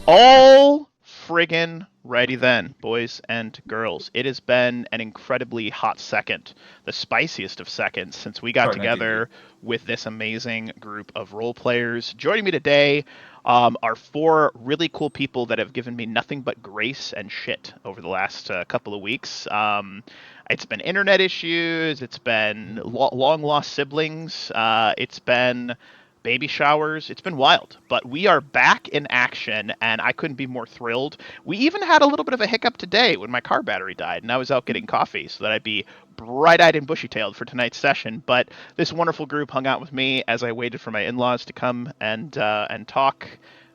All friggin' ready then, boys and girls. It has been an incredibly hot second, the spiciest of seconds since we got together with this amazing group of role players. Joining me today are four really cool people that have given me nothing but grace and shit over the last couple of weeks. It's been internet issues, it's been long lost siblings, it's been baby showers. It's been wild, but we are back in action, and I couldn't be more thrilled. We even had a little bit of a hiccup today when my car battery died, and I was out getting coffee so that I'd be bright-eyed and bushy-tailed for tonight's session. But this wonderful group hung out with me as I waited for my in-laws to come and talk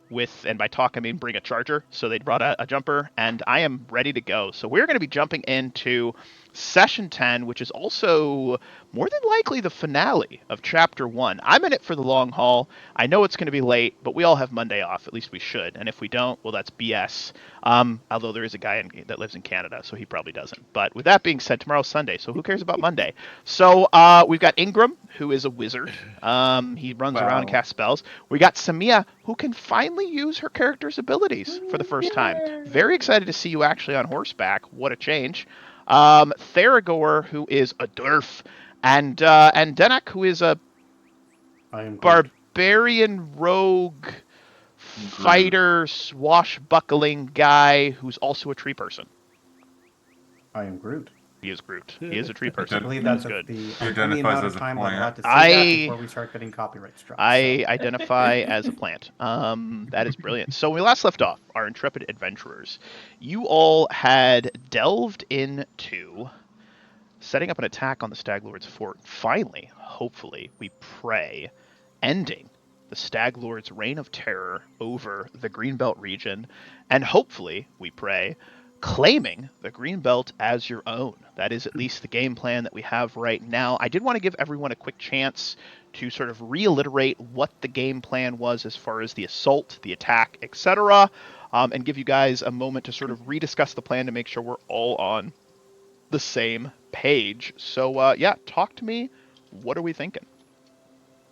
with, and by talk I mean bring a charger. So they brought a jumper, and I am ready to go. So we're going to be jumping into Session 10, which is also more than likely the finale of Chapter 1. I'm in it for the long haul. I know it's going to be late, but we all have Monday off. At least we should. And if we don't, well, that's BS. Although there is a guy that lives in Canada, so he probably doesn't. But with that being said, tomorrow's Sunday, so who cares about Monday? So we've got Ingram, who is a wizard. He runs around and casts spells. We got Samia, who can finally use her character's abilities for the first time. Very excited to see you actually on horseback. What a change. Theragor, who is a dwarf, and Denak, who is a barbarian rogue fighter swashbuckling guy who's also a tree person. I am Groot. He is Groot. He is a tree person. I believe that's good. The amount of time I'll have to say that before we start getting copyright strikes. I identify as a plant. That is brilliant. So when we last left off, our intrepid adventurers, you all had delved into setting up an attack on the Staglords Fort. Finally, hopefully, we pray, ending the Staglords' reign of terror over the Greenbelt region, and hopefully, we pray, claiming the Greenbelt as your own. That is at least the game plan that we have right now. I did want to give everyone a quick chance to sort of reiterate what the game plan was as far as the assault, the attack, etc., and give you guys a moment to sort of rediscuss the plan to make sure we're all on the same page. So, yeah, talk to me. What are we thinking?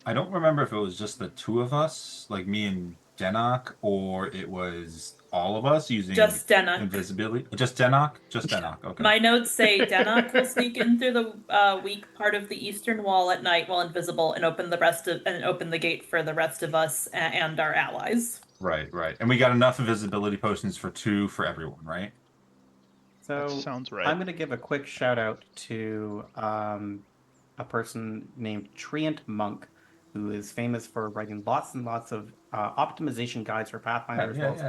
I don't remember if it was just the two of us, like me and Denak, or it was all of us using just Denak. Invisibility. Just Denak? Just Denak, okay. My notes say Denak will sneak in through the weak part of the eastern wall at night while invisible and open the gate for the rest of us and our allies. Right. And we got enough invisibility potions for 2 for everyone, right? So that sounds right. I'm going to give a quick shout out to a person named Treant Monk, who is famous for writing lots and lots of optimization guides for Pathfinder, as well as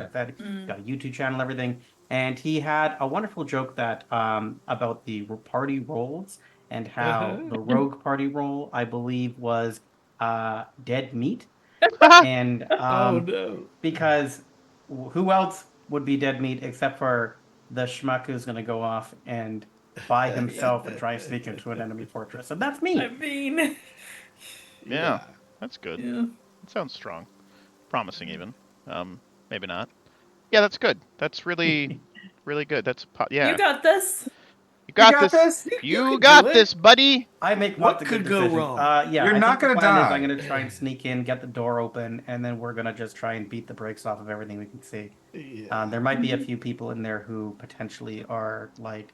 got a YouTube channel, everything. And he had a wonderful joke that about the party roles and how the rogue party role, I believe, was dead meat. And oh no, because who else would be dead meat except for the schmuck who's going to go off and by himself and try to sneak into an enemy fortress? And that's me. I mean, yeah, that's good. Yeah. It sounds strong. Promising, even. Maybe not. Yeah, that's good. That's really, really good. That's, yeah. You got this. You got this. You got this, buddy. I make what could go wrong. Yeah, you're not going to die. I'm going to try and sneak in, get the door open, and then we're going to just try and beat the brakes off of everything we can see. Yeah. There might be a few people in there who potentially are like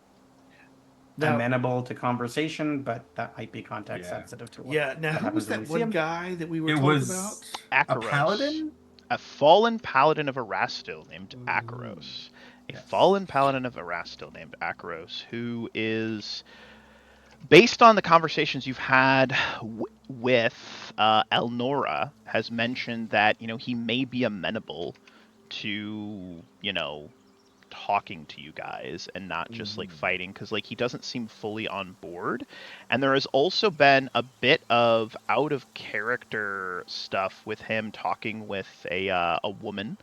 amenable to conversation, but that might be context sensitive to what. Yeah. Now, who was that one guy that we were talking about? Akaros. A paladin? A fallen paladin of Erastil named Akaros. A fallen paladin of Erastil named Akaros, who is based on the conversations you've had with Elnora, has mentioned that he may be amenable to talking to you guys and not just like fighting, because like he doesn't seem fully on board. And there has also been a bit of out of character stuff with him talking with a woman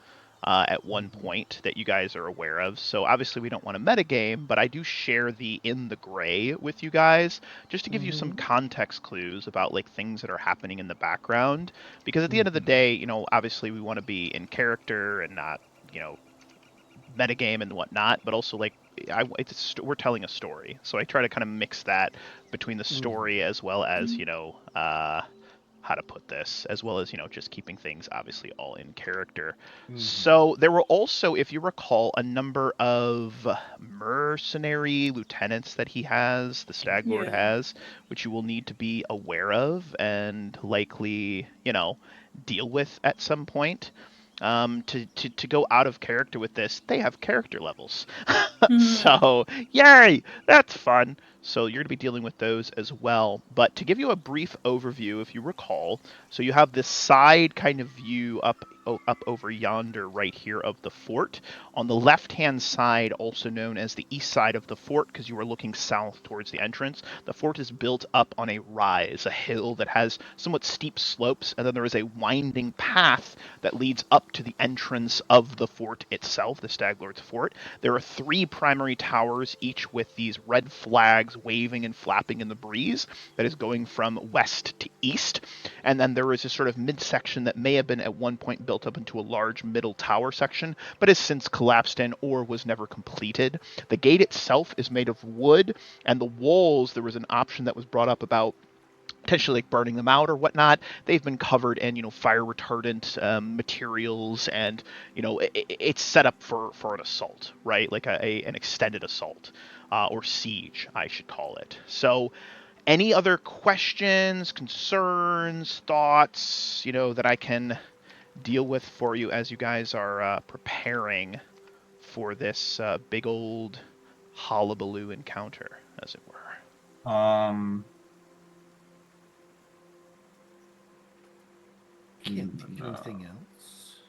at one point that you guys are aware of. So obviously we don't want to metagame, but I do share the in the gray with you guys just to give you some context clues about like things that are happening in the background. Because at the end of the day, obviously we want to be in character and not, metagame and whatnot, but also like we're telling a story, so I try to kind of mix that between the story as well as how to put this, as well as just keeping things obviously all in character. So there were also, if you recall, a number of mercenary lieutenants that he has, the Staglord has, which you will need to be aware of and likely deal with at some point. To go out of character with this, they have character levels. So, yay! That's fun. So you're going to be dealing with those as well. But to give you a brief overview, if you recall, so you have this side kind of view up over yonder right here of the fort. On the left-hand side, also known as the east side of the fort, because you are looking south towards the entrance, the fort is built up on a rise, a hill that has somewhat steep slopes, and then there is a winding path that leads up to the entrance of the fort itself, the Staglords Fort. There are 3 primary towers, each with these red flags waving and flapping in the breeze that is going from west to east. And then there is a sort of midsection that may have been at one point built up into a large middle tower section, but has since collapsed in or was never completed. The gate itself is made of wood, and the walls, there was an option that was brought up about potentially like burning them out or whatnot. They've been covered in fire retardant materials, and it's set up for an assault, right? Like an extended assault or siege, I should call it. So any other questions, concerns, thoughts that I can deal with for you as you guys are preparing for this big old hullabaloo encounter, as it were? Can't think of anything else.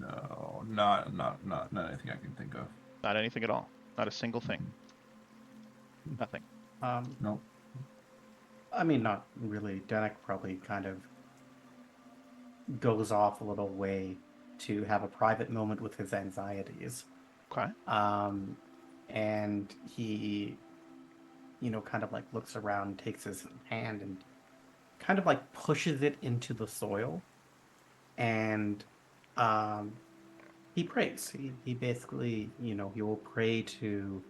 No, not anything I can think of. Not anything at all. Not a single thing. Nothing. Nope. I mean, not really. Danik probably kind of goes off a little way to have a private moment with his anxieties. Okay. And he, kind of like looks around, takes his hand and kind of like pushes it into the soil, and he prays. He basically, he will pray to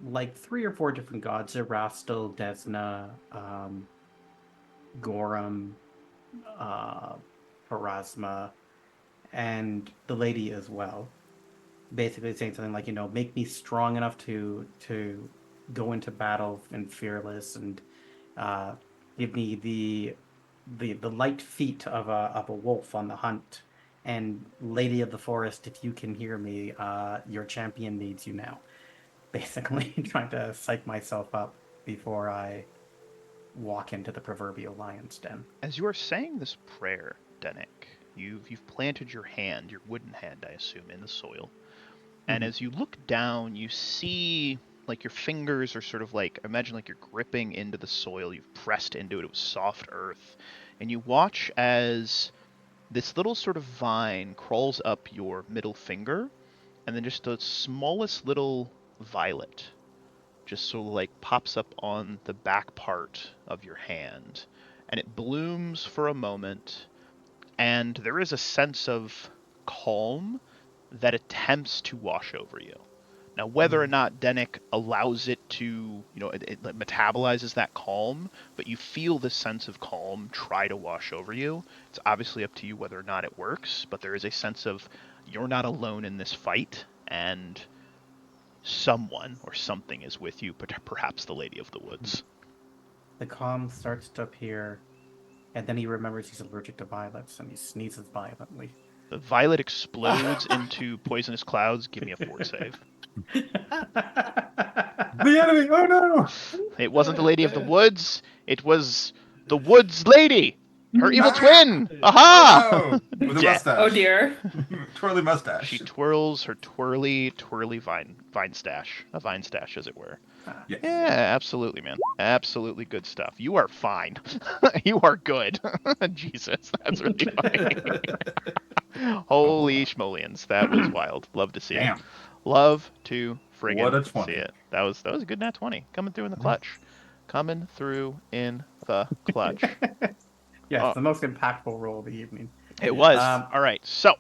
like 3 or 4 different gods: Erastil, Desna, Gorum, Parasma, and the lady as well. Basically saying something like, make me strong enough to go into battle and fearless, and give me the light feet of a wolf on the hunt. And Lady of the Forest, if you can hear me, your champion needs you now. Basically trying to psych myself up before I walk into the proverbial lion's den. As you are saying this prayer, Denik, you've planted your hand, your wooden hand, I assume, in the soil. And as you look down, you see like your fingers are sort of like, imagine like you're gripping into the soil, you've pressed into it, it was soft earth. And you watch as this little sort of vine crawls up your middle finger, and then just the smallest little violet just sort of like pops up on the back part of your hand. And it blooms for a moment, and there is a sense of calm that attempts to wash over you. Now, whether or not Denik allows it to, it metabolizes that calm, but you feel this sense of calm try to wash over you. It's obviously up to you whether or not it works, but there is a sense of you're not alone in this fight, and someone or something is with you, perhaps the Lady of the Woods. The calm starts to appear, and then he remembers he's allergic to violets, and he sneezes violently. The violet explodes into poisonous clouds. Give me a fort save. The enemy! Oh no! It wasn't the Lady of the Woods. It was the Woods Lady. Her evil twin. Aha! Oh no! With a Dead. mustache. Oh dear. Twirly mustache. She twirls her twirly vine stash. A vine stash, as it were. Yes. Yeah, absolutely, man. Absolutely good stuff. You are fine. You are good. Jesus, that's really funny. Holy schmolians, that was wild. Love to see Damn. it. Love to friggin' What a see 20. it. That was a good nat 20. Coming through in the clutch. Coming through in the clutch. Yes, Oh. the most impactful role of the evening. It was. Um, All right, so.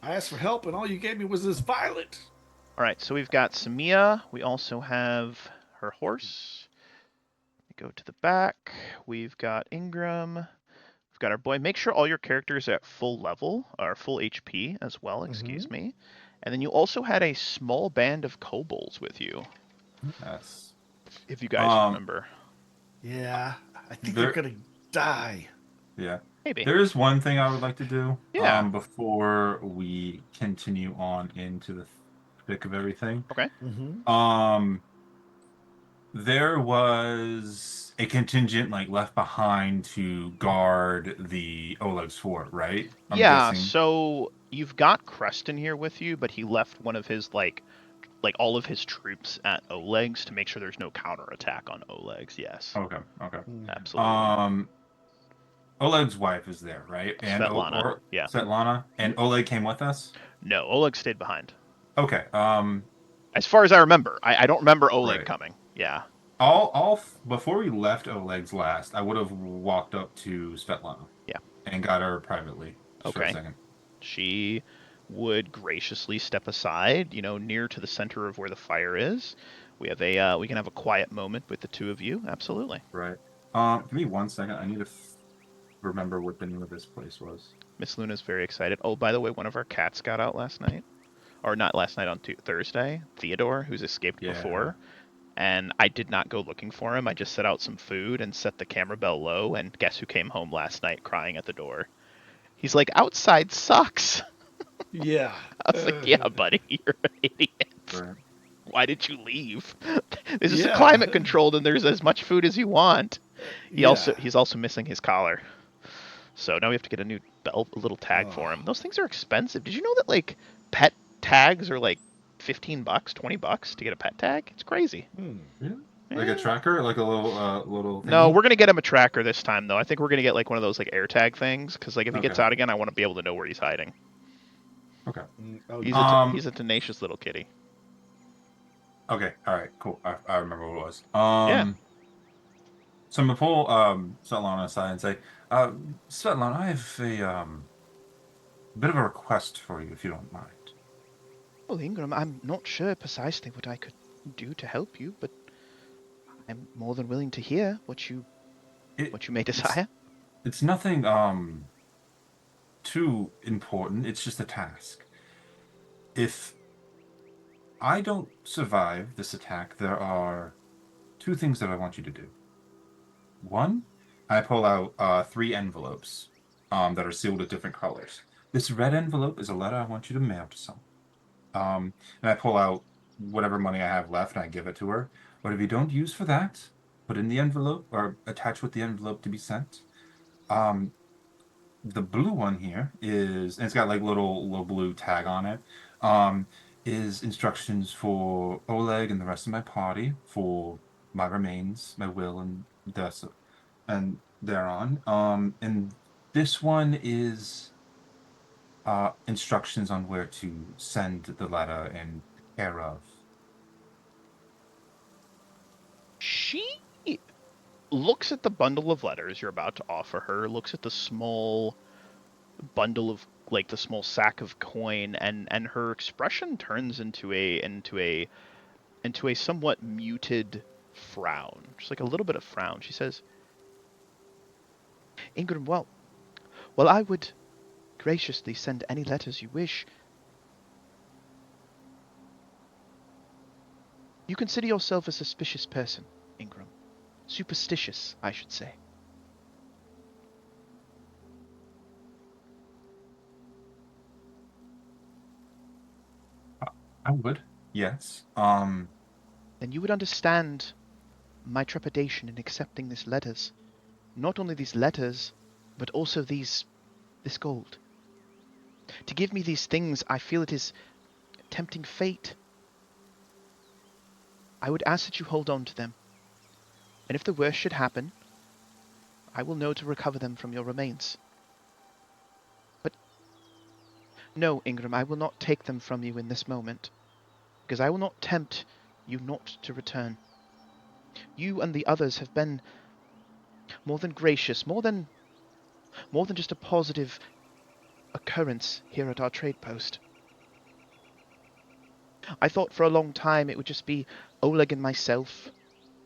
I asked for help, and all you gave me was this violet. All right, so we've got Samia. We also have her horse. We go to the back. We've got Ingram. We've got our boy. Make sure all your characters are at full level, or full HP as well, excuse me. And then you also had a small band of kobolds with you, Yes. if you guys remember. Yeah, I think they're gonna die. Yeah. Maybe. There is one thing I would like to do. Yeah. Before we continue on into the thick of everything. Okay. There was a contingent like left behind to guard the Oleg's fort, right? I'm Yeah, guessing. so you've got Creston here with you, but he left one of his like all of his troops at Oleg's to make sure there's no counterattack on Oleg's. Yes. Okay. Absolutely. Oleg's wife is there, right? And Svetlana. Yeah. Svetlana and Oleg came with us. No, Oleg stayed behind. Okay. As far as I remember, I don't remember Oleg Right. coming. Yeah. Before we left Oleg's last, I would have walked up to Svetlana. Yeah. And got her privately. Just for a Okay. second. She would graciously step aside, near to the center of where the fire is. We can have a quiet moment with the two of you. Absolutely. Right. Give me 1 second. I need to remember what the name of this place was. Miss Luna's very excited. Oh, by the way, one of our cats got out last night. Or not last night, on Thursday. Theodore, who's escaped before. And I did not go looking for him. I just set out some food and set the camera bell low. And guess who came home last night crying at the door? He's like, outside sucks. Yeah. I was like, yeah, buddy, you're an idiot. Right. Why did you leave? This is climate controlled and there's as much food as you want. He's also missing his collar. So now we have to get a new belt, a little tag for him. Those things are expensive. Did you know that like pet tags are like $15, $20 to get a pet tag? It's crazy. Really? Like a tracker, like a little. No, thingy? we're gonna get him a tracker this time though. I think we're gonna get like one of those like air tag things because like if he gets out again, I want to be able to know where he's hiding. Okay. He's a tenacious little kitty. Okay. All right. Cool. I remember what it was. Yeah. So I'm gonna pull Svetlana aside and say, Svetlana, I have a bit of a request for you, if you don't mind. Well, Ingram, I'm not sure precisely what I could do to help you, but I'm more than willing to hear what you may desire. It's nothing too important. It's just a task. If I don't survive this attack, there are two things that I want you to do. One, I pull out 3 envelopes that are sealed with different colors. This red envelope is a letter I want you to mail to someone. And I pull out whatever money I have left and I give it to her. But if you don't use for that, put in the envelope or attach with the envelope to be sent. The blue one here is, and it's got like little blue tag on it, is instructions for Oleg and the rest of my party for my remains, my will, and thereon. And this one is instructions on where to send the letter and care of. She looks at the bundle of letters you're about to offer her, looks at the small bundle of like the small sack of coin, and her expression turns into a somewhat muted frown, just like a little bit of frown. She says, Ingram, well, I would graciously send any letters you wish. You consider yourself a suspicious person, Ingram. Superstitious, I should say. would. Yes. Then you would understand my trepidation in accepting these letters. Not only these letters, but also this gold. To give me these things, I feel it is tempting fate. I would ask that you hold on to them. And if the worst should happen, I will know to recover them from your remains. But no, Ingram, I will not take them from you in this moment, because I will not tempt you not to return. You and the others have been more than gracious, more than just a positive occurrence here at our trade post. I thought for a long time it would just be Oleg and myself.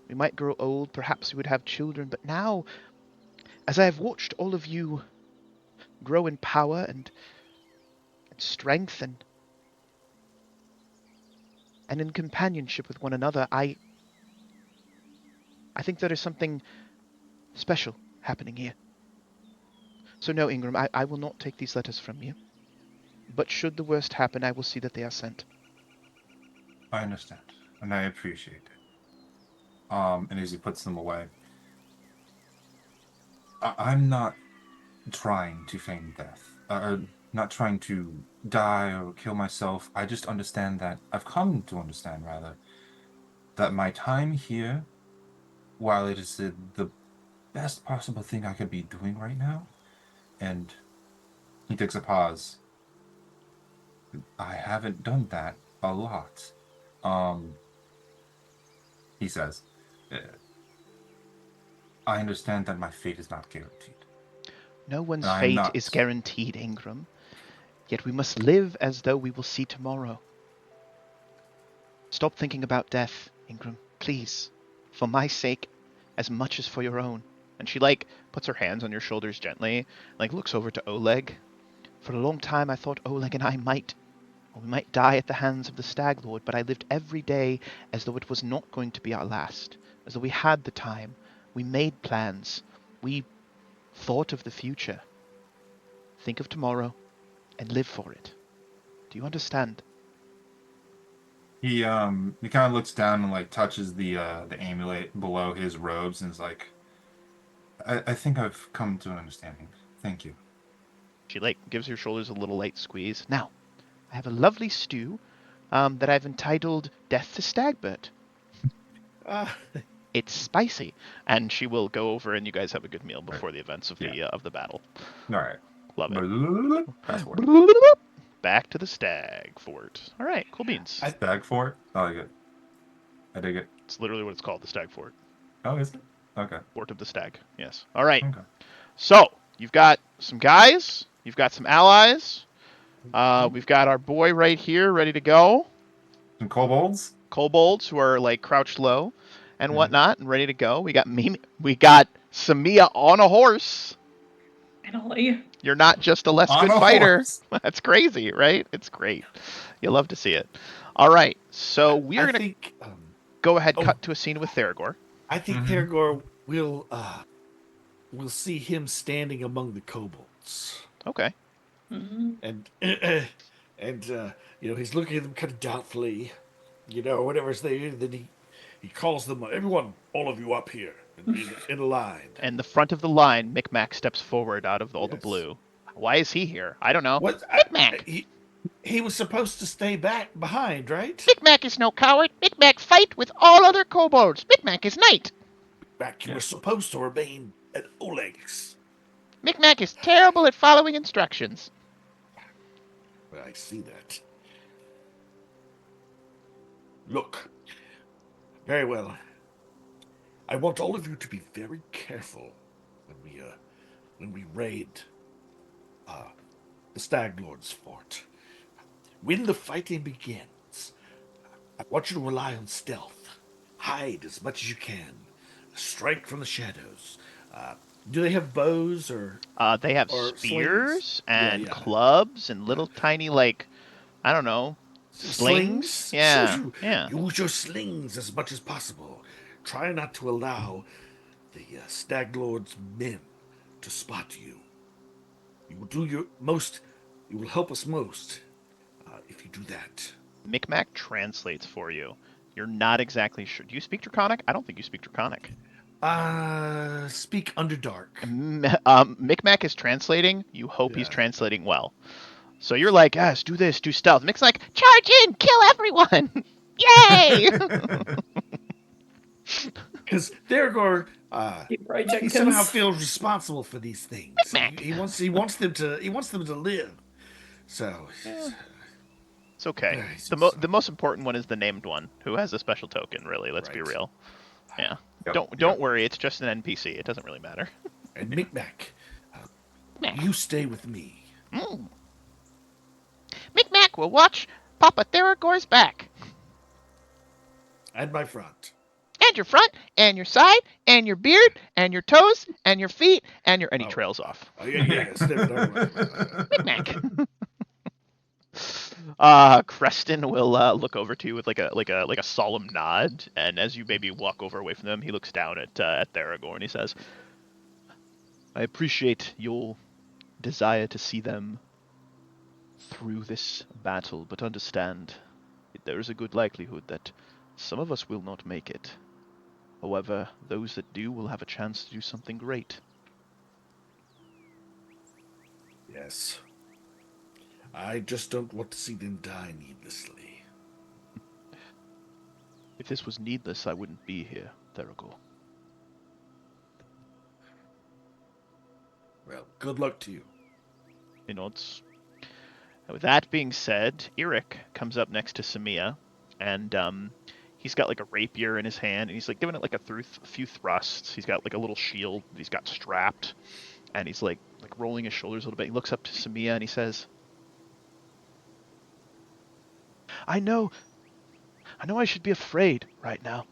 We might grow old, perhaps we would have children, but now, as I have watched all of you grow in power and strength and in companionship with one another, I think there is something special happening here. So no, Ingram, I will not take these letters from you. But should the worst happen, I will see that they are sent. I understand, and I appreciate it. And as he puts them away, I'm not trying to feign death. Not trying to die or kill myself. I just understand that, I've come to understand, rather, that my time here, while it is the best possible thing I could be doing right now, and he takes a pause, I haven't done that a lot. He says, I understand that my fate is not guaranteed. No one's fate is guaranteed, Ingram. Yet we must live as though we will see tomorrow. Stop thinking about death, Ingram, please. For my sake, as much as for your own. And she, puts her hands on your shoulders gently, looks over to Oleg. For a long time I thought Oleg and I might die at the hands of the Staglord, but I lived every day as though it was not going to be our last. As though we had the time. We made plans. We thought of the future. Think of tomorrow and live for it. Do you understand? He kind of looks down and touches the amulet below his robes and is like, I think I've come to an understanding. Thank you. She gives your shoulders a little light squeeze. Now, I have a lovely stew that I've entitled Death to Stagbert. It's spicy, and she will go over and you guys have a good meal before the events of the battle. All right. Love it. Fast forward. Back to the Stag Fort. All right, cool beans. Stag Fort? I like it. I dig it. It's literally what it's called, the Stag Fort. Oh, is it? Okay. Fort of the Stag, yes. All right. Okay. So, you've got some guys. You've got some allies. We've got our boy right here ready to go. Some kobolds? Kobolds who are, crouched low and whatnot and ready to go. We got Samia on a horse. Finally. You're not just a less good fighter. That's crazy, right? It's great. You'll love to see it. All right, so we're going to go ahead, cut to a scene with Theragor. I think Theragor will see him standing among the kobolds. Okay. Mm-hmm. And he's looking at them kind of doubtfully, whatever's there. Then he calls them, everyone, all of you up here in a line. And the front of the line, Micmac steps forward out of all the blue. Why is he here? I don't know. Micmac! He was supposed to stay behind, right? Micmac is no coward. Micmac fight with all other kobolds. Micmac is knight. Micmac, you were supposed to remain at Oleg's. Micmac is terrible at following instructions. Well, I see that. Look. Very well. I want all of you to be very careful when we raid the Staglords Fort. When the fighting begins, I want you to rely on stealth. Hide as much as you can. Strike from the shadows. Do they have bows or? They have spears and clubs and little tiny I don't know, slings. Yeah, So use your slings as much as possible. Try not to allow the Staglord's men to spot you. You will do your most. You will help us most if you do that. Micmac translates for you. You're not exactly sure. Do you speak Draconic? I don't think you speak Draconic. Speak Underdark. Micmac is translating. You hope he's translating well. So you're like, yes, do this, do stealth. Mic's like, charge in, kill everyone! Yay! Because Theragor, he somehow Jenkins. feels responsible for these things. He wants them to live. So It's okay. Nice. The most important one is the named one, who has a special token. Really, let's be Right. real. Yeah. Yep, Don't worry. It's just an NPC. It doesn't really matter. And Micmac, you stay with me. Micmac will watch Papa Theragor's back. And my front. And your front, and your side, and your beard, and your toes, and your feet, and he trails off. Oh yes. Micmac. Creston will look over to you with like a solemn nod, and as you maybe walk over away from them, he looks down at Theragor and he says, "I appreciate your desire to see them through this battle, but understand there is a good likelihood that some of us will not make it. However, those that do will have a chance to do something great." Yes. I just don't want to see them die needlessly. If this was needless, I wouldn't be here, Theragor. Well, good luck to you. He nods. And with that being said, Eric comes up next to Samia, and he's got like a rapier in his hand, and he's like giving it like a few thrusts. He's got like a little shield that he's got strapped, and he's like rolling his shoulders a little bit. He looks up to Samia and he says, I know I should be afraid right now.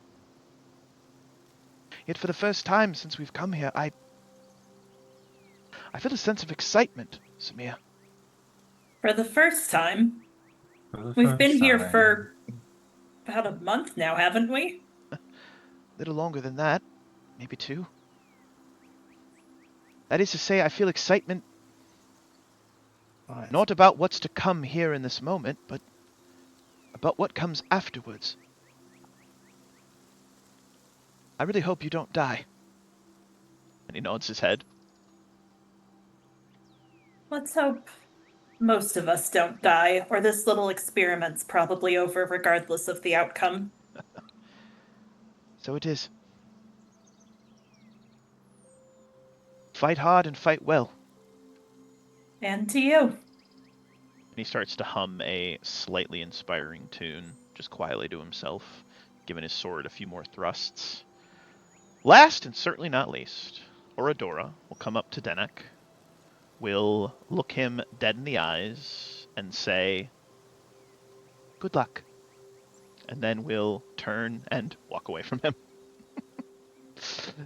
Yet for the first time since we've come here, I feel a sense of excitement, Samia. For the first time. We've been here for about a month now, haven't we? A little longer than that. Maybe 2. That is to say, I feel excitement not about what's to come here in this moment, but about what comes afterwards. I really hope you don't die. And he nods his head. Let's hope most of us don't die, or this little experiment's probably over regardless of the outcome. So it is. Fight hard and fight well. And to you. And he starts to hum a slightly inspiring tune, just quietly to himself, giving his sword a few more thrusts. Last and certainly not least, Oradora will come up to Denek, will look him dead in the eyes, and say, good luck. And then we'll turn and walk away from him.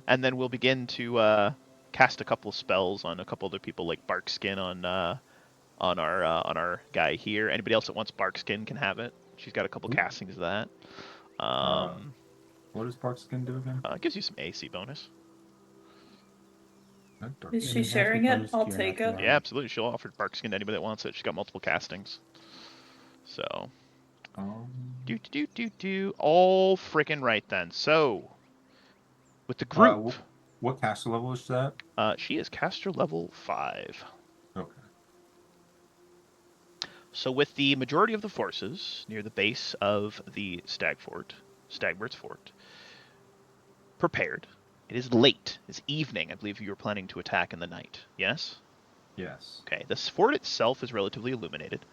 And then we'll begin to cast a couple of spells on a couple other people, like Barkskin on our guy here. Anybody else that wants Barkskin can have it. She's got a couple castings of that. What does Barkskin do again? It gives you some AC bonus. Is she sharing it? I'll take it. Yeah, absolutely. She'll offer Barkskin to anybody that wants it. She's got multiple castings. So, all freaking right then. So, with the group, what caster level is that? She is caster level 5. Okay. So, with the majority of the forces near the base of the Staglords Fort, prepared. It is late. It's evening. I believe you were planning to attack in the night. Yes? Yes. Okay. The fort itself is relatively illuminated.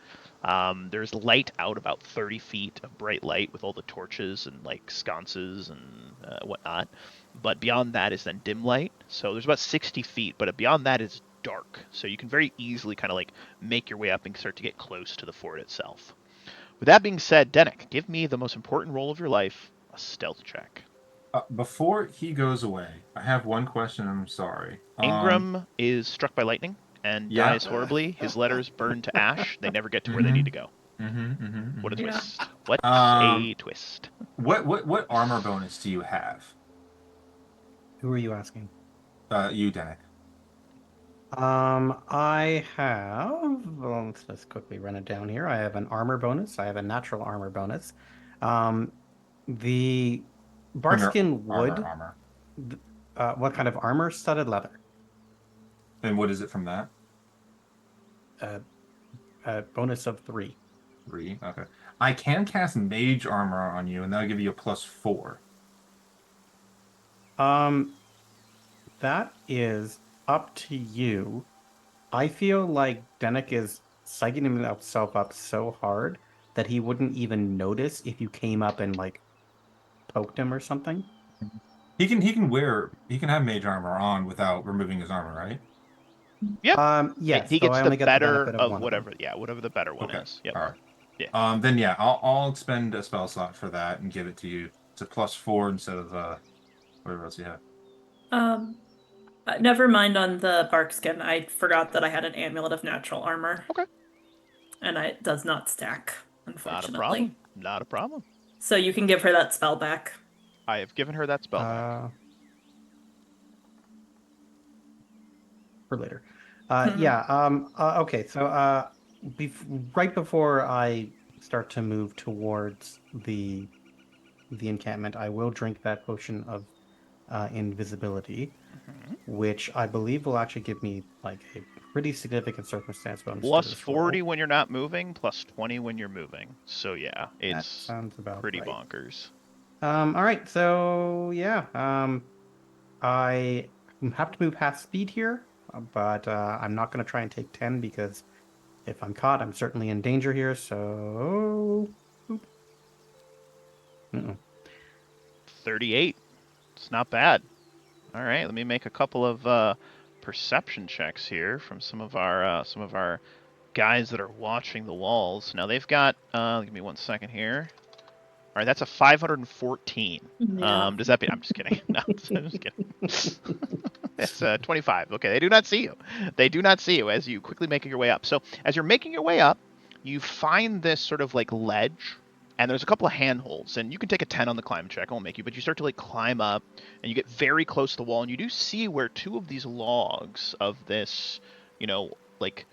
There's light out about 30 feet of bright light with all the torches and like sconces and whatnot. But beyond that is then dim light. So there's about 60 feet, but beyond that is dark. So you can very easily kind of like make your way up and start to get close to the fort itself. With that being said, Denek, give me the most important roll of your life, a stealth check. Before he goes away, I have one question. I'm sorry. Ingram is struck by lightning and dies horribly. His letters burn to ash. They never get to where they need to go. What a twist. What a twist. What armor bonus do you have? Who are you asking? You, Denek. I have, well, let's just quickly run it down here. I have an armor bonus. I have a natural armor bonus. Um, the From your Barskin wood, armor. what kind of armor? Studded leather. And what is it from that? Uh, a bonus of 3. 3. Okay. I can cast mage armor on you, and that'll give you a +4. Um, that is up to you. I feel like Dennick is psyching himself up so hard that he wouldn't even notice if you came up and like poked him or something. He can have mage armor on without removing his armor, right? Yep. Yes, He though gets I the only get the better benefit of of one of them. whatever. Yeah, whatever the better one Okay. is. Yep. All right. Yeah. Then yeah, I'll expend a spell slot for that and give it to you. It's a +4 instead of whatever else you have. Um, Never mind on the bark skin. I forgot that I had an amulet of natural armor. Okay. And it does not stack, Not a unfortunately. problem. Not a problem. So you can give her that spell back. I have given her that spell back. For later. Mhm. Yeah. Okay. So, right before I start to move towards the encampment, I will drink that potion of invisibility, Mhm. which I believe will actually give me like a pretty significant circumstance bonus to Plus this 40 roll. when you're not moving, plus 20 when you're moving. So yeah, That it's sounds about pretty right. bonkers. All right. So yeah. I have to move half speed here, but I'm not going to try and take 10 because if I'm caught, I'm certainly in danger here. So, oop. Mm-mm. 38. It's not bad. All right, let me make a couple of perception checks here from some of our guys that are watching the walls. Now they've got. Give me 1 second here. All right, that's a 514. Yeah. Does that be? I'm just kidding. No, I'm just kidding. It's 25. Okay, they do not see you. They do not see you as you quickly make your way up. So as you're making your way up, you find this sort of like ledge, and there's a couple of handholds, and you can take a 10 on the climb check. I won't make you, but you start to like climb up, and you get very close to the wall, and you do see where two of these logs of this, like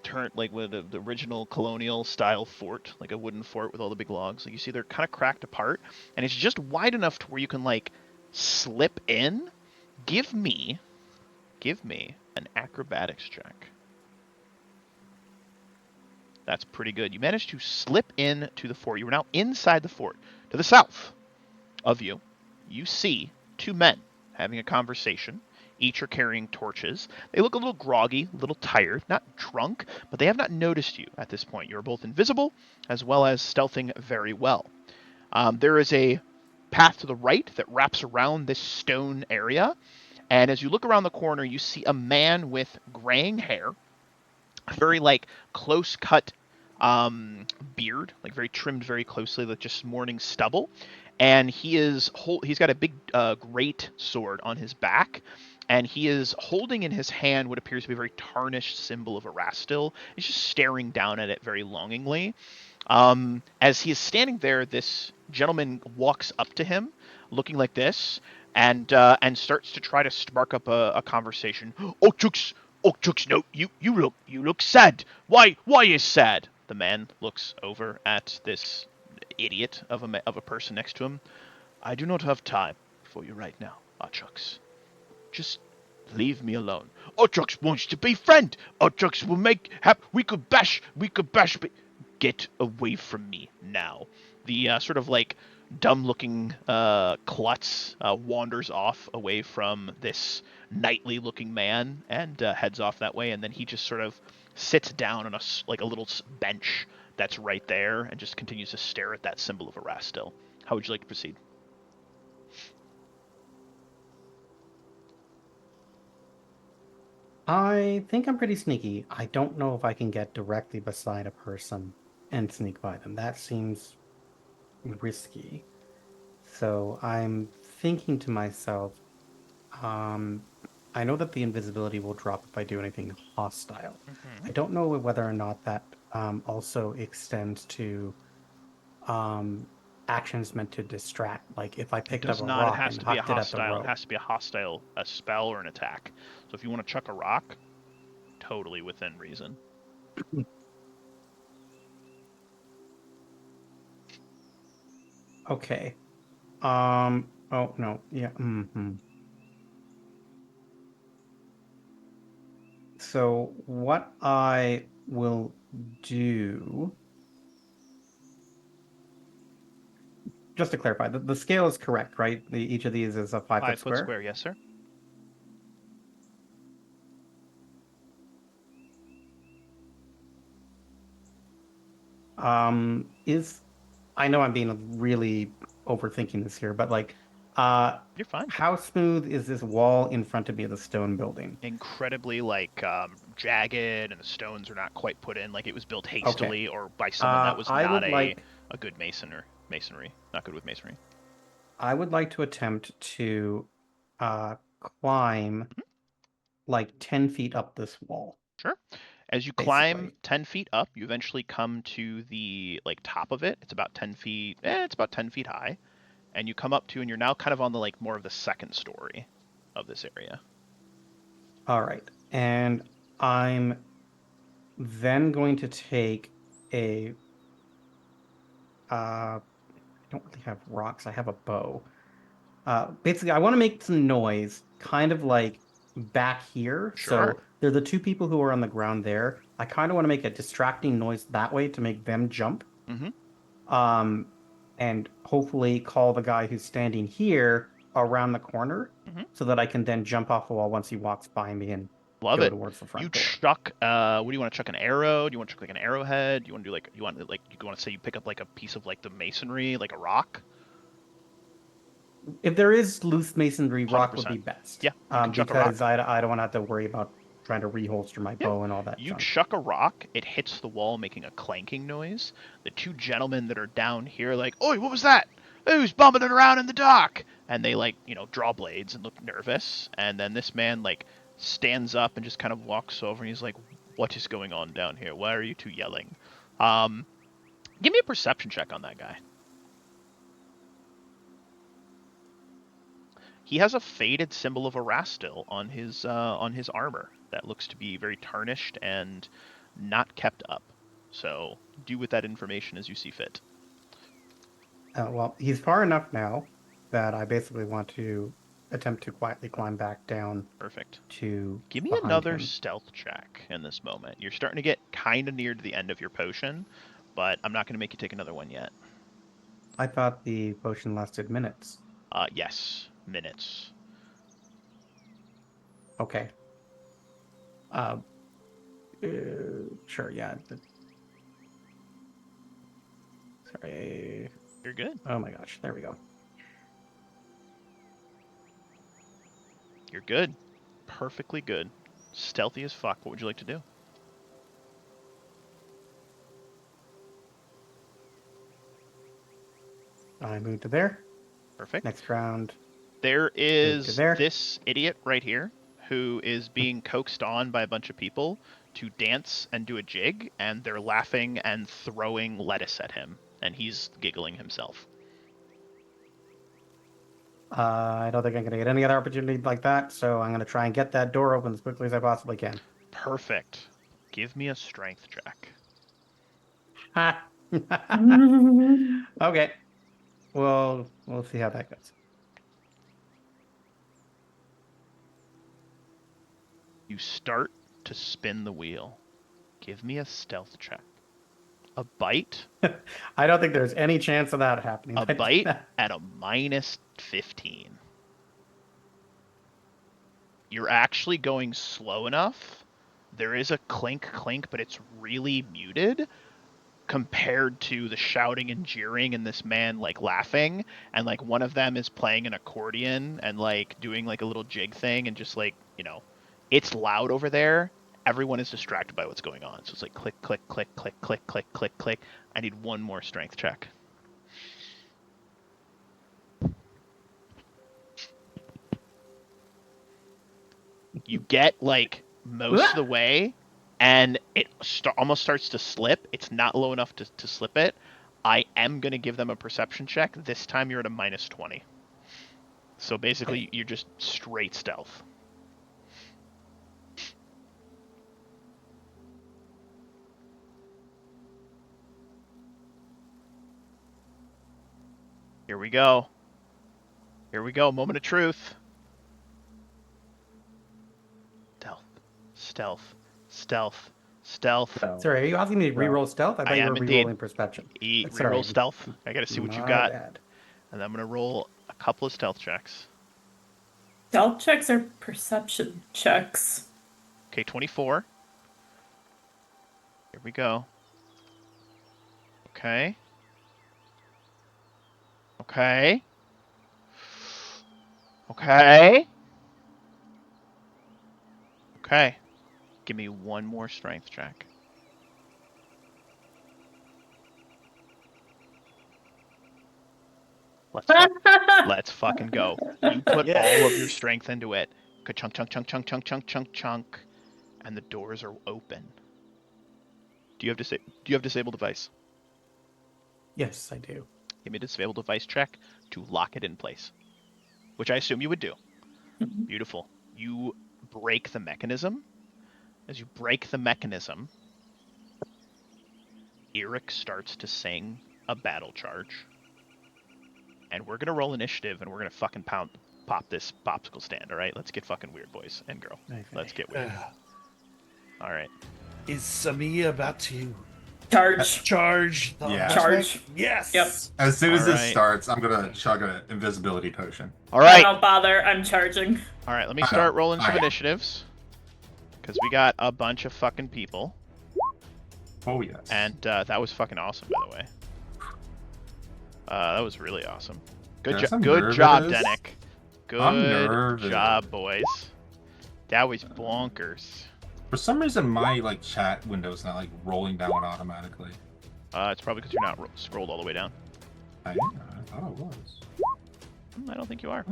turn like with the original colonial style fort, like a wooden fort with all the big logs. Like you see, they're kind of cracked apart, and it's just wide enough to where you can like slip in. Give me an acrobatics check. That's pretty good. You managed to slip in to the fort. You are now inside the fort. To the south of you, you see two men having a conversation. Each are carrying torches. They look a little groggy, a little tired, not drunk, but they have not noticed you at this point. You are both invisible as well as stealthing very well. There is a path to the right that wraps around this stone area, and as you look around the corner, you see a man with graying hair, very like close cut beard, like very trimmed very closely, like just morning stubble. And he's got a big great sword on his back, and he is holding in his hand what appears to be a very tarnished symbol of Erastil. He's just staring down at it very longingly. As he is standing there, this gentleman walks up to him, looking like this, and starts to try to spark up a conversation. Oh, Chooks, no, you look sad. Why is sad? The man looks over at this idiot of a person next to him. I do not have time for you right now, Ochux. Just leave me alone. Ochux wants to be friend. Ochux will we could bash, but get away from me now. The sort of like dumb-looking klutz wanders off away from this knightly-looking man and heads off that way, and then he just sort of sits down on a little bench that's right there and just continues to stare at that symbol of Erastil. How would you like to proceed? I think I'm pretty sneaky. I don't know if I can get directly beside a person and sneak by them. That seems risky. So I'm thinking to myself, um, I know that the invisibility will drop if I do anything hostile. Mm-hmm. I don't know whether or not that also extends to um, actions meant to distract. Like if I It picked up does a not. It rock has and to be a hucked it at the hostile. It rope. has to be a hostile, a spell or an attack. So if you want to chuck a rock, totally within reason. Okay. Oh no. Yeah. So what I will do, just to clarify, the scale is correct, right? Each of these is a 5 foot 5 foot square. square, yes, sir. Is I know I'm being really overthinking this here, but like, You're fine. how smooth is this wall in front of me of the stone building? Incredibly jagged, and the stones are not quite put in. Like it was built hastily or by someone that was I not would a like good masonry. Not good with masonry. I would like to attempt to climb like 10 feet up this wall, Sure. As you climb basically. 10 feet up, you eventually come to the top of it. It's about 10 feet. It's about 10 feet high, and you come up to, and you're now kind of on the more of the second story of this area. All right. And I'm then going to take a I don't really have rocks. I have a bow. Basically, I want to make some noise, kind of like back here. Sure. So they're the two people who are on the ground there. I kind of want to make a distracting noise that way to make them jump. Mm-hmm. Um, and hopefully call the guy who's standing here around the corner Mm-hmm. so that I can then jump off the wall once he walks by me and Love go it. towards the You front door. chuck. What do you want to chuck? An arrow? Do you want to chuck like an arrowhead? Do you want to do you want to say you pick up like a piece of like the masonry, like a rock? If there is loose masonry, rock would 100%. be best. Yeah, you can chuck a rock. Because I don't want to have to worry about trying to reholster my Yeah. bow and all that You junk. chuck a rock, it hits the wall, making a clanking noise. The two gentlemen that are down here are like, "Oi, what was that? Who's bumping it around in the dock?" And they draw blades and look nervous. And then this man stands up and just kind of walks over, and he's like, "What is going on down here? Why are you two yelling?" Give me a perception check on that guy. He has a faded symbol of Erastil on his armor that looks to be very tarnished and not kept up. So do with that information as you see fit. Well, he's far enough now that I basically want to attempt to quietly climb back down Perfect. to Give me behind another him. stealth check in this moment. You're starting to get kind of near to the end of your potion, but I'm not going to make you take another one yet. I thought the potion lasted minutes. Yes, minutes. Okay. Sure, yeah. Sorry. You're good. Oh my gosh, there we go. You're good. Perfectly good. Stealthy as fuck. What would you like to do? I moved to there. Perfect. Next round. There is there. this idiot right here who is being coaxed on by a bunch of people to dance and do a jig, and they're laughing and throwing lettuce at him, and he's giggling himself. I don't think I'm going to get any other opportunity like that, so I'm going to try and get that door open as quickly as I possibly can. Perfect. Give me a strength check. Ha! Okay. Well, we'll see how that goes. You start to spin the wheel. Give me a stealth check. A bite? I don't think there's any chance of that happening. A bite at a minus 15. You're actually going slow enough. There is a clink, but it's really muted compared to the shouting and jeering and this man laughing, and one of them is playing an accordion and doing a little jig thing, and just it's loud over there. Everyone is distracted by what's going on, so it's click, click, click, click, click, click, click, click. I need one more strength check. You get most of the way, and it almost starts to slip. It's not low enough to slip it. I am going to give them a perception check. This time you're at a minus 20. So basically, you're just straight stealth. Here we go. Here we go. Moment of truth. Stealth. Stealth. Stealth. Stealth. Sorry, are you asking me to reroll stealth? I thought you were rerolling perception. Reroll stealth. I gotta see what you got. Bad. And I'm gonna roll a couple of stealth checks. Stealth checks are perception checks. Okay, 24. Here we go. Okay. Okay. Okay. Okay. Give me one more strength check. Let's fucking go. You put all of your strength into it. Chunk, chunk, chunk, chunk, chunk, chunk, chunk, chunk, and the doors are open. Do you have disable device? Yes, I do. Give me a disable device check to lock it in place, which I assume you would do. Beautiful. You break the mechanism. As you break the mechanism, Eric starts to sing a battle charge. And we're going to roll initiative, and we're going to fucking pop this popsicle stand, all right? Let's get fucking weird, boys and girl. Okay. Let's get weird. All right. Is Samia about to Charge. charge? Yeah. Charge. Yes. Yep. As soon as All this right. starts, I'm gonna chug an invisibility potion. All right. Don't bother. I'm charging. All right, let me start rolling some I know. initiatives. Because we got a bunch of fucking people. Oh yes. And that was fucking awesome, by the way. That was really awesome. Good, Yes, I'm good job, nervous. Denick. I'm Good nervous. job, boys. That was bonkers. For some reason, my chat window's not rolling down automatically. It's probably because you're not scrolled all the way down. I thought it was. I don't think you are.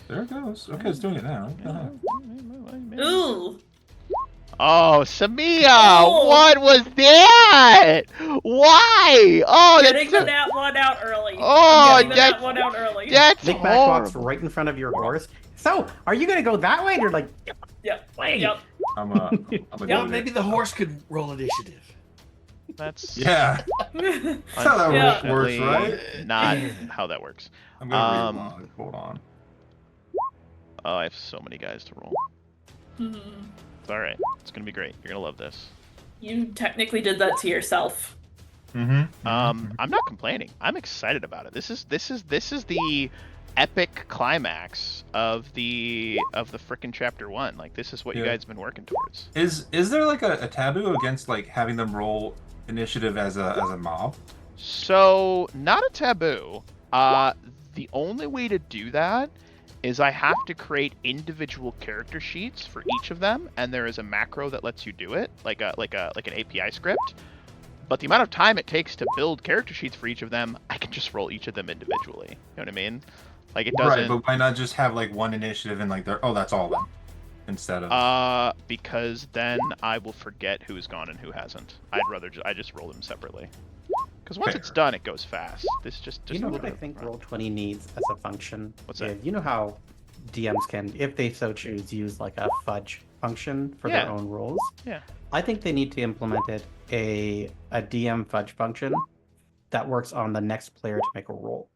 There it goes. Okay, it's doing it now. What the heck? Ooh. Oh, Samia! Oh. What was that? Why? Oh, Getting that's that one out early. Oh, Getting that that's- one out early. that's Nick Mac walks horrible. right in front of your horse. So, are you gonna go that way? And you're like, Yep. Wait. Yep. I'm gonna Well, go maybe the horse could roll initiative. That's Yeah, that's how that Yeah. works, unfortunately right? not how that works. I'm gonna Um, relog. Hold on. Oh, I have so many guys to roll. Hmm. It's all right. It's gonna be great. You're gonna love this. You technically did that to yourself. Mm-hmm. I'm not complaining. I'm excited about it. This is the epic climax of the frickin' chapter 1. Like, this is what you Yeah. guys have been working towards. Is there a taboo against having them roll initiative as a mob? So, not a taboo. The only way to do that is I have to create individual character sheets for each of them, and there is a macro that lets you do it, like an API script. But the amount of time it takes to build character sheets for each of them, I can just roll each of them individually. You know what I mean? Like, it doesn't. Right, but why not just have one initiative and that's all of them instead of? Because then I will forget who's gone and who hasn't. I'd rather I just roll them separately. Because once it's done, it goes fast. This just you a know little what I bit think of- Roll20 needs as a function? What's that? You know how DMs can, if they so choose, use a fudge function for Yeah. their own rolls? Yeah. I think they need to implement a DM fudge function that works on the next player to make a roll.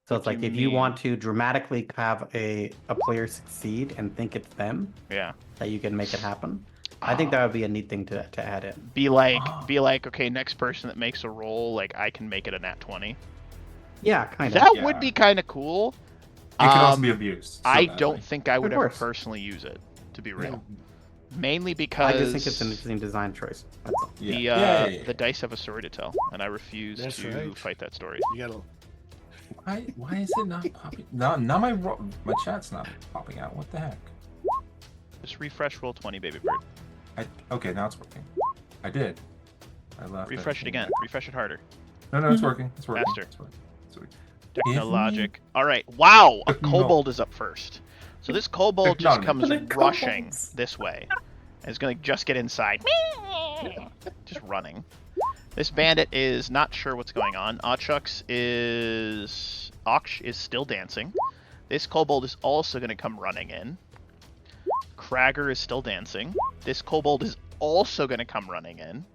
So it's What do like you if you mean? want to dramatically have a player succeed and think it's them, Yeah. that you can make it happen. I think that would be a neat thing to add in. Be like, okay, next person that makes a roll, I can make it a nat 20. Yeah, kind of. That Yeah. would be kind of cool. It can also be abused. so I badly. don't think I would Of ever course. personally use it, to be real. Mainly because I just think it's an interesting design choice. That's all. Yeah. the dice have a story to tell, and I refuse That's to right. fight that story. You gotta. Why is it not popping? No, now my chat's not popping out. What the heck? Just refresh roll 20, baby bird. Okay, now it's working. I did. I left. Refresh it again. Refresh it harder. No, it's working. It's working. Faster. It's working. It's working. Technologic. All right. Wow, a No. kobold is up first. So this kobold just Technology. comes The rushing kobolds. this way. And is going to just get inside. Just running. This bandit is not sure what's going on. Ochux is still dancing. This kobold is also going to come running in. Kragger is still dancing. This kobold is also going to come running in.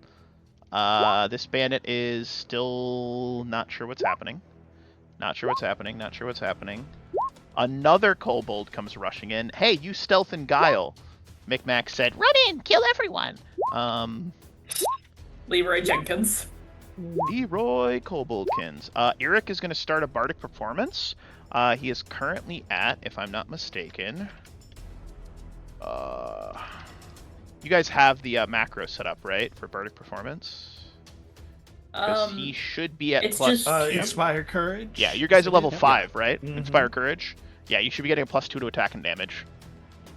This bandit is still not sure what's happening. Not sure what's happening. Not sure what's happening. Another kobold comes rushing in. Hey, you stealth and guile. Micmac said, run in, kill everyone. Leroy Jenkins. Leroy Koboldkins. Eric is going to start a bardic performance. He is currently at, if I'm not mistaken, you guys have the macro set up, right, for bardic performance? Because he should be at it's plus just- 2. Inspire Courage. Yeah, you guys are level 5, right? Mhm. Inspire Courage. Yeah, you should be getting a plus 2 to attack and damage.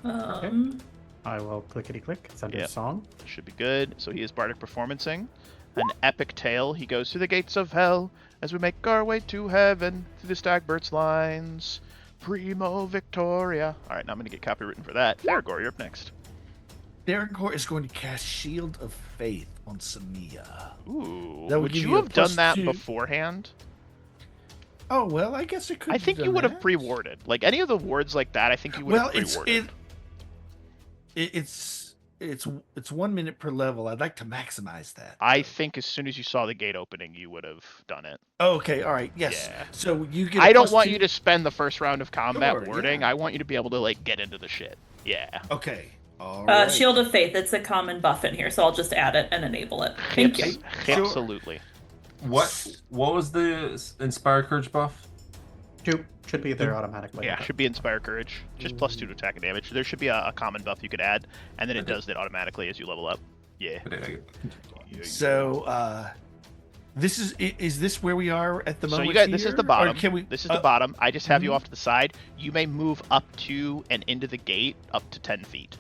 I will clickety-click. It's under Yep. song. Should be good. So he is bardic performancing. An epic tale. He goes through the gates of hell as we make our way to heaven through the Staglords lines. Primo Victoria. All right, now I'm going to get copywritten for that. Aragorn, you're up next. Daragor is going to cast Shield of Faith on Samia. Ooh. That would Would give you you a have done plus that 2. beforehand? Oh well, I guess it could. I think you would have pre-warded. Like any of the wards like that, I think you would Well, have pre-warded. it's 1 minute per level. I'd like to maximize that. I think as soon as you saw the gate opening, you would have done it. Oh, okay, all right, yes. Yeah. So you get. I don't want you to spend the first round of combat Sure, warding. yeah. I want you to be able to like get into the shit. Yeah. Okay. All right. Shield of Faith. It's a common buff in here, so I'll just add it and enable it. Thank you. Sure. Absolutely. What was the Inspire Courage buff? 2 should be there automatically. Yeah, should be Inspire Courage. Just plus 2 to attack and damage. There should be a common buff you could add, and then it does it automatically as you level up. Yeah. So, this is this where we are at the So moment? you guys, this is here? the bottom. Or can we? This is the bottom. I just have you mhm. off to the side. You may move up to and into the gate up to 10 feet.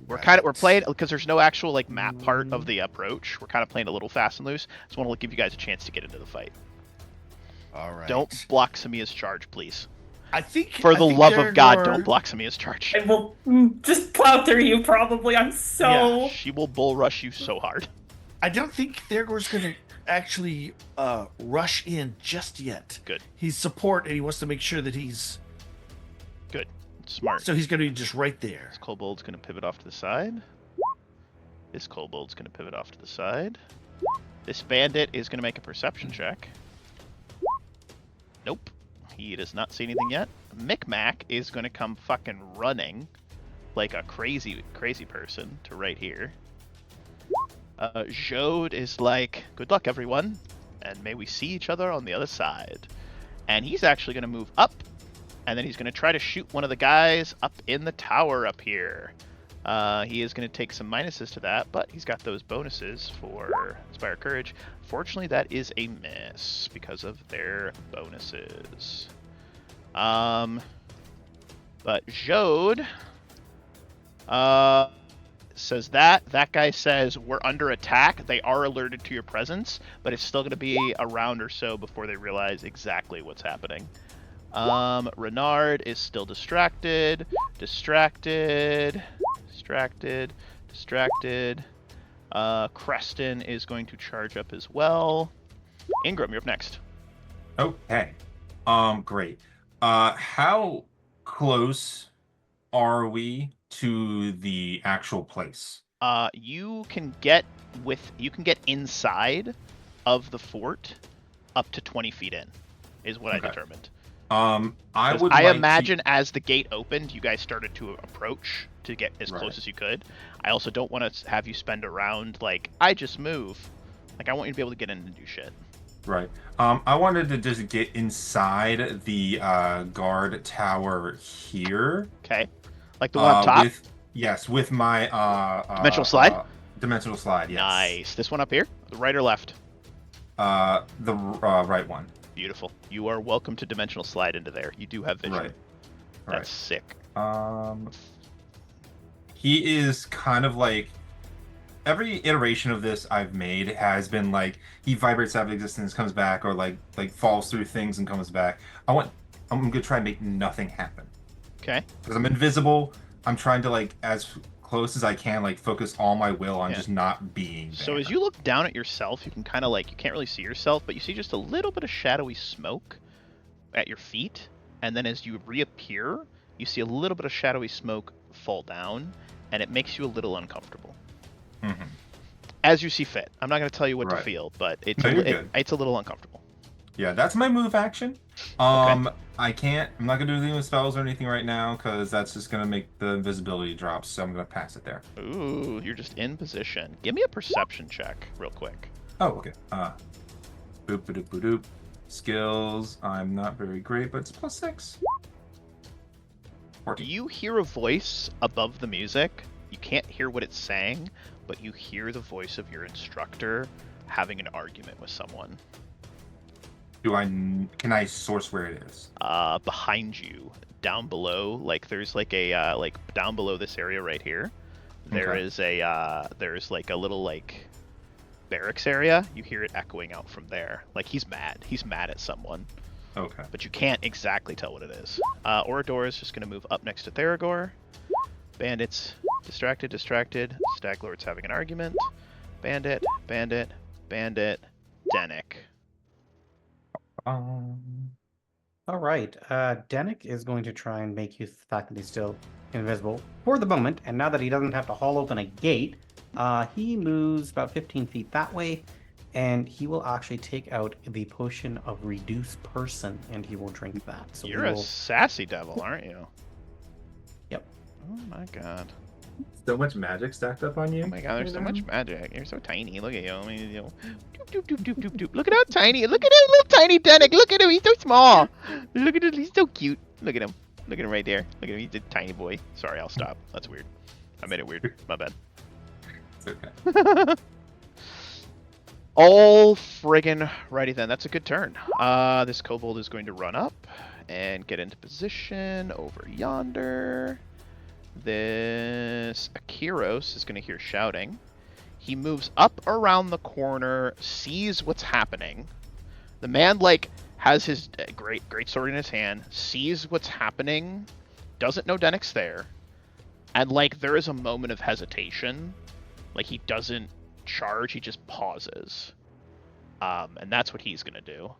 We're playing because there's no actual like map part of the approach. We're kind of playing a little fast and loose. Just want to give you guys a chance to get into the fight. All right. Don't block Samia's charge, please. I think. For the love of God, Daragor- don't block Samia's charge. I will just plow through you, probably. I'm so. Yeah, she will bull rush you so hard. I don't think Daragor's going to actually rush in just yet. Good. He's support, and he wants to make sure that he's. Good. Smart. So he's going to be just right there. This kobold's going to pivot off to the side. This kobold's going to pivot off to the side. This bandit is going to make a perception check. Nope. He does not see anything yet. Micmac is going to come fucking running like a crazy, crazy person to right here. Jode is like, good luck, everyone, and may we see each other on the other side. And he's actually going to move up, and then he's going to try to shoot one of the guys up in the tower up here. He is going to take some minuses to that, but he's got those bonuses for Inspire Courage. Fortunately, that is a miss because of their bonuses. But Jode says that guy says we're under attack. They are alerted to your presence, but it's still going to be a round or so before they realize exactly what's happening. Renard is still distracted. Creston is going to charge up as well. Ingram, you're up next. Okay. Great. How close are we to the actual place? You can get inside of the fort up to 20 feet in, is what Okay. I determined. I imagine as the gate opened, you guys started to approach to get as Right. close as you could. I also don't want to have you spend a round like, I just move. Like, I want you to be able to get in and do shit. Right. I wanted to just get inside the guard tower here. Okay? Like the one up top? With my Dimensional slide? Dimensional slide, yes. Nice. This one up here? The right or left? The right one. Beautiful. You are welcome to dimensional slide into there. You do have vision. Right. That's sick. He is kind of like every iteration of this I've made has been like he vibrates out of existence, comes back, or like falls through things and comes back. I'm gonna try and make nothing happen. Okay. Because I'm invisible. I'm trying to like as close as I can like focus all my will on just not being there. So as you look down at yourself, you can kind of like, you can't really see yourself, but you see just a little bit of shadowy smoke at your feet. And then as you reappear, you see a little bit of shadowy smoke fall down, and it makes you a little uncomfortable. Mm-hmm. As you see fit. I'm not going to tell you what to Right. feel, but it's No, you're good. it's a little uncomfortable. Yeah, that's my move action. Okay. I'm not gonna do anything with spells or anything right now because that's just gonna make the invisibility drop. So I'm gonna pass it there. Ooh, you're just in position. Give me a perception check, real quick. Oh, okay. Boop, boop, boop, boop. Skills. I'm not very great, but it's +6. 14. You hear a voice above the music. You can't hear what it's saying, but you hear the voice of your instructor having an argument with someone. Can I source where it is? Behind you, down below, like there's like a down below this area right here. There Okay. is there's like a little like barracks area. You hear it echoing out from there. Like he's mad. He's mad at someone. Okay. But you can't exactly tell what it is. Orador is just gonna move up next to Theragor. Bandits distracted. Staglords having an argument. Bandit. Denick. All right. Denick is going to try and make use of the fact that he's still invisible for the moment, and now that he doesn't have to haul open a gate, he moves about 15 feet that way, and he will actually take out the potion of reduce person, and he will drink that. So You're a sassy devil, aren't you? Yep. Oh my god. So much magic stacked up on you. Oh my god, there's so much magic. You're so tiny. Look at you. I mean, you know, doop, doop, doop, doop, doop. Look at how tiny. Look at that little tiny Denick. Look at him. He's so small. Look at him. He's so cute. Look at him. Look at him right there. Look at him. He's a tiny boy. Sorry, I'll stop. That's weird. I made it weird. My bad. It's okay. All friggin' righty then. That's a good turn. This kobold is going to run up and get into position over yonder. This Akiros is going to hear shouting. He moves up around the corner, sees what's happening. The man, like, has his great sword in his hand, sees what's happening, doesn't know Denick's there, and, like, there is a moment of hesitation. Like, he doesn't charge, he just pauses. And that's what he's going to do.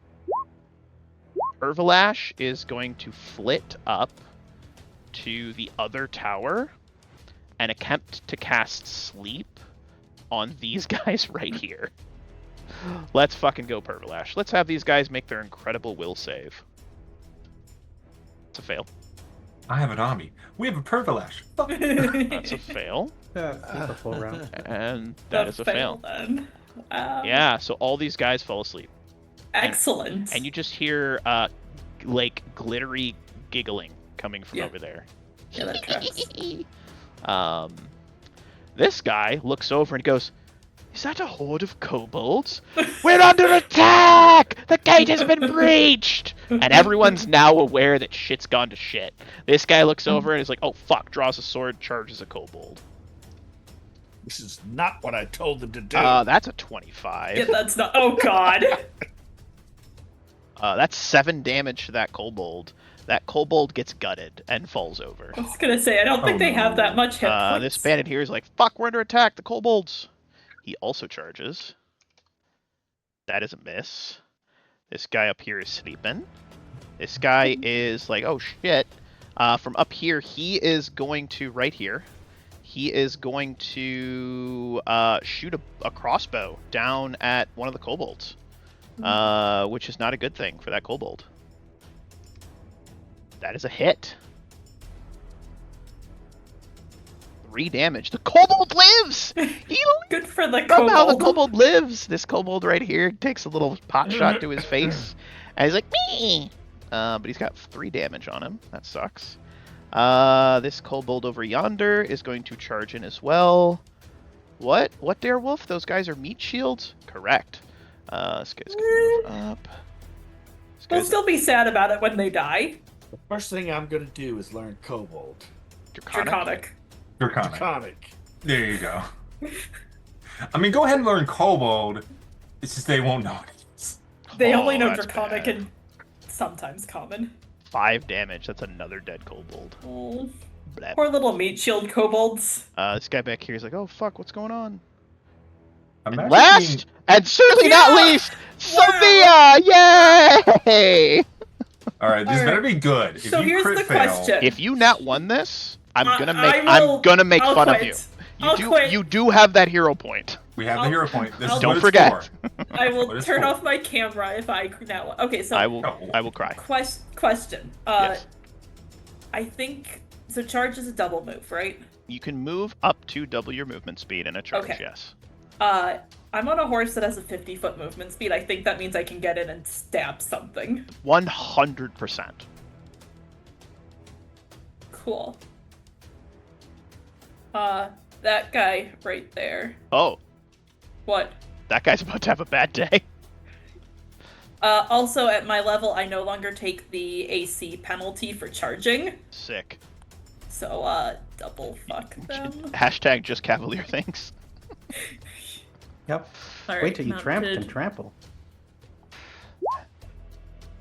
Urvalash is going to flit up to the other tower and attempt to cast sleep on these guys right here. Let's fucking go, Pervalash. Let's have these guys make their incredible will save. It's a fail. I have an army. We have a Pervalash. Fuck. That's a fail. Super full round. And that is a fail. Then. Wow. Yeah, so all these guys fall asleep. Excellent. And you just hear, like, glittery giggling coming from over there. Yeah, that tracks. This guy looks over and goes, "Is that a horde of kobolds? We're under attack! The gate has been breached!" And everyone's now aware that shit's gone to shit. This guy looks over and is like, "Oh fuck," draws a sword, charges a kobold. This is not what I told them to do. That's a 25. Yeah, that's not. Oh god. That's 7 damage to that kobold. That kobold gets gutted and falls over. I was gonna say I don't think they have that much hit points. This bandit here is like, "Fuck, we're under attack. The kobolds." He also charges. That is a miss. This guy up here is sleeping. This guy is like, "Oh shit." From up here, he is going to right here. He is going to shoot a crossbow down at one of the kobolds, which is not a good thing for that kobold. That is a hit. 3 damage. The kobold lives! Good for the Somehow kobold. the kobold lives! This kobold right here takes a little pot shot to his face. And he's like, "Me!" But he's got 3 damage on him. That sucks. This kobold over yonder is going to charge in as well. What? What, Darewolf? Those guys are meat shields? Correct. This guy's gonna move up. This We'll guy's still be sad about it when they die. The first thing I'm gonna do is learn Kobold. draconic. Draconic. Draconic. There you go. I mean, go ahead and learn Kobold. It's just they won't know it. They only know that's Draconic bad. and sometimes Common. 5 damage. That's another dead kobold. Oh, Blep. poor little meat shield kobolds. This guy back here is like, "Oh fuck, what's going on?" Imagine And last, and certainly not Yeah! least, Sophia! Yay! All right, this All better right. be good. If So you here's crit the fail, question. If you not won this, I'm gonna I make will- I'm gonna make I'll fun of quit. you. You do have that hero point. We have the hero point. This is Don't what forget. It's for. I will What is turn for? off my camera if I now. Okay, so I will cry. Question. Yes. I think so. Charge is a double move, right? You can move up to double your movement speed in a charge. Okay. Yes. I'm on a horse that has a 50-foot movement speed. I think that means I can get in and stab something. 100%. Cool. That guy right there. Oh, What? that guy's about to have a bad day. Also, at my level, I no longer take the AC penalty for charging. Sick. So, double fuck them. Hashtag just cavalier things. Yep. All right, Wait till you mounted. trample.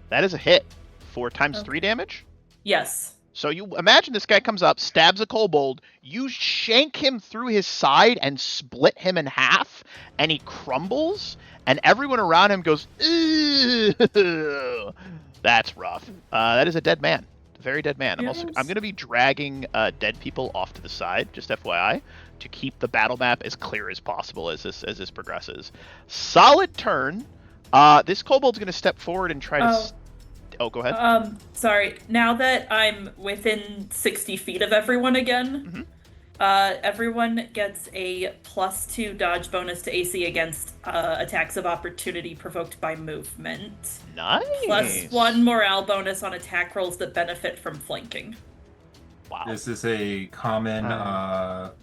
That is a hit. 4 times 3 damage. Yes. So you imagine this guy comes up, stabs a kobold, you shank him through his side and split him in half, and he crumbles, and everyone around him goes, "Ew." That's rough. That is a dead man. A very dead man. Yes. I'm going to be dragging dead people off to the side, just FYI, to keep the battle map as clear as possible as this progresses. Solid turn. This kobold's going to step forward and try to... Oh, go ahead. Sorry. Now that I'm within 60 feet of everyone again, everyone gets a +2 dodge bonus to AC against attacks of opportunity provoked by movement. Nice. +1 morale bonus on attack rolls that benefit from flanking. Wow. Is this a common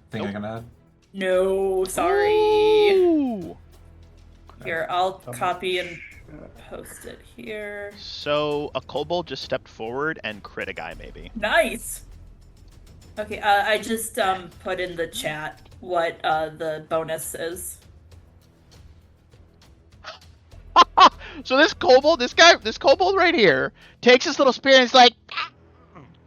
thing I can add? No, sorry. Ooh. Here, I'll copy and post it here. So a kobold just stepped forward and crit a guy, maybe. Nice. Okay, I just put in the chat what the bonus is. So this kobold right here takes his little spear and is like,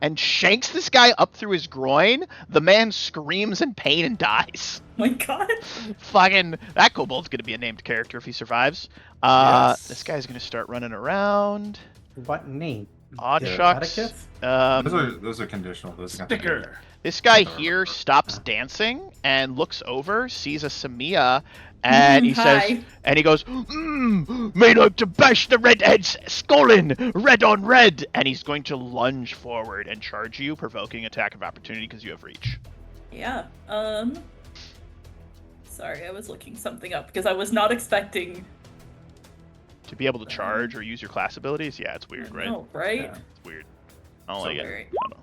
and shanks this guy up through his groin. The man screams in pain and dies. Oh my god. Fucking that kobold's gonna be a named character if he survives. Yes. This guy's gonna start running around. What name? Odd Yeah, shucks. Atticus? Those are conditional. Those are Sticker. This guy here stops dancing and looks over, sees a Samia, and he says, Hi. and he goes, made up to bash the redhead's skull in, red on red, and he's going to lunge forward and charge you, provoking attack of opportunity because you have reach. Yeah. Sorry, I was looking something up because I was not expecting. To be able to charge or use your class abilities, yeah, it's weird, right? No, right? Yeah. It's weird. I don't So like it. very- I don't know.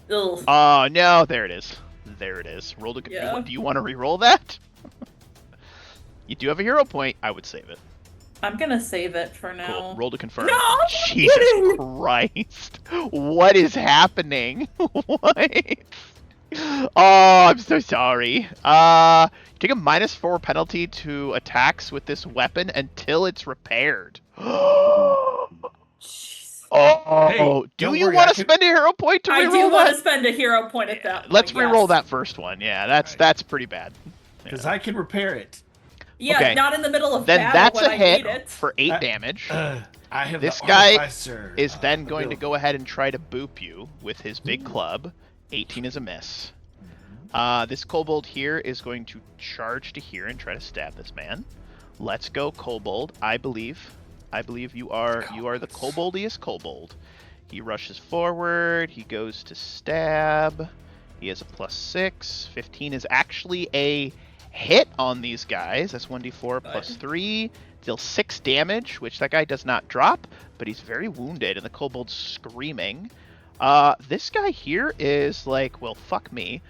Ugh. Oh no, there it is. There it is. Roll to. Yeah. Do you want to re-roll that? You do have a hero point. I would save it. I'm gonna save it for now. Cool. Roll to confirm. No, I'm Jesus kidding. Christ! What is happening? What? Oh, I'm so sorry. Take a -4 penalty to attacks with this weapon until it's repaired. Oh, Hey, do don't you worry, want I to can- spend a hero point to I reroll do want to that? spend a hero point at that. Let's point, reroll yes. that first one. Yeah, that's pretty bad. Because I can repair it. Yeah, Okay. not in the middle of Then battle that's when a I hit need it. for 8 damage. I have This the guy Artificer, is then going to ability. go ahead and try to boop you with his big club. 18 is a miss. This kobold here is going to charge to here and try to stab this man. Let's go, kobold. I believe you are the koboldiest kobold. He rushes forward. He goes to stab. He has a +6. 15 is actually a hit on these guys. That's 1d4 plus 3. Deals 6 damage, which that guy does not drop, but he's very wounded, and the kobold's screaming. This guy here is like, well, fuck me.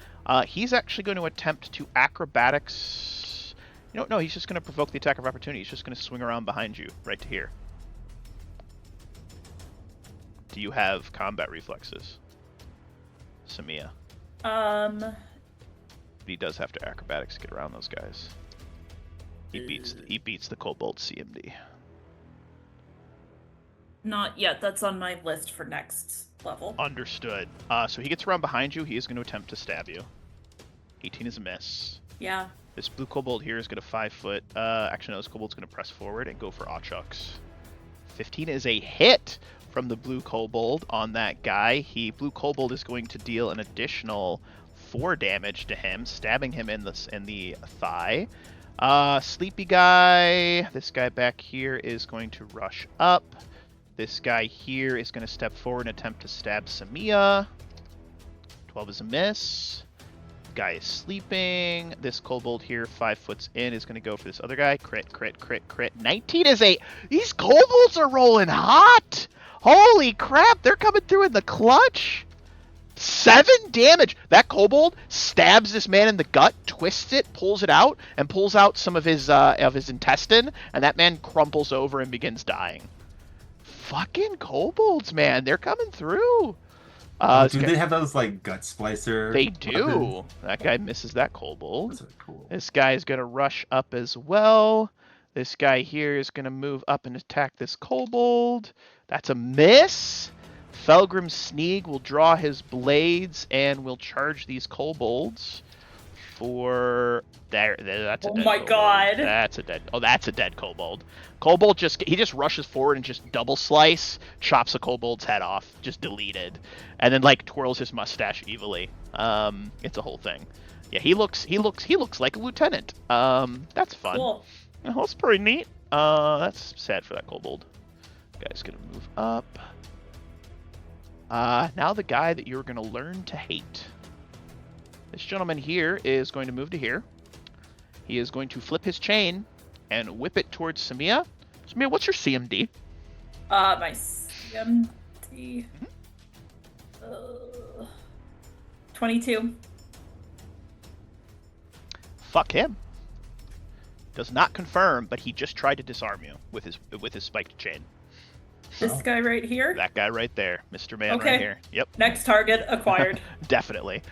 He's actually going to attempt to acrobatics. No, he's just going to provoke the attack of opportunity. He's just going to swing around behind you, right to here. Do you have combat reflexes, Samia? Um, He does have to acrobatics to get around those guys. He beats the kobold CMD. not yet. That's on my list for next level. Understood. So he gets around behind you. He is going to attempt to stab you. 18 is a miss. Yeah. This blue kobold here is going to 5 foot. Actually, no, this kobold's going to press forward and go for Achucks. 15 is a hit from the blue kobold on that guy. Blue kobold is going to deal an additional 4 damage to him, stabbing him in the thigh. Sleepy guy, this guy back here is going to rush up. This guy here is going to step forward and attempt to stab Samia. 12 is a miss. Guy is sleeping. This kobold here, 5 foot in, is going to go for this other guy. Crit, crit, crit, crit. 19 is a... These kobolds are rolling hot! Holy crap, they're coming through in the clutch! 7 damage! That kobold stabs this man in the gut, twists it, pulls it out, and pulls out some of his intestine, and that man crumples over and begins dying. Fucking kobolds, man. They're coming through. Do they have those, like, gut splicer? They do. That guy misses that kobold. Those are cool. This guy is going to rush up as well. This guy here is going to move up and attack this kobold. That's a miss. Felgrim Sneeg will draw his blades and will charge these kobolds for... That's a dead kobold. God. That's a dead... Oh, that's a dead kobold. Kobold he just rushes forward and just double slice, chops a kobold's head off, just deleted, and then like twirls his mustache evilly. It's a whole thing. Yeah, he looks like a lieutenant. That's fun. Cool. Oh, that's pretty neat. That's sad for that kobold. Guy's gonna move up. Now the guy that you're gonna learn to hate. This gentleman here is going to move to here. He is going to flip his chain and whip it towards Samia. Samia, what's your CMD? My CMD. 22. Fuck him. Does not confirm, but he just tried to disarm you with his spiked chain. This guy right here? That guy right there, Mr. Man Okay. right here. Yep. Next target acquired. Definitely.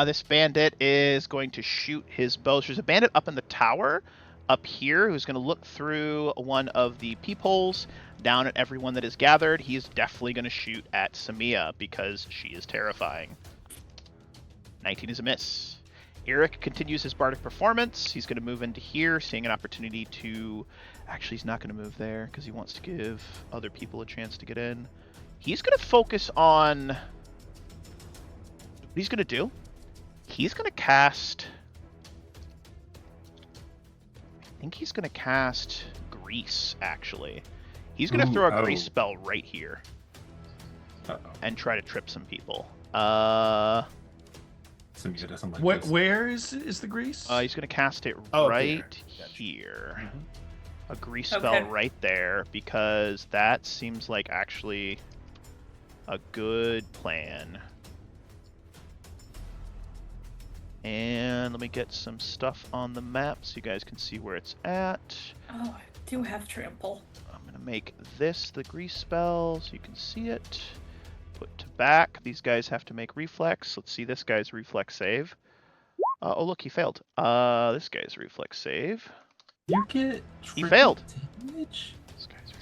This bandit is going to shoot his bow. So there's a bandit up in the tower up here who's going to look through one of the peepholes down at everyone that is gathered. He is definitely going to shoot at Samia because she is terrifying. 19 is a miss. Eric continues his bardic performance. He's going to move into here, seeing an opportunity to... Actually, he's not going to move there because he wants to give other people a chance to get in. He's going to focus on... What he's going to do? He's going to cast... I think he's going to cast Grease, actually. He's going to throw a Grease spell right here. And try to trip some people. Where is the grease? He's going to cast it here. Mm-hmm. A grease spell right there, because that seems like actually a good plan. And let me get some stuff on the map so you guys can see where it's at. Oh, I do have trample. I'm going to make this the grease spell so you can see it. Put to back. These guys have to make reflex. Let's see this guy's reflex save. Oh, look, he failed. This guy's reflex save. You get He failed. Damage? This guy's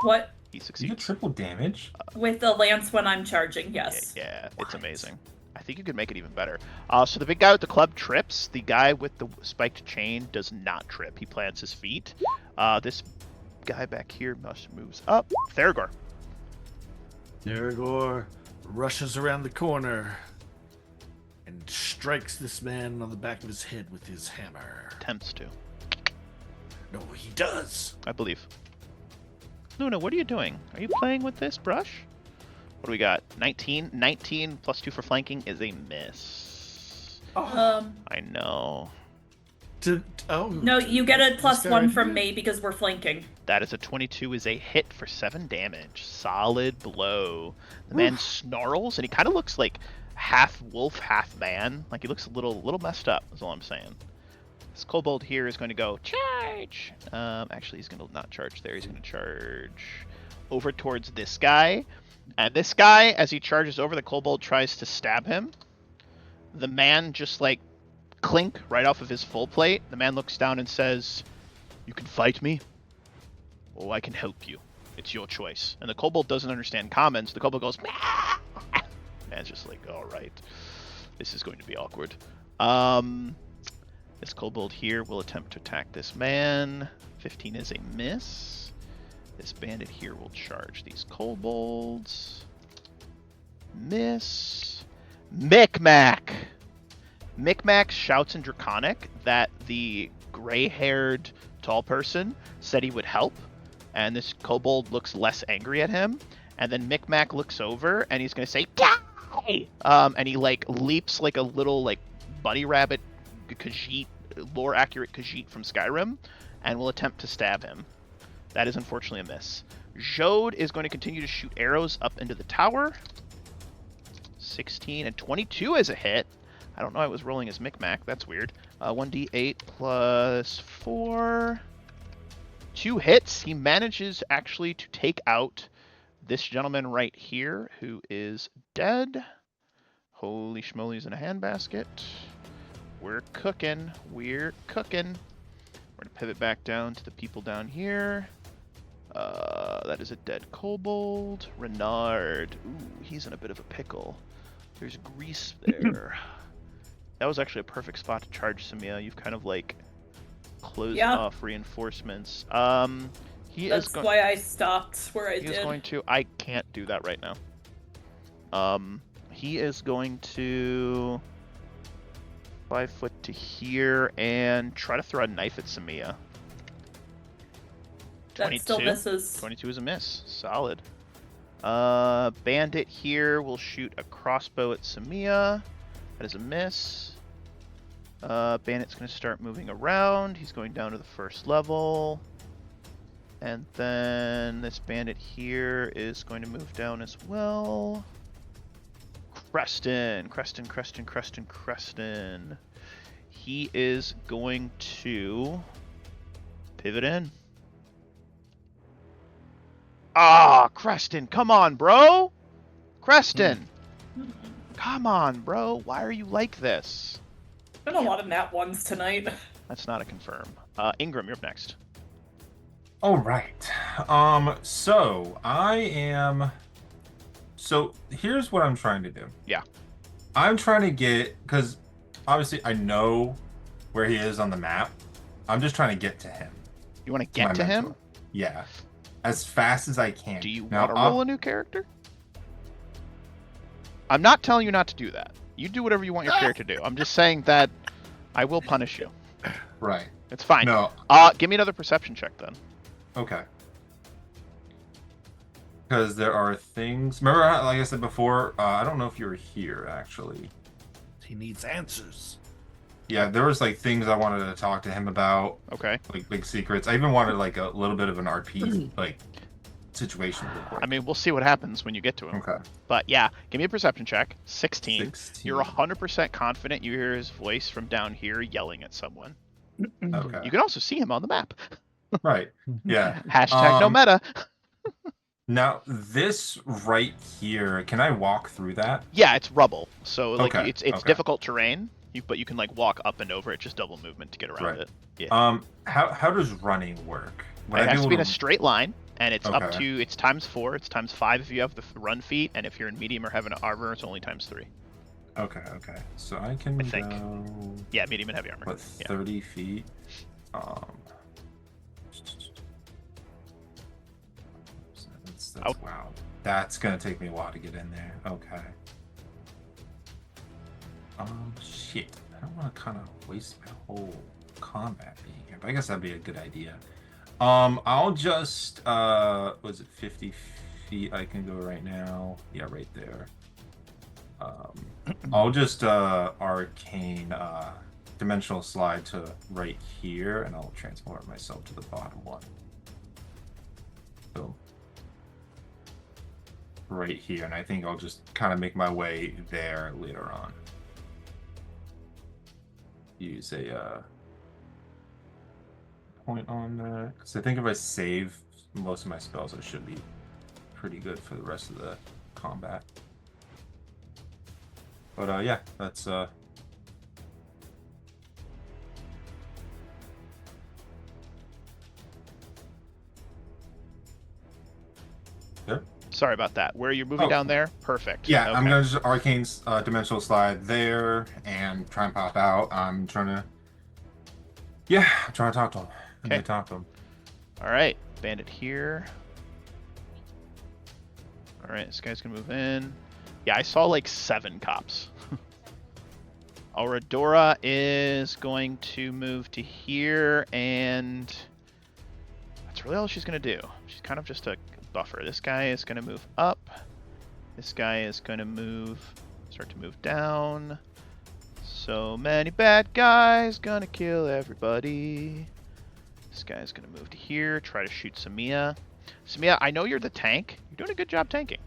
What? He You succeeds. get triple damage? With the lance when I'm charging, yes. Yeah, it's amazing. I think you could make it even better. So the big guy with the club trips. The guy with the spiked chain does not trip. He plants his feet. This guy back here moves up. Theragor. Theragor rushes around the corner and strikes this man on the back of his head with his hammer. Attempts to. No, he does. I believe. Luna, what are you doing? Are you playing with this brush? What do we got? 19? 19 plus 2 for flanking is a miss. I know. No, you get a +1 from me because we're flanking. That is a 22 is a hit for 7 damage. Solid blow. The man snarls, and he kind of looks like half wolf, half man. Like he looks a little messed up, is all I'm saying. This kobold here is going to go charge. Actually, he's going to not charge there. He's going to charge over towards this guy. And this guy, as he charges over, the kobold tries to stab him. The man just like clink right off of his full plate. The man looks down and says, "You can fight me, or I can help you. It's your choice." And the kobold doesn't understand commons. The kobold goes, "Mah!" Man's just like, all right, this is going to be awkward. This kobold here will attempt to attack this man. 15 is a miss. This bandit here will charge these kobolds. Miss. Micmac. Micmac shouts in Draconic that the gray-haired tall person said he would help, and this kobold looks less angry at him. And then Micmac looks over, and he's going to say, "Die!" And he like leaps like a little like bunny rabbit Khajiit, lore-accurate Khajiit from Skyrim, and will attempt to stab him. That is unfortunately a miss. Jode is going to continue to shoot arrows up into the tower. 16 and 22 is a hit. I don't know, I was rolling as Micmac. That's weird. 1d8 plus 4. 2 hits. He manages actually to take out this gentleman right here, who is dead. Holy schmoly's in a handbasket. We're cooking. We're cooking. We're going to pivot back down to the people down here. That is a dead kobold. Renard. Ooh, he's in a bit of a pickle. There's grease there. That was actually a perfect spot to charge Samia. You've kind of like closed off reinforcements. That's why I stopped where I did. He is going to... I can't do that right now. He is going to 5 foot to here and try to throw a knife at Samia. That still misses. 22 is a miss. Solid. Bandit here will shoot a crossbow at Samia. That is a miss. Bandit's going to start moving around. He's going down to the first level. And then this bandit here is going to move down as well. Creston. He is going to pivot in. Ah, Creston, come on, bro. Creston. Come on, bro. Why are you like this? Been a lot of nat ones tonight. That's not a confirm. Ingram, you're up next. All right. So here's what I'm trying to do. Yeah. I'm trying to get, because obviously I know where he is on the map. I'm just trying to get to him. You want to get to him? Yeah. As fast as I can. Do you want to roll a new character? I'm not telling you not to do that. You do whatever you want your character to do. I'm just saying that I will punish you. Right. It's fine. No. Give me another perception check then. Okay. Because there are things... Remember, like I said before, I don't know if you were here, actually. He needs answers. Yeah, there was, like, things I wanted to talk to him about. Okay. Like, big secrets. I even wanted, like, a little bit of an RP, like, situation real quick. I mean, we'll see what happens when you get to him. Okay. But, yeah, give me a perception check. 16. 16. You're 100% confident you hear his voice from down here yelling at someone. Okay. You can also see him on the map. Right. Yeah. Hashtag no meta. Now, this right here, can I walk through that? Yeah, it's rubble. So, like, Okay, it's okay. difficult terrain, but you can, like, walk up and over it, just double movement to get around Right. it. Yeah. How does running work? It has to be in a straight line, and it's up Okay. to, it's ×4, it's ×5 if you have the run feat, and if you're in medium or heavy armor, it's only ×3. Okay. So I can I think. go... Yeah, medium and heavy armor. What, 30 feet? Wow. That's gonna take me a while to get in there. Okay. Shit. I don't want to kind of waste my whole combat being here, but I guess that'd be a good idea. I'll just was it 50 feet I can go right now? Yeah, right there. I'll just arcane dimensional slide to right here, and I'll transport myself to the bottom one. So right here, and I think I'll just kind of make my way there later on. Use a point on that, because I think if I save most of my spells, I should be pretty good for the rest of the combat. But yeah, that's there. Sorry about that. Where you're moving down there? Perfect. Yeah, okay. I'm gonna just arcane dimensional slide there and try and pop out. I'm trying to talk to him. Okay. Talk to him. All right, bandit here. All right, this guy's gonna move in. Yeah, I saw like 7 cops. Auradora is going to move to here, and that's really all she's going to do. She's kind of just a buffer. This guy is going to move up. This guy is going to start to move down. So many bad guys, gonna kill everybody. This guy's gonna move to here, try to shoot Samia. Samia, I know you're the tank. You're doing a good job tanking.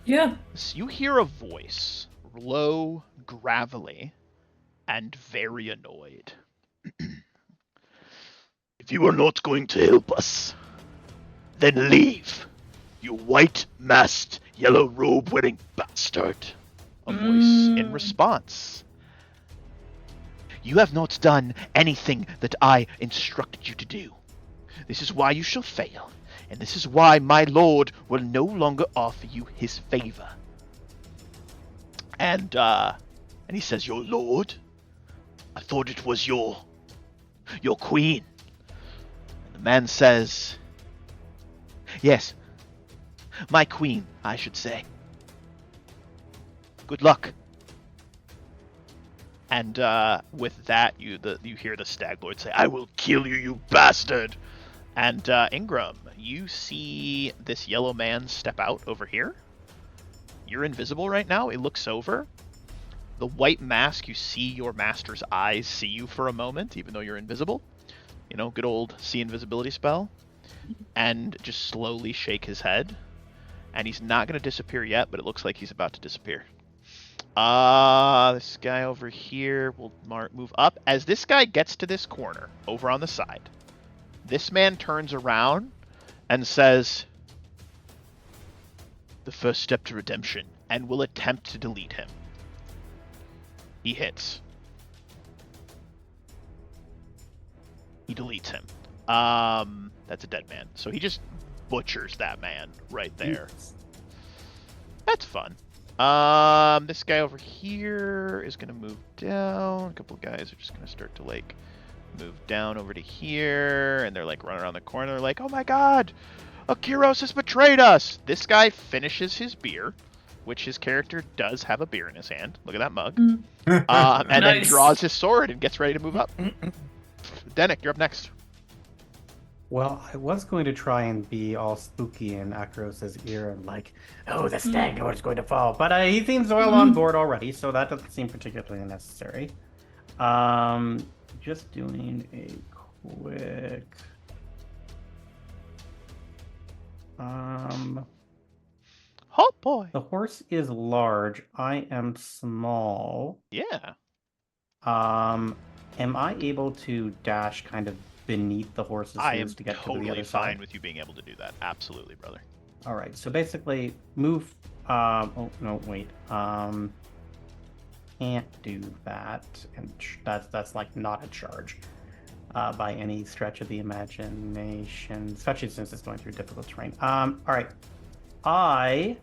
Yeah. So you hear a voice, low, gravelly, and very annoyed. If you are not going to help us, then leave, you white-masked, yellow robe-wearing bastard. A voice in response. You have not done anything that I instructed you to do. This is why you shall fail, and this is why my lord will no longer offer you his favor. And he says, your lord? I thought it was your queen. And the man says, yes, my queen, I should say. Good luck. And with that, you hear the Staglord say, I will kill you, you bastard! And Ingram, you see this yellow man step out over here. You're invisible right now. It looks over. The white mask, you see your master's eyes see you for a moment, even though you're invisible. You know, good old see invisibility spell. And just slowly shake his head. And he's not going to disappear yet, but it looks like he's about to disappear. This guy over here will move up. As this guy gets to this corner, over on the side, this man turns around and says, the first step to redemption, and will attempt to delete him. He hits. He deletes him. That's a dead man. So he just butchers that man right there. That's fun. This guy over here is going to move down. A couple guys are just going to start to, like, move down over to here. And they're, like, running around the corner. They're like, oh my god! Akiros has betrayed us! This guy finishes his beer, which his character does have a beer in his hand. Look at that mug. And Nice. then draws his sword and gets ready to move up. Denick, you're up next. Well, I was going to try and be all spooky in Akros's ear and like, oh, the Staglord is going to fall. But he seems well on board already, so that doesn't seem particularly necessary. Just doing a quick... Oh boy. The horse is large. I am small. Yeah. Am I able to dash kind of beneath the horse's I am hooves to get to the totally other fine side? with you being able to do that. Absolutely, brother. All right. So basically, move. Oh no, wait. Can't do that, and that's like not a charge by any stretch of the imagination, especially since it's going through difficult terrain. All right. I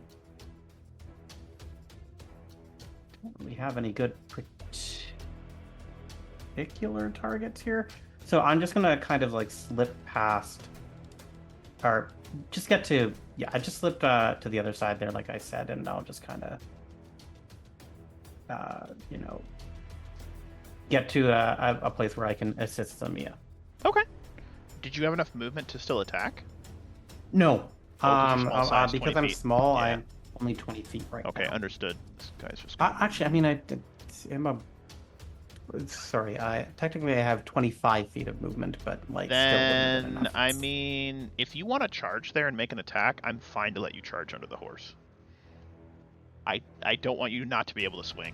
don't really have any good particular targets here. So I'm just gonna kind of like slip past, or just get to, yeah, I just slipped to the other side there, like I said, and I'll just kind of, get to a place where I can assist Samia. Okay. Did you have enough movement to still attack? No, small size, because 20 I'm feet. small, Yeah. I'm only 20 feet right Okay, now. understood. This guy's just... Actually, I mean, sorry, technically I have 25 feet of movement, but like still wouldn't have been Then, enough. I mean, if you want to charge there and make an attack, I'm fine to let you charge under the horse. I don't want you not to be able to swing.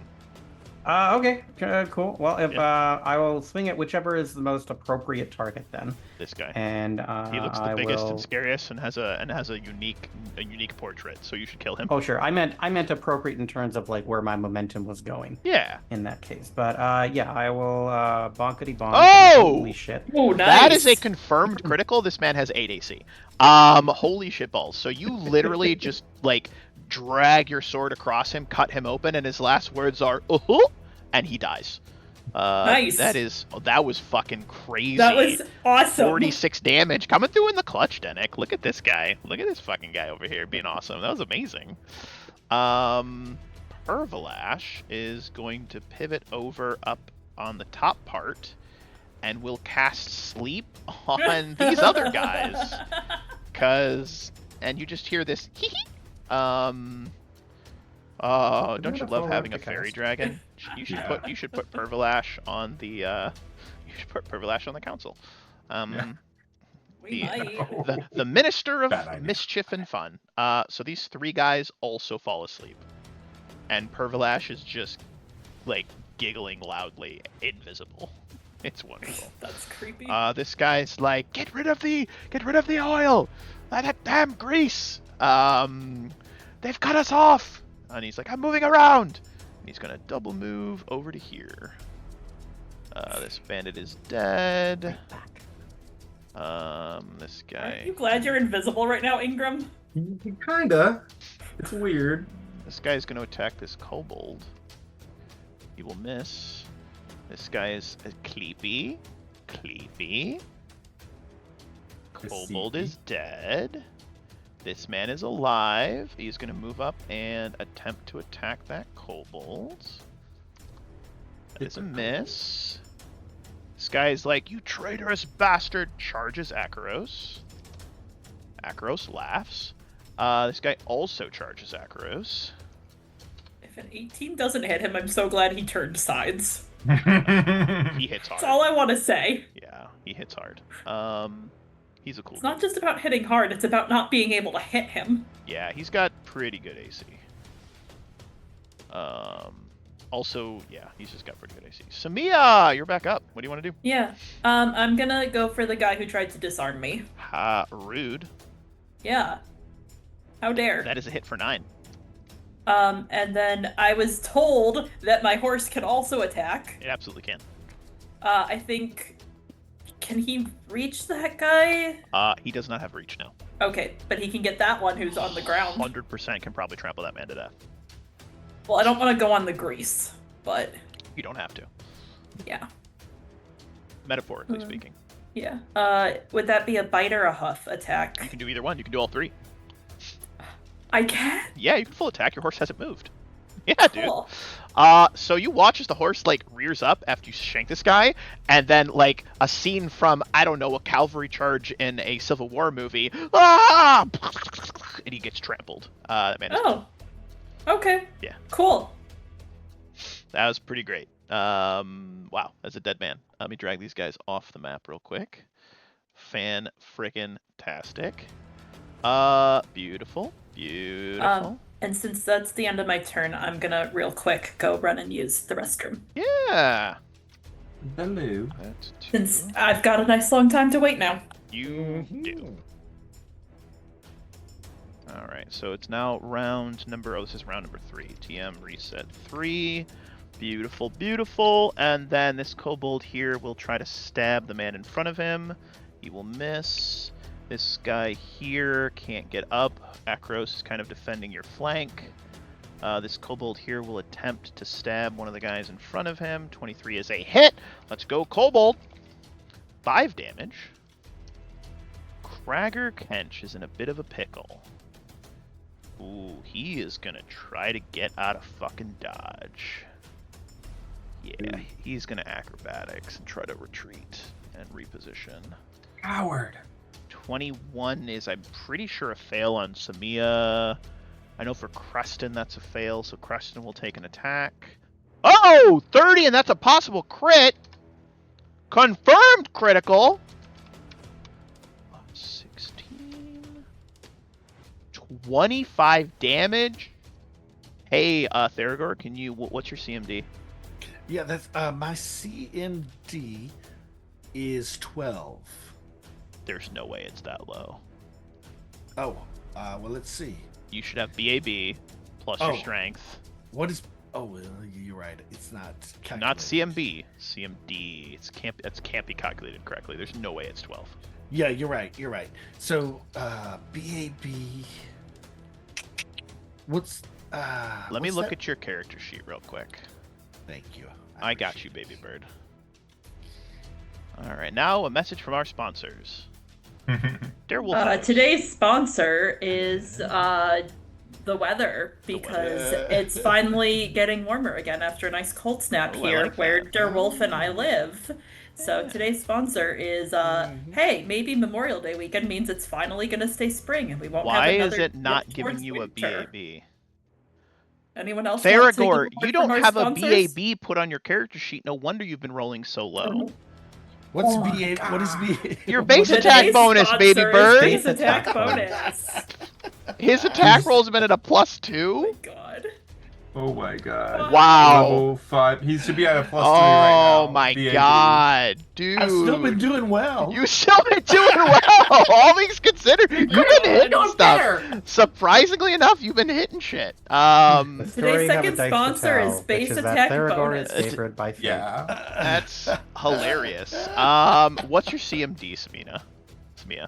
Okay, cool. Well, if I will swing at whichever is the most appropriate target then. This guy. And He looks the I biggest will... and scariest and has a unique portrait, so you should kill him. Oh, sure. I meant appropriate in terms of like where my momentum was going. Yeah. In that case, but yeah, I will bonkety bonk. Oh! Holy shit! Oh, nice. That is a confirmed critical. This man has 8 AC. Holy shitballs. So you literally just, like, drag your sword across him, cut him open, and his last words are, and he dies. Nice. That was fucking crazy. That was awesome. 46 damage. Coming through in the clutch, Denick. Look at this guy. Look at this fucking guy over here being awesome. That was amazing. Pervalash is going to pivot over up on the top part and will cast sleep on these other guys. And you just hear this hee hee. Don't you love having a fairy dragon? You should put Pervalash on the council. The Minister of Mischief and Fun. So these 3 guys also fall asleep, and Pervalash is just like giggling loudly, invisible. It's wonderful. That's creepy. This guy's like, get rid of the oil, that damn grease. They've cut us off. And he's like, I'm moving around. And he's gonna double move over to here. This bandit is dead. This guy. Are you glad you're invisible right now, Ingram? Kinda. It's weird. This guy's gonna attack this kobold. He will miss. This guy is Cleepy. Kobold is dead. This man is alive. He's going to move up and attempt to attack that kobold. That is a miss. This guy is like, you traitorous bastard, charges Akaros. Akaros laughs. This guy also charges Akaros. If an 18 doesn't hit him, I'm so glad he turned sides. He hits hard. That's all I want to say. Yeah, he hits hard. He's a cool It's not just about hitting hard, it's about not being able to hit him. Yeah, he's got pretty good AC. Also, yeah, he's just got pretty good AC. Samia, you're back up. What do you want to do? Yeah. I'm gonna go for the guy who tried to disarm me. Rude. Yeah. How dare. That is a hit for 9. And then I was told that my horse can also attack. It absolutely can. I think... Can he reach that guy? He does not have reach now. Okay, but he can get that one who's on the ground. 100% can probably trample that man to death. Well, I don't want to go on the grease, but... You don't have to. Yeah. Metaphorically speaking. Yeah. Would that be a bite or a huff attack? You can do either one. You can do all 3. I can? Yeah, you can full attack. Your horse hasn't moved. Yeah, Cool. dude. So you watch as the horse, like, rears up after you shank this guy, and then, like, a scene from, I don't know, a cavalry charge in a Civil War movie. Ah! And he gets trampled. That man is Oh. Okay. Yeah. Cool. That was pretty great. Wow, that's a dead man. Let me drag these guys off the map real quick. Fan-frickin-tastic. Beautiful. Beautiful. And since that's the end of my turn, I'm gonna real quick go run and use the restroom. Yeah. Hello. That's 2. Since I've got a nice long time to wait now. You do. Alright, so it's now round number... Oh, this is round number 3. TM reset 3. Beautiful, beautiful. And then this kobold here will try to stab the man in front of him. He will miss. This guy here can't get up. Akros is kind of defending your flank. This kobold here will attempt to stab one of the guys in front of him. 23 is a hit. Let's go, kobold. 5 damage. Cragger Kench is in a bit of a pickle. Ooh, he is gonna try to get out of fucking dodge. Yeah, he's gonna acrobatics and try to retreat and reposition. Coward. 21 is, I'm pretty sure, a fail on Samia. I know for Creston that's a fail, so Creston will take an attack. Oh! 30, and that's a possible crit! Confirmed critical! 16... 25 damage? Hey, Theragor, can you... What's your CMD? Yeah, that's my CMD is 12. There's no way it's that low. Oh, well, let's see. You should have BAB plus your strength. What is? Oh, well, you're right. It's not. Not CMB. CMD. It can't be calculated correctly. There's no way it's 12. Yeah, you're right. You're right. So, BAB. What's? Let me look at your character sheet real quick. Thank you. I got you, baby bird. All right, now a message from our sponsors. Today's sponsor is the weather because it's finally getting warmer again after a nice cold snap here like where that. Der Wolf and I live. So today's sponsor is hey, maybe Memorial Day weekend means it's finally gonna stay spring and we won't have Why another is it not dip giving towards you winter. a BAB? Anyone else want to take a Theragor, word you from don't our have sponsors? a BAB put on your character sheet. No wonder you've been rolling so low. What's BA? What is BA? Your base Today's attack bonus, sponsor baby is bird. Base Base attack attack bonus. His attack rolls have been at a +2. Oh my god. Oh my god. Wow. Level 5. He should be at a +3 right now. Oh my BAB. god, dude. I've still been doing well. You still been doing well. All things considered, you've been hitting doing stuff. better. Surprisingly enough, you've been hitting shit. The story Today's you have a second dice to sponsor tell, is Base which is Attack that Theragor bonus. is favored by fate. Yeah. That's hilarious. What's your CMD, Samina? Samia.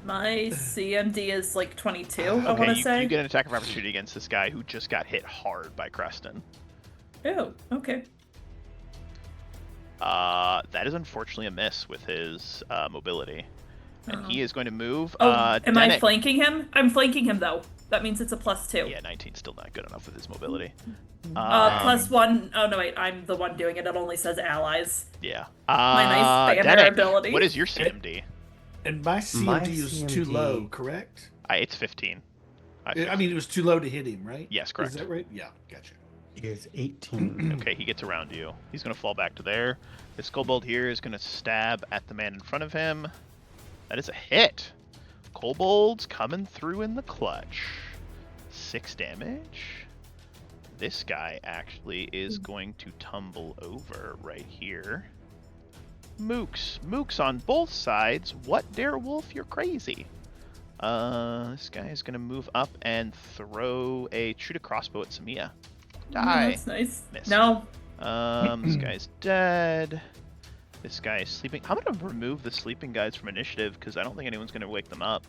My CMD is like 22, I Okay, want to say. you get an attack of opportunity against this guy who just got hit hard by Creston. Oh, okay. That is unfortunately a miss with his mobility. And he is going to move. Oh, am I Denick- flanking him? I'm flanking him, though. That means it's a +2. Yeah, 19's still not good enough with his mobility. +1. Oh, no, wait. I'm the one doing it. It only says allies. Yeah. My nice banner Denick, ability. what is your CMD? And my CMD is too CMD. low, correct? It's 15. I mean, it was too low to hit him, right? Yes, correct. Is that right? Yeah, gotcha. Is 18. Okay, he gets around you. He's going to fall back to there. This kobold here is going to stab at the man in front of him. That is a hit. Kobolds coming through in the clutch. 6 damage. This guy actually is going to tumble over right here. Mooks on both sides. What, Darewolf? You're crazy. This guy is going to move up and throw a shoot a crossbow at Samia. Die. That's nice. Miss. No. This guy's dead. This guy is sleeping. I'm going to remove the sleeping guys from initiative because I don't think anyone's going to wake them up.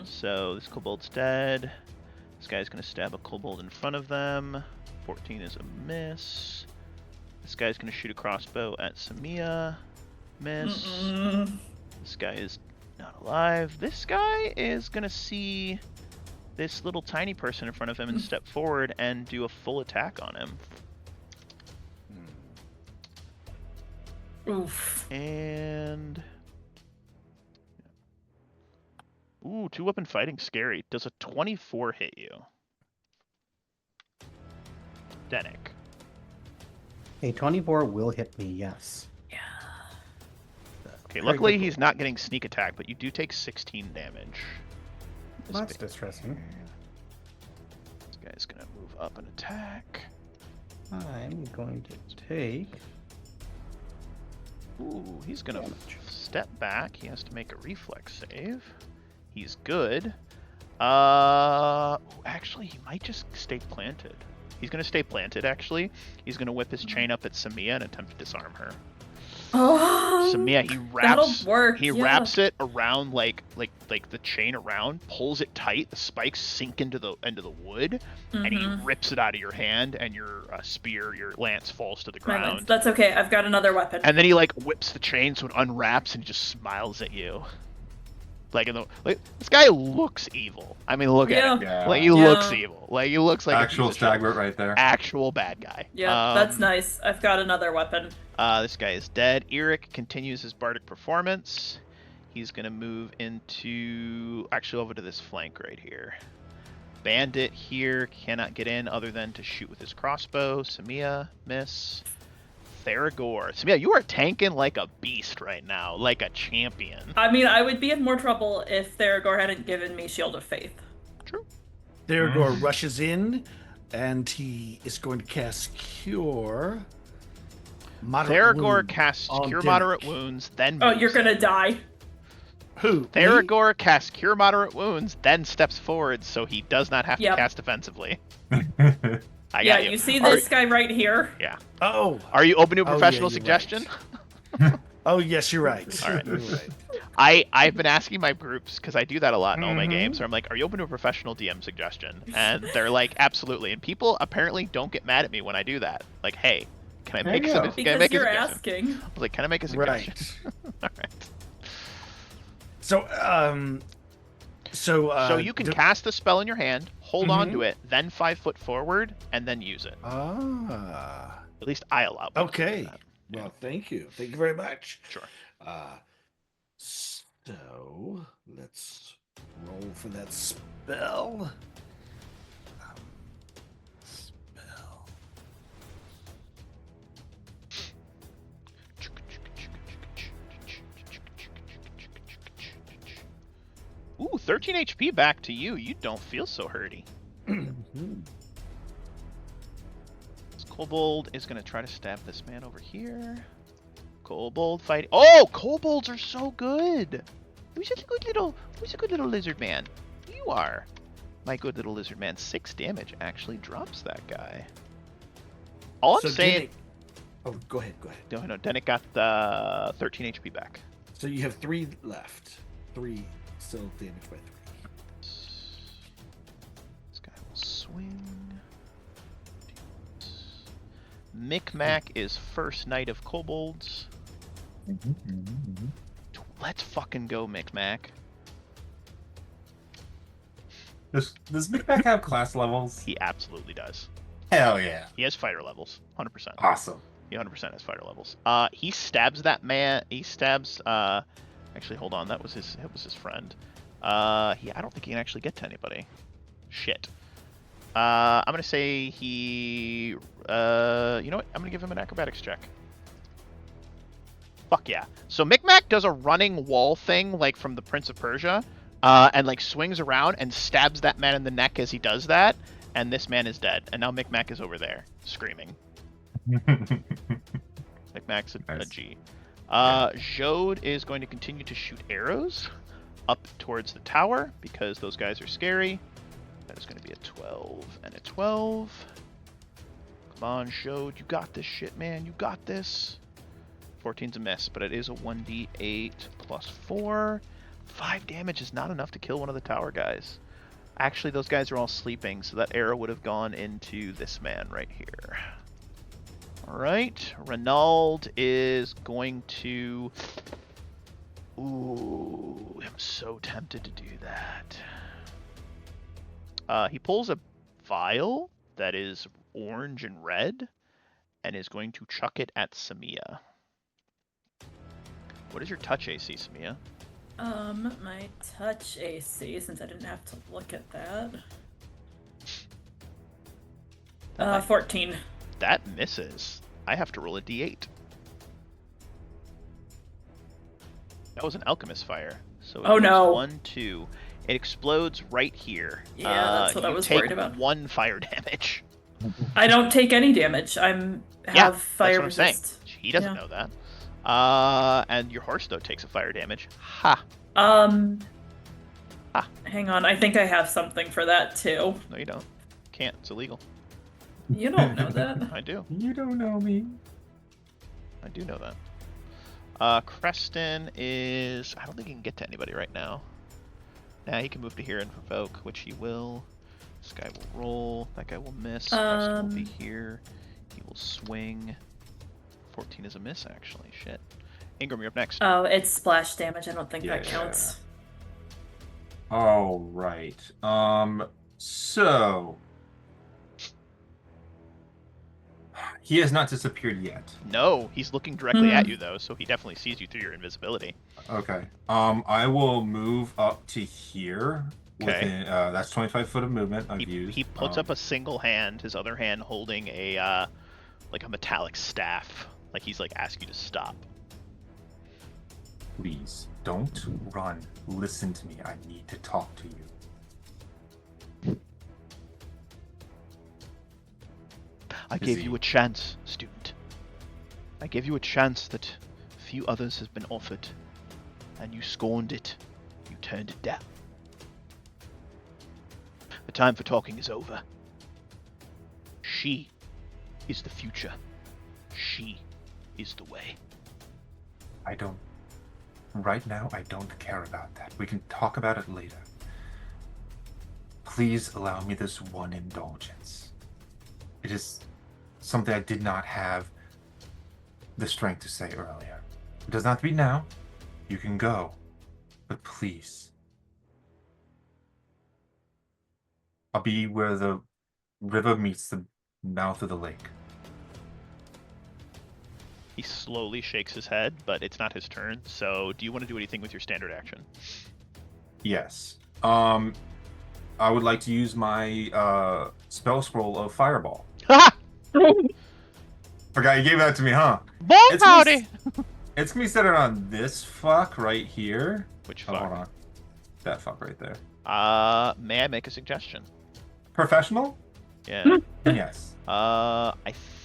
So this kobold's dead. This guy's going to stab a kobold in front of them. 14 is a miss. This guy's going to shoot a crossbow at Samia. Miss. This guy is not alive. This guy is going to see this little tiny person in front of him and step forward and do a full attack on him. Oof. And... Ooh, 2-weapon fighting, scary. Does a 24 hit you? Denick. A 24 will hit me, yes. Okay, Very luckily good. he's not getting sneak attack, but you do take 16 damage. That's distressing. This guy's gonna move up and attack. I'm going to take... Ooh, he's gonna step back. He has to make a reflex save. He's good. Actually, he might just stay planted. He's gonna stay planted, actually. He's gonna whip his chain up at Samia and attempt to disarm her. Oh, Samia, he that'll wraps work, he yeah. wraps it around like the chain around, pulls it tight, the spikes sink into the wood, and he rips it out of your hand, and your spear, your lance falls to the ground. That's okay. I've got another weapon. And then he like whips the chain so it unwraps and he just smiles at you. Like this guy looks evil. I mean, look at him. Yeah. Like he looks evil. Like he looks like Actual a piece of shit. Staglord right there. Actual bad guy. Yeah, that's nice. I've got another weapon. This guy is dead. Eric continues his bardic performance. He's gonna move into actually over to this flank right here. Bandit here cannot get in other than to shoot with his crossbow. Samia, miss. Theragor. Samia, you are tanking like a beast right now, like a champion. I mean, I would be in more trouble if Theragor hadn't given me Shield of Faith. True. Theragor rushes in, and he is going to cast Cure. Moderate Theragor wound casts on Cure Denick. Moderate Wounds, then Oh, moves you're gonna in. die. Who? me? Theragor casts Cure Moderate Wounds, then steps forward so he does not have to Yep. cast defensively. I Yeah, got you see this guy right here? Yeah. Oh. Are you open to a Oh, yeah, professional you're suggestion? Oh, yes, you're right. All right. You're right. I've been asking my groups, because I do that a lot in all my games, where I'm like, are you open to a professional DM suggestion? And they're like, absolutely. And people apparently don't get mad at me when I do that. Like, hey, can I There make you some? go. Can I Because make a you're suggestion? asking. I was like, can I make a suggestion? Right. All right. So So you can cast the spell in your hand, hold on to it, then 5 foot forward, and then use it. Ah. At least I allow. Okay. Well, thank you. Thank you very much. Sure. So let's roll for that spell. Spell. Ooh, 13 HP back to you. You don't feel so hurty. This kobold is going to try to stab this man over here. Kobold fighting. Oh, kobolds are so good. Who's a good little lizard man? You are. My good little lizard man. 6 damage actually drops that guy. All I'm saying... Oh, go ahead. No, Denick got the 13 HP back. So you have 3 left. 3 still damaged by 3. This guy will swing. Micmac is first knight of kobolds. Let's fucking go, Micmac. Does Micmac have class levels? He absolutely does. Hell yeah. He has fighter levels, 100%. Awesome. He 100% has fighter levels. He stabs that man. He stabs. Actually, hold on. That was his. It was his friend. I don't think he can actually get to anybody. Shit. I'm gonna say he. You know what? I'm gonna give him an acrobatics check. Fuck yeah. So Micmac does a running wall thing, like from the Prince of Persia, and like swings around and stabs that man in the neck as he does that, and this man is dead. And now Micmac is over there, screaming. Micmac's a G. Jode is going to continue to shoot arrows up towards the tower, because those guys are scary. That is going to be a 12 and a 12. Come on, Jode, you got this shit, man. You got this. 14's a miss, but it is a 1d8 plus 4. 5 damage is not enough to kill one of the tower guys. Actually, those guys are all sleeping, so that arrow would have gone into this man right here. Alright, Renauld is going to... Ooh, I'm so tempted to do that. He pulls a vial that is orange and red, and is going to chuck it at Samia. What is your touch AC, Samia? My touch AC, since I didn't have to look at that. 14. That misses. I have to roll a d8. That was an alchemist fire. So it oh no. 1, 2. It explodes right here. Yeah, that's what I was worried about. 1 fire damage. I don't take any damage. Have fire that's what I'm resist. saying. He doesn't know that. And your horse though takes a fire damage. Ha. Hang on. I think I have something for that too. No, you don't. Can't. It's illegal. You don't know that. I do. You don't know me. I do know that. Creston is... I don't think he can get to anybody right now. Nah, he can move to here and provoke, which he will. This guy will roll. That guy will miss. Creston will be here. He will swing. 14 is a miss, actually. Shit. Ingram, you're up next. Oh, it's splash damage. I don't think that counts. All right. So... He has not disappeared yet. No, he's looking directly at you, though, so he definitely sees you through your invisibility. Okay. I will move up to here. Okay. Within, that's 25 foot of movement I've used. He puts up a single hand, his other hand holding a, like a metallic staff. Like he's like asking you to stop. Please, don't run. Listen to me. I need to talk to you. I gave you a chance, student. I gave you a chance that few others have been offered, and you scorned it. You turned it down. The time for talking is over. She is the future. She is the way. Right now, I don't care about that. We can talk about it later. Please allow me this one indulgence. It is something I did not have the strength to say earlier. It does not have to be now. You can go. But please. I'll be where the river meets the mouth of the lake. He slowly shakes his head, but it's not his turn. So, do you want to do anything with your standard action? Yes. I would like to use my spell scroll of Fireball. Ha! Forgot you gave that to me, huh? Ball It's gonna howdy! It's gonna be centered on this fuck right here. Which Oh, fuck? hold on. That fuck right there. May I make a suggestion? Professional? Yeah. Yes. I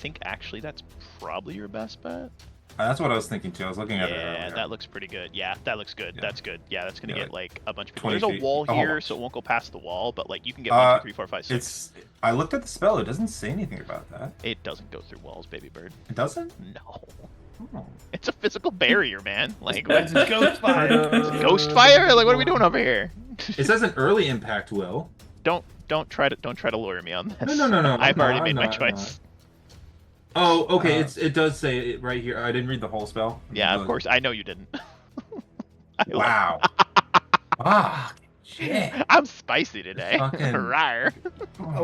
think actually that's probably your best bet. That's what I was thinking too. I was looking at it Yeah, earlier. that looks pretty good. Yeah, that looks good. Yeah. That's good. Yeah, that's gonna Yeah, get like a bunch of people. 20 There's a feet. wall Oh, hold here, on. so it won't go past the wall, but like you can get 1, 2, 3, 4, 5, 6. I looked at the spell. It doesn't say anything about that. It doesn't go through walls, baby bird. It doesn't? No. Oh. It's a physical barrier, man. Like That's a ghost fire. ghost fire? Like what are we doing over here? It says an early impact will. Don't try to lure me on this. No. I've already I'm made my not, I'm choice. Oh, okay. It does say it right here. I didn't read the whole spell. Yeah, of course. I know you didn't. Wow. Ah, shit. I'm spicy today. Fucking- Rawr. Oh,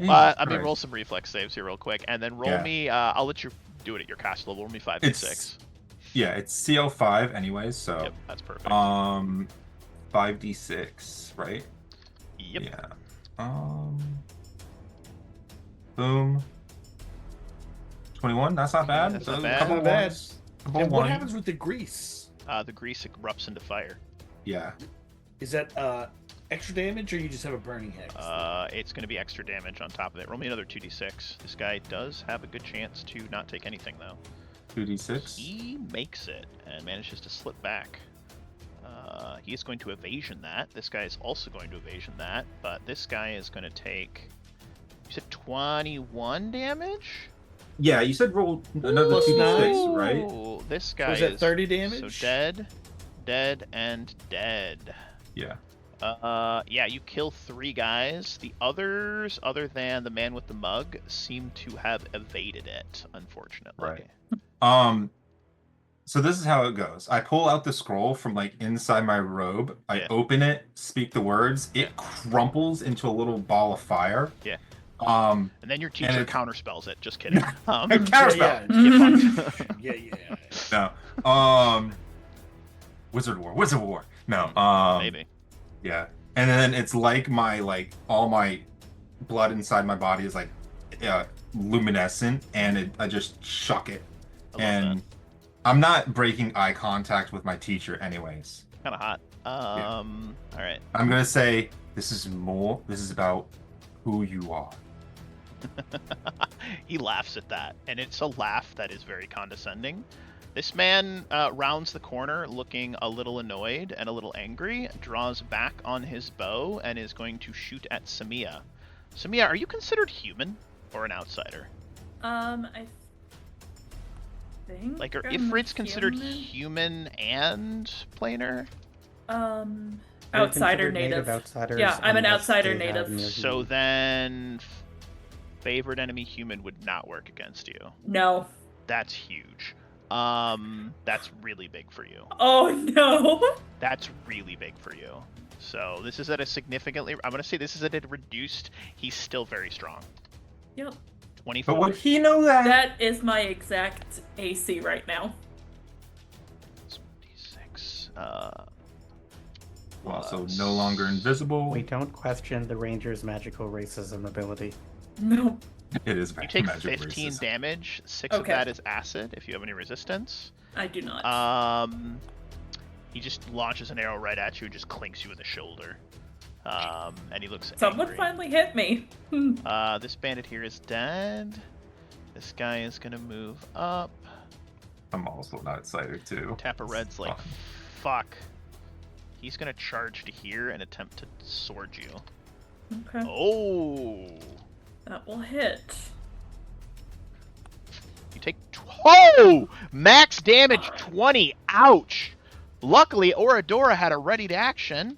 wow. I mean, roll some reflex saves here real quick, and then roll Yeah. me. I'll let you do it at your cast level. Roll me 5 and 6. It's yeah, it's CL5 anyways, so Yep, that's perfect. 5d6, right? Yep. Yeah. Boom. 21. That's not bad. that's not A bad. couple Not bad. ones. Couple And what ones. happens with the grease? The grease erupts into fire. Yeah. Is that extra damage, or you just have a burning hex? It's going to be extra damage on top of it. Roll me another 2d6. This guy does have a good chance to not take anything, though. 2d6. He makes it and manages to slip back. He is going to evasion that. This guy is also going to evasion that, but this guy is going to take. You said 21 damage? Yeah, you said roll another Plus 2d6, right? Ooh, this guy is that is 30 damage? So dead, and dead. Yeah. Yeah, you kill 3 guys. The others, other than the man with the mug, seem to have evaded it, unfortunately. Right. So this is how it goes. I pull out the scroll from like inside my robe. I open it, speak the words. It crumples into a little ball of fire. Yeah. And then your teacher counterspells it. Just kidding. Counterspell. No. Wizard War. No. Maybe. Yeah. And then it's like all my blood inside my body is like luminescent, and I just chuck it. And I'm not breaking eye contact with my teacher anyways. Kind of hot. All right. I'm gonna say this is about who you are. He laughs at that, and it's a laugh that is very condescending. This man rounds the corner looking a little annoyed and a little angry, draws back on his bow, and is going to shoot at Samia. Samia, are you considered human or an outsider? I think. Like, are I'm Ifrits considered human. and planar? They're Outsider considered native. outsiders Yeah, I'm an unless outsider they have native. near So human. then, favored enemy human would not work against you. No. That's huge. That's really big for you. Oh no. That's really big for you. So this is at a significantly. I'm gonna say this is at a reduced. He's still very strong. Yep. 24. But would he know that? That is my exact AC right now. 26. Well, so no longer invisible. We don't question the Ranger's magical racism ability. No. It is You take magic 15 racism. damage. 6 of Okay. that is acid. If you have any resistance. I do not. He just launches an arrow right at you and just clinks you in the shoulder. And he looks Someone angry. finally hit me. This bandit here is dead. This guy is gonna move up. I'm also not excited too. Tapper Red's like, fuck. He's gonna charge to here and attempt to sword you. Okay. Oh! That will hit. You take. Oh! Max damage 20. Ouch! Luckily, Oradora had a readied action.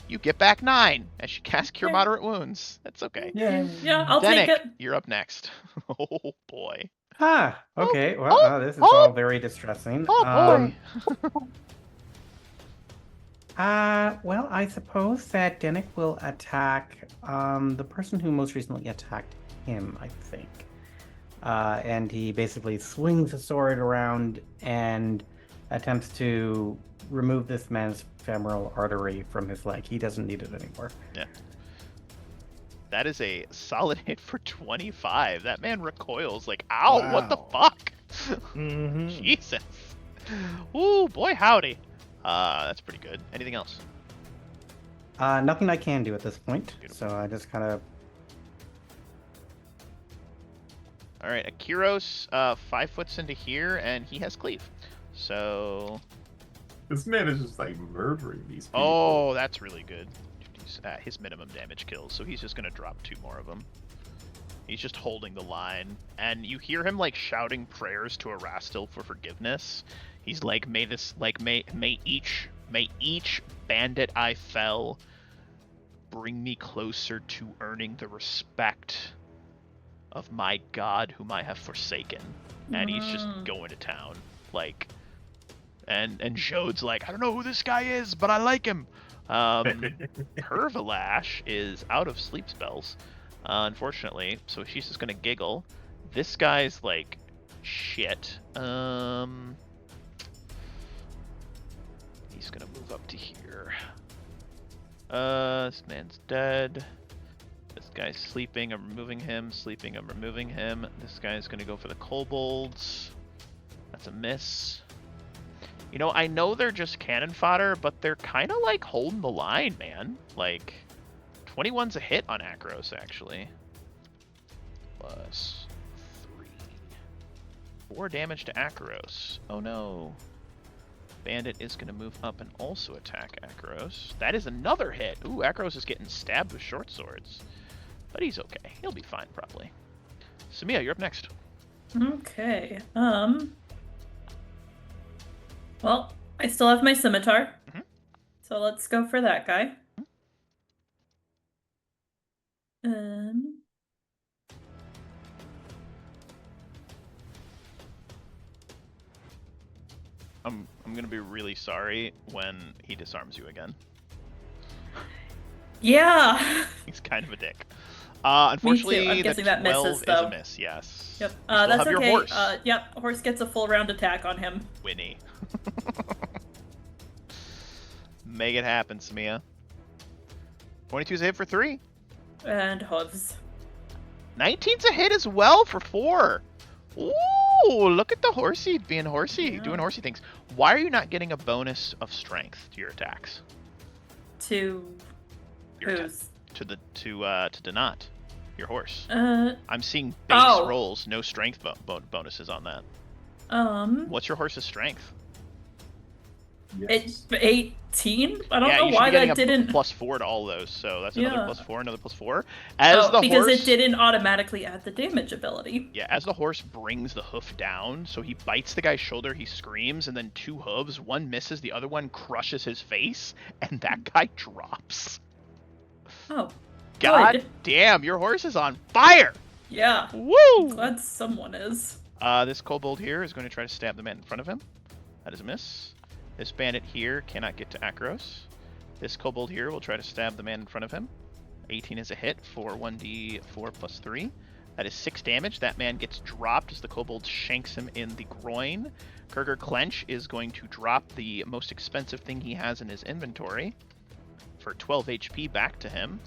You get back 9 as she casts Cure Yeah. Moderate Wounds. That's okay. Yeah, I'll take Zenic, it. you're up next. Oh boy. Ah, okay. Well, this is all very distressing. Oh boy. Well, I suppose that Dennick will attack the person who most recently attacked him, I think. And he basically swings the sword around and attempts to remove this man's femoral artery from his leg. He doesn't need it anymore. Yeah. That is a solid hit for 25. That man recoils like, ow, Wow. what the fuck? Mm-hmm. Jesus. Ooh, boy howdy. That's pretty good. Anything else? Nothing I can do at this point. Beautiful. So I just kind of... All right, Akiros 5 foots into here, and he has cleave. So... This man is just like murdering these people. Oh, that's really good. His minimum damage kills, so he's just gonna drop 2 more of them. He's just holding the line, and you hear him like shouting prayers to Erastil for forgiveness. He's like, may each bandit I fell bring me closer to earning the respect of my god whom I have forsaken. And he's just going to town, like, and Jode's like, I don't know who this guy is, but I like him. Pervalash is out of sleep spells, unfortunately, so she's just gonna giggle. This guy's like, shit. He's gonna move up to here. This man's dead. This guy's sleeping, I'm removing him. Sleeping, I'm removing him. This guy's gonna go for the kobolds. That's a miss. You know, I know they're just cannon fodder, but they're kind of like holding the line, man. Like, 21's a hit on Akros, actually. Plus 3. 4 damage to Akros. Oh no. Bandit is going to move up and also attack Akros. That is another hit. Ooh, Akros is getting stabbed with short swords. But he's okay. He'll be fine, probably. Samia, you're up next. Okay. Well, I still have my scimitar. Mhm. So let's go for that guy. I'm gonna be really sorry when he disarms you again. Yeah. He's kind of a dick. Unfortunately, I'm guessing the that 12 misses, is though. a miss. Yes. Yep. You still That's have your okay. horse, Yep. Horse gets a full round attack on him. Winnie. Make it happen, Samia. 22's a hit for 3. And hooves. 19's a hit as well for 4. Ooh, look at the horsey being horsey, Yeah. doing horsey things. Why are you not getting a bonus of strength to your attacks? To whose? To Donat, your horse. Uh. I'm seeing base rolls, no strength bonuses on that. What's your horse's strength? It's 18? I don't Yeah, know you should why be getting that a didn't... +4 to all those, so that's another Yeah. +4, another +4. As the because horse... it didn't automatically add the damage ability. Yeah, as the horse brings the hoof down, so he bites the guy's shoulder, he screams, and then 2 hooves, one misses, the other one crushes his face, and that guy drops. Oh, God good. damn, your horse is on fire! Yeah. Woo! Glad someone is. This kobold here is going to try to stab the man in front of him. That is a miss. This bandit here cannot get to Akros. This kobold here will try to stab the man in front of him. 18 is a hit for 1d4 plus 3. That is 6 damage. That man gets dropped as the kobold shanks him in the groin. Kurger Clench is going to drop the most expensive thing he has in his inventory for 12 HP back to him.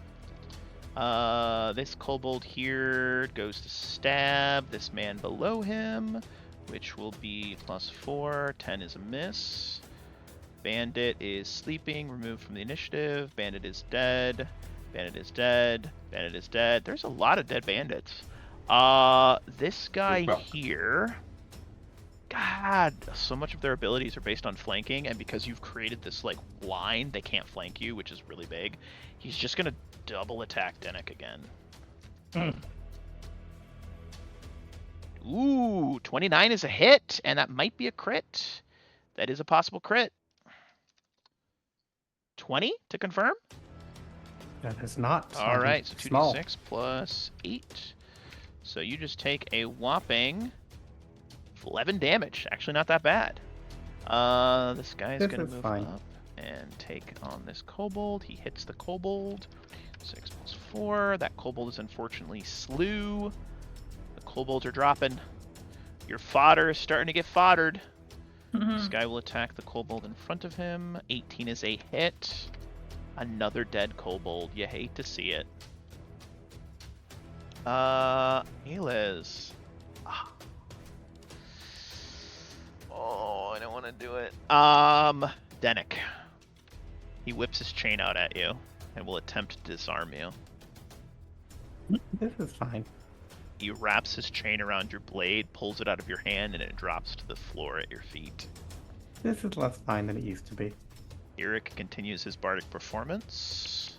This kobold here goes to stab this man below him, which will be +4. 10 is a miss. Bandit is sleeping, removed from the initiative. Bandit is dead. Bandit is dead. Bandit is dead. There's a lot of dead bandits. This guy here... God, so much of their abilities are based on flanking, and because you've created this, like, line, they can't flank you, which is really big. He's just gonna double attack Dennick again. Ooh, 29 is a hit, and that might be a crit. That is a possible crit. 20 to confirm? That is not. All right, so 2d6 small. plus 8. So you just take a whopping 11 damage. Actually, not that bad. This guy is This going is to move fine. up and take on this kobold. He hits the kobold. 6 plus 4. That kobold is unfortunately slew. The kobolds are dropping. Your fodder is starting to get foddered. This guy will attack the kobold in front of him. 18 is a hit. Another dead kobold. You hate to see it. Eliz. Oh, I don't want to do it. Denick. He whips his chain out at you and will attempt to disarm you. This is fine. He wraps his chain around your blade, pulls it out of your hand, and it drops to the floor at your feet. This is less fine than it used to be. Eric continues his bardic performance.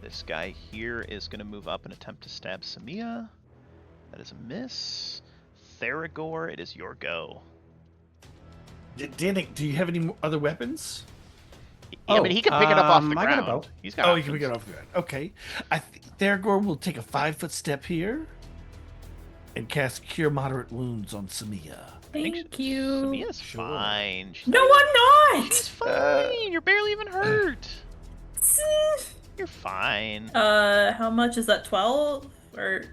This guy here is going to move up and attempt to stab Samia. That is a miss. Theragor, it is your go. Danik, do you have any other weapons? I mean, he can pick it up off the I got a ground. bow. He's got He can pick it off the ground. Okay. I think Theragor will take a 5-foot step here and cast Cure Moderate Wounds on Samia. Thank you. Samia's fine. No, I'm not. She's fine. You're barely even hurt. You're fine. How much is that? 12 or?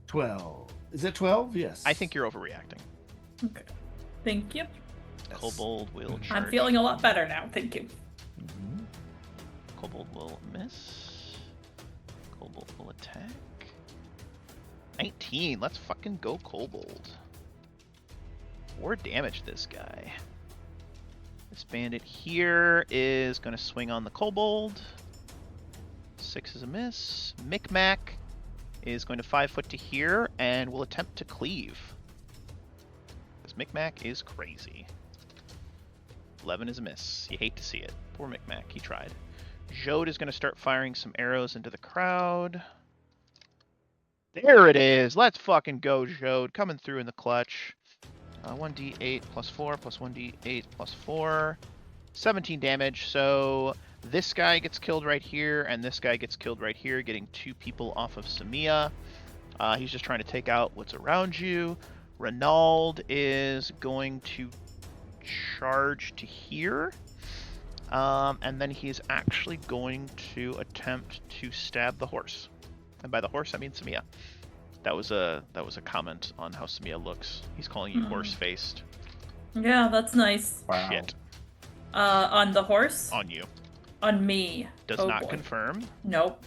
12. Is it 12? Yes. I think you're overreacting. Okay. Thank you. Kobold will charge. I'm feeling a lot better now. Thank you. Kobold will miss. Kobold will attack. 19. Let's fucking go, Kobold. 4 damage this guy. This bandit here is going to swing on the Kobold. 6 is a miss. Micmac is going to 5 foot to here and will attempt to cleave. This Micmac is crazy. 11 is a miss. You hate to see it. Poor Micmac. He tried. Jode is going to start firing some arrows into the crowd. There it is. Let's fucking go, Jode. Coming through in the clutch. 1d8 plus 4 plus 1d8 plus 4. 17 damage. So this guy gets killed right here, and this guy gets killed right here, getting 2 people off of Samia. He's just trying to take out what's around you. Renauld is going to charge to here. And then he's actually going to attempt to stab the horse. And by the horse, I mean Samia. That was a comment on how Samia looks. He's calling you horse-faced. Yeah, that's nice. Wow. Shit. On the horse? On you. On me. Does Oh, not boy. confirm. Nope.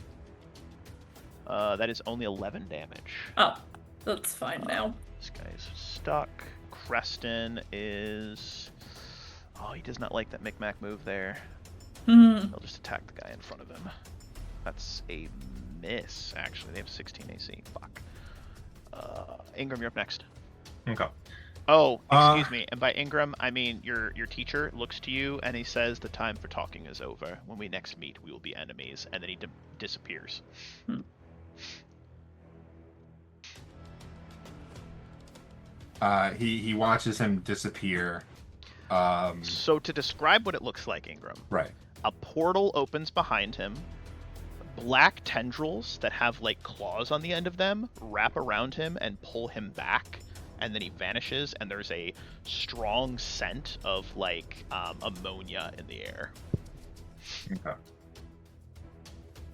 That is only 11 damage. Oh, that's fine now. This guy's stuck. Creston is... Oh, he does not like that Micmac move there. He'll just attack the guy in front of him. That's a miss, actually. They have 16 AC. Fuck. Ingram, you're up next. Okay. Oh, excuse me. And by Ingram, I mean your teacher looks to you and he says the time for talking is over. When we next meet, we will be enemies. And then he disappears. He watches him disappear. So to describe what it looks like, Ingram. Right. A portal opens behind him. Black tendrils that have like claws on the end of them wrap around him and pull him back, and then he vanishes, and there's a strong scent of like ammonia in the air. Okay.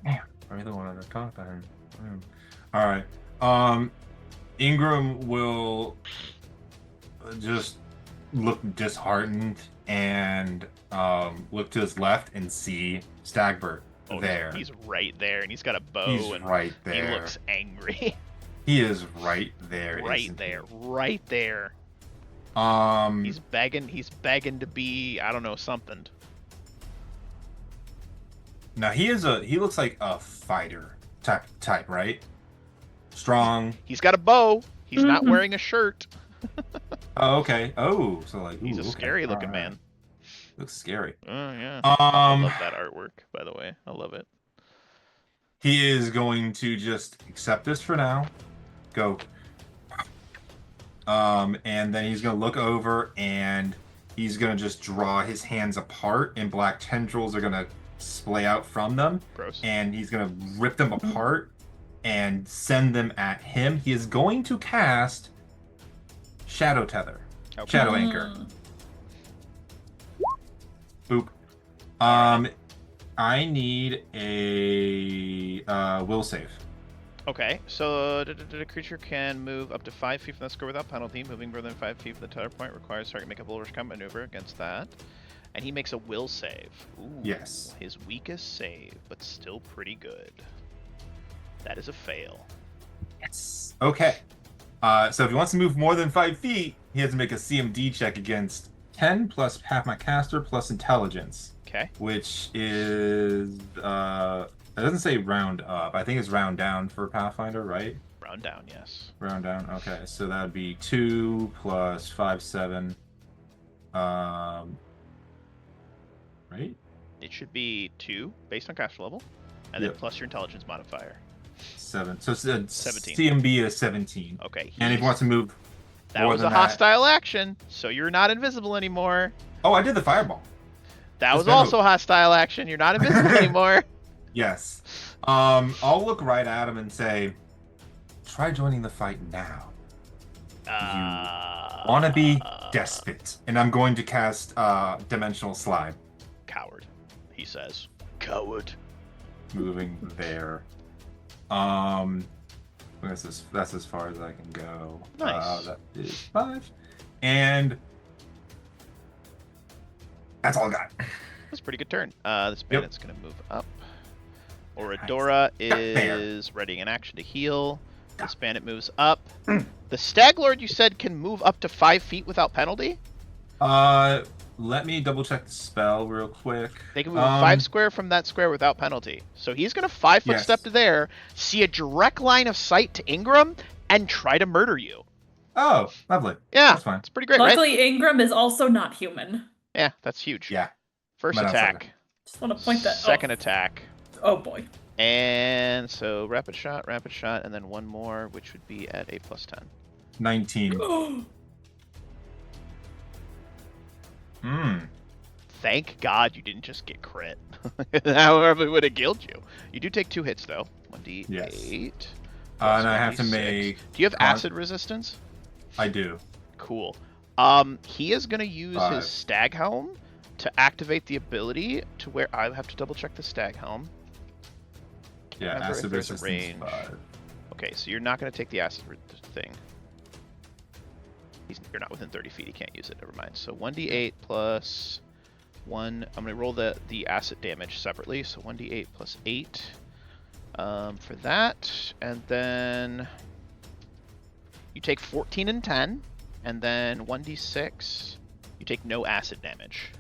Damn, I really wanted to talk to him. All right. Ingram will just look disheartened and look to his left and see Stagbert there. He's right there, and he's got a bow. He's and right there. He looks angry. He is right there. Right there. Right there. He's begging to be, I don't know, something. Now he looks like a fighter type, right? Strong. He's got a bow. He's not wearing a shirt. Oh, okay. Oh, so like He's a scary looking man. Looks scary. Oh yeah. I love that artwork, by the way. I love it. He is going to just accept this for now. Go. And then he's gonna look over and he's gonna just draw his hands apart, and black tendrils are gonna splay out from them. Gross. And he's gonna rip them apart and send them at him. He is going to cast Shadow Tether. Okay. Shadow Anchor. Boop. I need a will save. Okay, so the creature can move up to 5 feet from that square without penalty. Moving more than 5 feet from the teller point requires target make a bulrush combat maneuver against that. And he makes a will save. Ooh, yes. His weakest save, but still pretty good. That is a fail. Yes. Okay. So if he wants to move more than 5 feet, he has to make a CMD check against 10 plus half my caster plus intelligence. Okay. Which is it doesn't say round up. I think it's round down for Pathfinder, right? Round down, yes. Round down. Okay, so that would be 2 plus 5, 7. Right? It should be 2 based on caster level, and then plus your intelligence modifier. 7. So it's 17. CMB is 17. Okay. And if he wants to move that was a hostile action, so you're not invisible anymore. Oh, I did the fireball. That was also hostile action. You're not invisible anymore. Yes. I'll look right at him and say, try joining the fight now. You want to be despot. And I'm going to cast Dimensional Slide. Coward, he says. Coward. Moving there. That's as far as I can go. Nice. That is 5. And that's all I got. That's a pretty good turn. This bandit's going to move up. Oradora is readying an action to heal. This bandit moves up. The Staglord, you said, can move up to 5 feet without penalty? Let me double check the spell real quick. They can move 5 square from that square without penalty. So he's going to 5-foot step to there, see a direct line of sight to Ingram, and try to murder you. Oh, lovely. Yeah, that's fine. It's pretty great, Luckily, right? Ingram is also not human. Yeah, that's huge. Yeah. First attack. Just want to point that out. Second attack. Oh, boy. And so rapid shot, and then one more, which would be at a +10. 19. Thank God you didn't just get crit. However, it would have killed you. You do take 2 hits, though. 1d8. Yes. And I have to make... Do you have acid resistance? I do. Cool. He is going to use his Stag Helm to activate the ability to where... I have to double-check the Stag Helm. Yeah, acid resistance range. 5. Okay, so you're not going to take the acid thing. You're not within 30 feet. He can't use it. Never mind. So 1d8 plus 1. I'm going to roll the acid damage separately. So 1d8 plus 8 for that. And then you take 14 and 10. And then 1d6. You take no acid damage.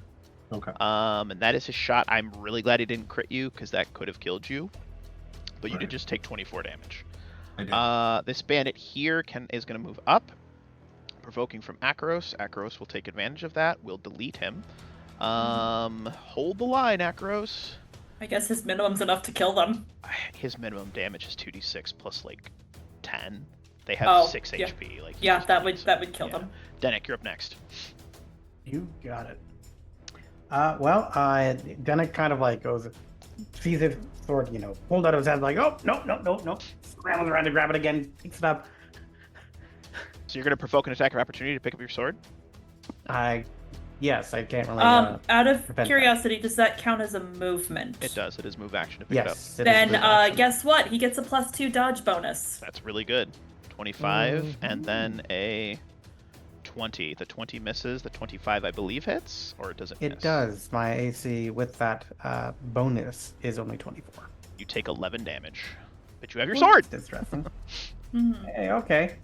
Okay. And that is his shot. I'm really glad he didn't crit you because that could have killed you. But you did just take 24 damage. I did. This bandit here is going to move up. Provoking from Arodus. Arodus will take advantage of that. We'll delete him. Hold the line, Arodus. I guess his minimum's enough to kill them. His minimum damage is 2d6 plus like 10. They have 6 HP. Like that would kill them. Denik, you're up next. You got it. Denik kind of like goes, sees his sword, pulled out of his hand, like, oh, no. Scrambles around to grab it again, picks it up. So you're going to provoke an attack of opportunity to pick up your sword? Yes, I can't really. Out of curiosity, does that count as a movement? It does. It is move action to pick it up. Then guess what? He gets a +2 dodge bonus. That's really good. 25 and then a 20. The 20 misses. The 25, I believe, hits, or it doesn't. It does. My AC with that bonus is only 24. You take 11 damage, but you have your sword. Distressing. Hey, okay.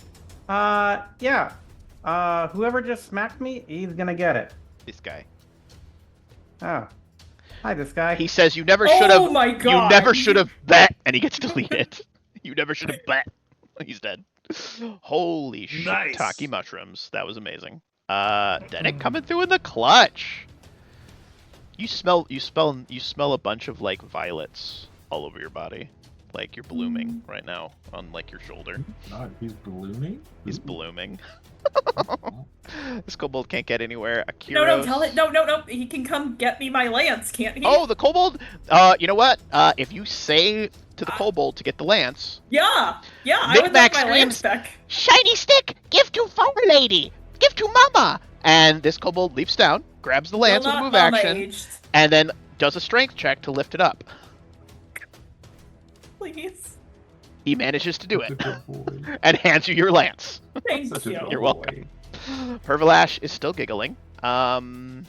Whoever just smacked me, he's gonna get it. This guy. Oh. Hi, this guy. He says you never should have. Oh my God. You never should have bet, and he gets deleted. You never should have bet. He's dead. Holy shit! Nice. Taki mushrooms. That was amazing. Denik coming through in the clutch. You smell a bunch of like violets all over your body. Like you're blooming right now on like your shoulder. God, he's blooming? He's blooming. This kobold can't get anywhere. No, tell it. No. He can come get me my lance, can't he? Oh, the kobold. You know what? If you say to the kobold to get the lance. Yeah. I would like my lance back. Shiny stick, give to Fire Lady. Give to Mama. And this kobold leaps down, grabs the lance with a move action, aged. and then does a strength check to lift it up. Please. He manages to do it, Such a good boy. and hands you your lance. Thank Such a you. good You're boy. welcome. Pervalash is still giggling. Pervalash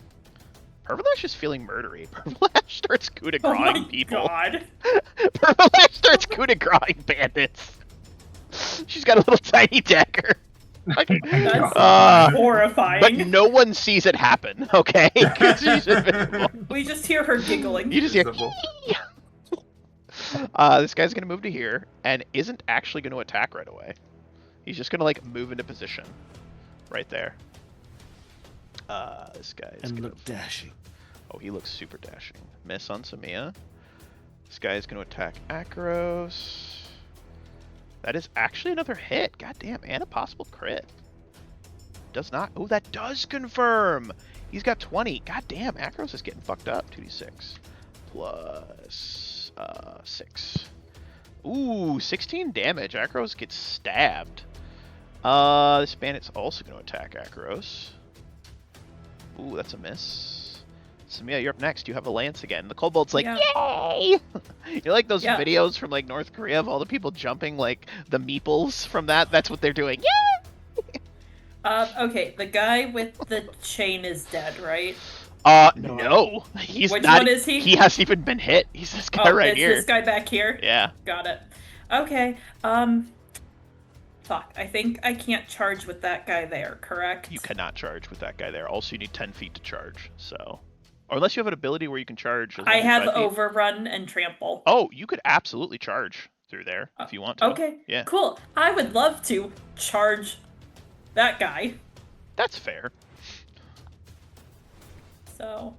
is feeling murdery. Pervalash starts coup de Oh grace my people. god. Pervalash starts coup de grace bandits. She's got a little tiny dagger. That's But horrifying. no one sees it happen, okay? 'Cause she's invisible. We just hear her giggling. You just hear. Invisible. This guy's gonna move to here and isn't actually gonna attack right away. He's just gonna like move into position, right there. This guy's And gonna. look dashing. Oh, he looks super dashing. Miss on Samia. This guy's gonna attack Akros. That is actually another hit. Goddamn, and a possible crit. Does not. Oh, that does confirm. He's got 20. Goddamn, Akros is getting fucked up. 2d6 plus 6. Ooh, 16 damage. Akros gets stabbed. This bandit's also going to attack Akros. Ooh, that's a miss. Samia, you're up next. You have a lance again. The kobold's like, Yeah. yay! You like those Yeah. videos from like North Korea of all the people jumping like the meeples from that? That's what they're doing. Yeah! Okay, the guy with the chain is dead, right? No. He's Which not. one is he? He hasn't even been hit. He's this guy right it's here. this guy back here? Yeah. Got it. Okay, fuck. I think I can't charge with that guy there, correct? You cannot charge with that guy there. Also, you need 10 feet to charge, so... Or unless you have an ability where you can charge... as I long as have 5 feet. overrun and trample. Oh, you could absolutely charge through there if you want to. Okay, Yeah. cool. I would love to charge that guy. That's fair. So,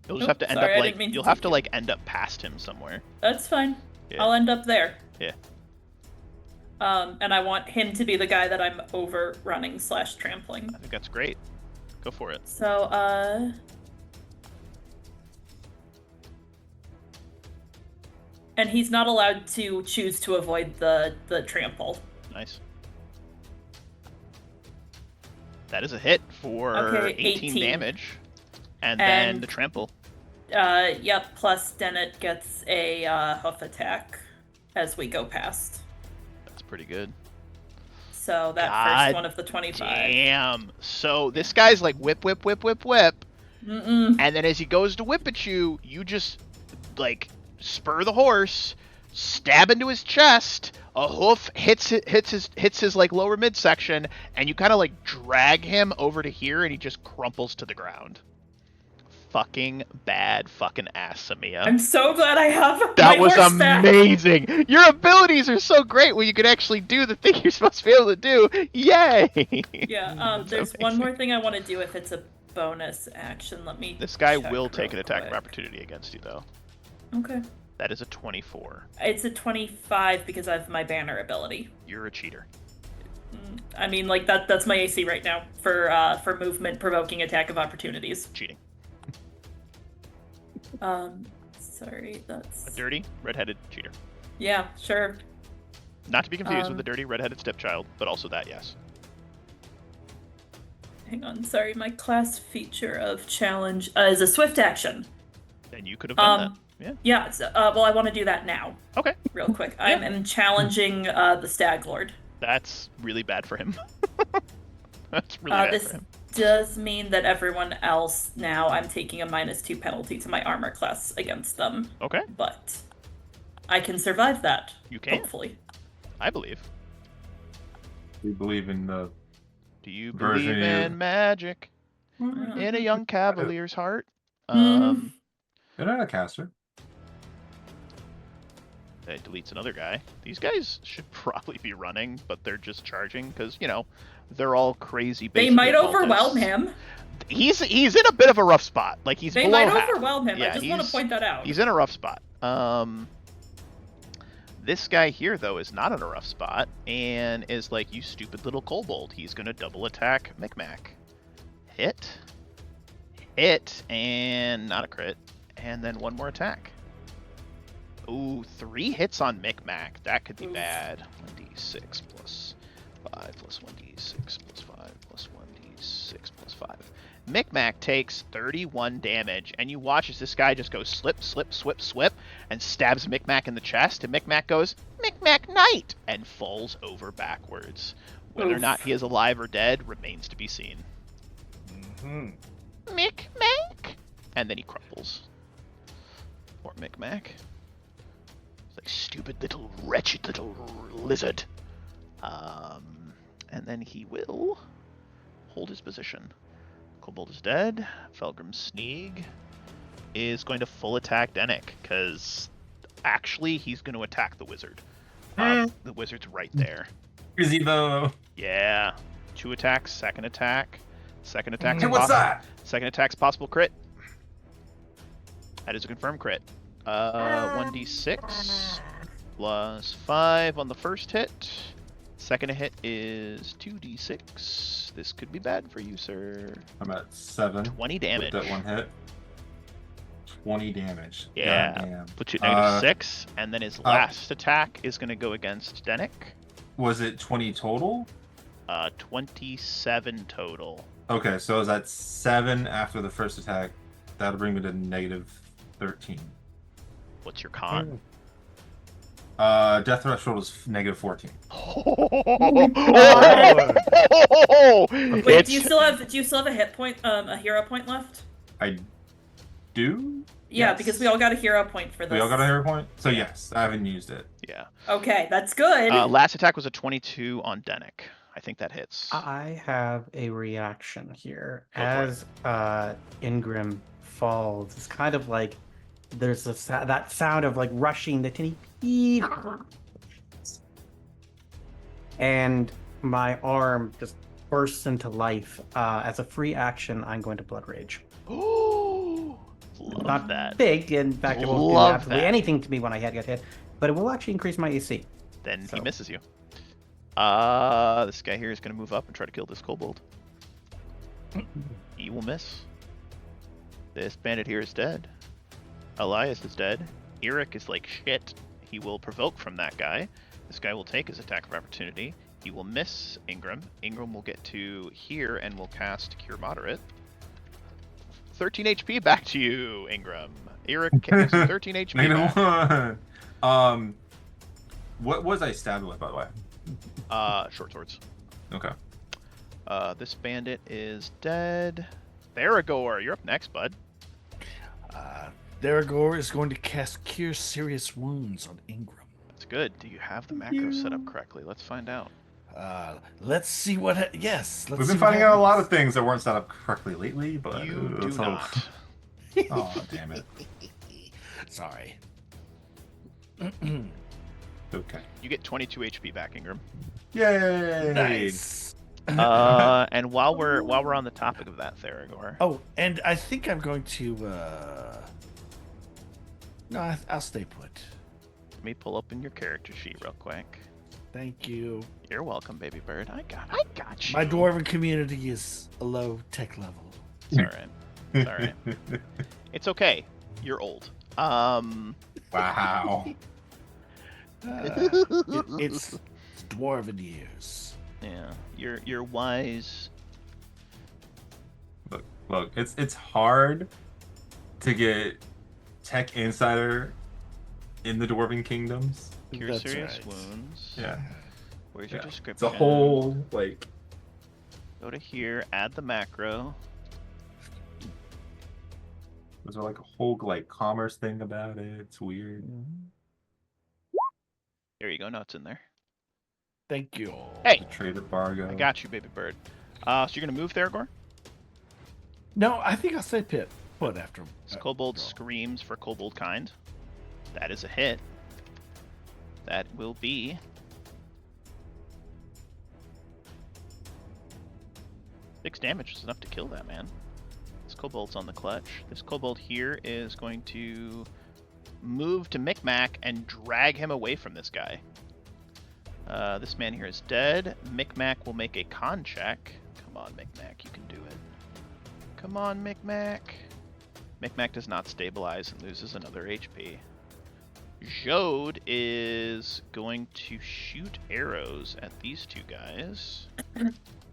You'll just Nope, have to end sorry, I up didn't mean like... to You'll have take to you. like end up past him somewhere. that's fine. Yeah. I'll end up there. Yeah. And I want him to be the guy that I'm overrunning / trampling. I think that's great. Go for it. So, and he's not allowed to choose to avoid the trample. Nice. That is a hit for Okay, 18 18. damage. And then And- the trample. Yep, plus Dennett gets a hoof attack as we go past. That's pretty good. So that God first one of the 25. Damn. So this guy's like whip, whip, whip, whip, whip. Mm-mm. And then as he goes to whip at you, you just like spur the horse, stab into his chest. A hoof hits his like lower midsection, and you kind of like drag him over to here, and he just crumples to the ground. Fucking bad fucking ass, Samia. I'm so glad I have That my was horse back. amazing. Your abilities are so great when you can actually do the thing you're supposed to be able to do. Yay! Yeah, there's one amazing. more thing I want to do if it's a bonus action. Let me This guy check will take real an attack of quick. opportunity against you, though. Okay. That is a 24. It's a 25 because I have my banner ability. You're a cheater. I mean, like that's my AC right now for movement provoking attack of opportunities. Cheating. Sorry, that's A dirty, redheaded cheater. yeah, sure. Not to be confused with the dirty, redheaded stepchild, but also that, yes. Hang on, sorry. My class feature of challenge is a swift action. Then you could have done that. Yeah. Yeah. Well, I want to do that now, Okay. real quick. I'm challenging the Staglord. That's really bad for him. That's really bad This for him. does mean that everyone else now I'm taking a -2 penalty to my armor class against them, Okay. but I can survive that. You can. Hopefully. I believe. We believe in the Do you Version believe of you. in magic? Mm. In a young cavalier's heart? Mm. They're not a caster. That deletes another guy. These guys should probably be running, but they're just charging because, you know, they're all crazy. They basic might cultists. overwhelm him. He's in a bit of a rough spot. Like he's They below might half. overwhelm him. Yeah, I just want to he's- point that out. He's in a rough spot. This guy here though is not in a rough spot and is like, you stupid little kobold. He's gonna double attack Micmac. Hit, and not a crit, and then one more attack. Ooh, 3 hits on Micmac. That could be Oof. bad. 1d6 plus 5 plus 1d6 plus 5 plus 1d6 plus 5. Micmac takes 31 damage, and you watch as this guy just goes slip, slip, swip, swip, and stabs Micmac in the chest, and Micmac goes, Micmac Knight, and falls over backwards. Whether or not he is alive or dead remains to be seen. Micmac! And then he crumbles. Poor Micmac. It's like, stupid little, wretched little lizard. And then he will hold his position. Kobold is dead. Felgrim Sneeg is going to full attack Dennick, because actually he's going to attack the wizard. The wizard's right there. Is he though? Yeah. 2 attacks, second attack. Second attack. Hey, what's that? Second attack's possible crit. That is a confirmed crit. 1d6 plus 5 on the first hit. Second hit is 2d6. This could be bad for you, sir. I'm at 7. 20 damage. With that one hit. 20 damage. Yeah. Goddamn. Put you at -6, and then his last attack is going to go against Dennick. Was it 20 total? 27 total. Okay, so I was at 7 after the first attack. That'll bring me to -13. What's your con? Death threshold is -14. Wait, do you still have a hit point, a hero point left? I do? Yeah, Yes. because we all got a hero point for this. We all got a hero point? So yes, I haven't used it. Yeah. Okay, that's good. Last attack was a 22 on Dennick. I think that hits. I have a reaction here. Go for As Ingram falls, it's kind of like there's that sound of like rushing the tinny beep, and my arm just bursts into life. As a free action, I'm going to Blood Rage. Ooh, love Not that. big, in fact, it won't do Love absolutely that. anything to me when I get hit, but it will actually increase my AC. Then So. he misses you. This guy here is going to move up and try to kill this kobold. He will miss. This bandit here is dead. Elias is dead. Eric is like shit. He will provoke from that guy. This guy will take his attack of opportunity. He will miss Ingram. Ingram will get to here and will cast Cure Moderate. 13 HP back to you, Ingram. Eric gets 13 HP back. -1. What was I stabbed with, by the way? Short swords. Okay. This bandit is dead. Theragor, you're up next, bud. Theragor is going to cast Cure Serious Wounds on Ingram. That's good. Do you have the macro set up correctly? Let's find out. Let's see what. Yes, let's We've see been what finding out a lot of happens. things that weren't set up correctly lately, but You do it's all- not. Oh, damn it. Sorry. Okay. You get 22 HP back, Ingram. Yay! Nice. And while we're on the topic of that, Theragor. Oh, and I think I'm going to. No, I'll stay put. Let me pull open your character sheet real quick. Thank you. You're welcome, baby bird. I got you. My dwarven community is a low tech level. It's alright. It's alright. It's okay. You're old. Wow. It's dwarven years. Yeah. You're wise. Look, it's hard to get Tech Insider in the Dwarven Kingdoms. Cure That's serious right. wounds. Yeah. Where's your Yeah. description? It's a whole, like... Go to here, add the macro. There's like a whole, like, commerce thing about it. It's weird. There you go. No, it's in there. Thank you. Hey! The trade embargo. I got you, baby bird. So you're gonna move Theragor? No, I think I'll stay put after. This kobold screams for kobold kind. That is a hit. That will be 6 damage is enough to kill that man. This kobold's on the clutch. This kobold here is going to move to Micmac and drag him away from this guy. This man here is dead. Micmac will make a con check. Come on, Micmac, you can do it. Come on, Micmac. Micmac does not stabilize and loses another HP. Jode is going to shoot arrows at these two guys.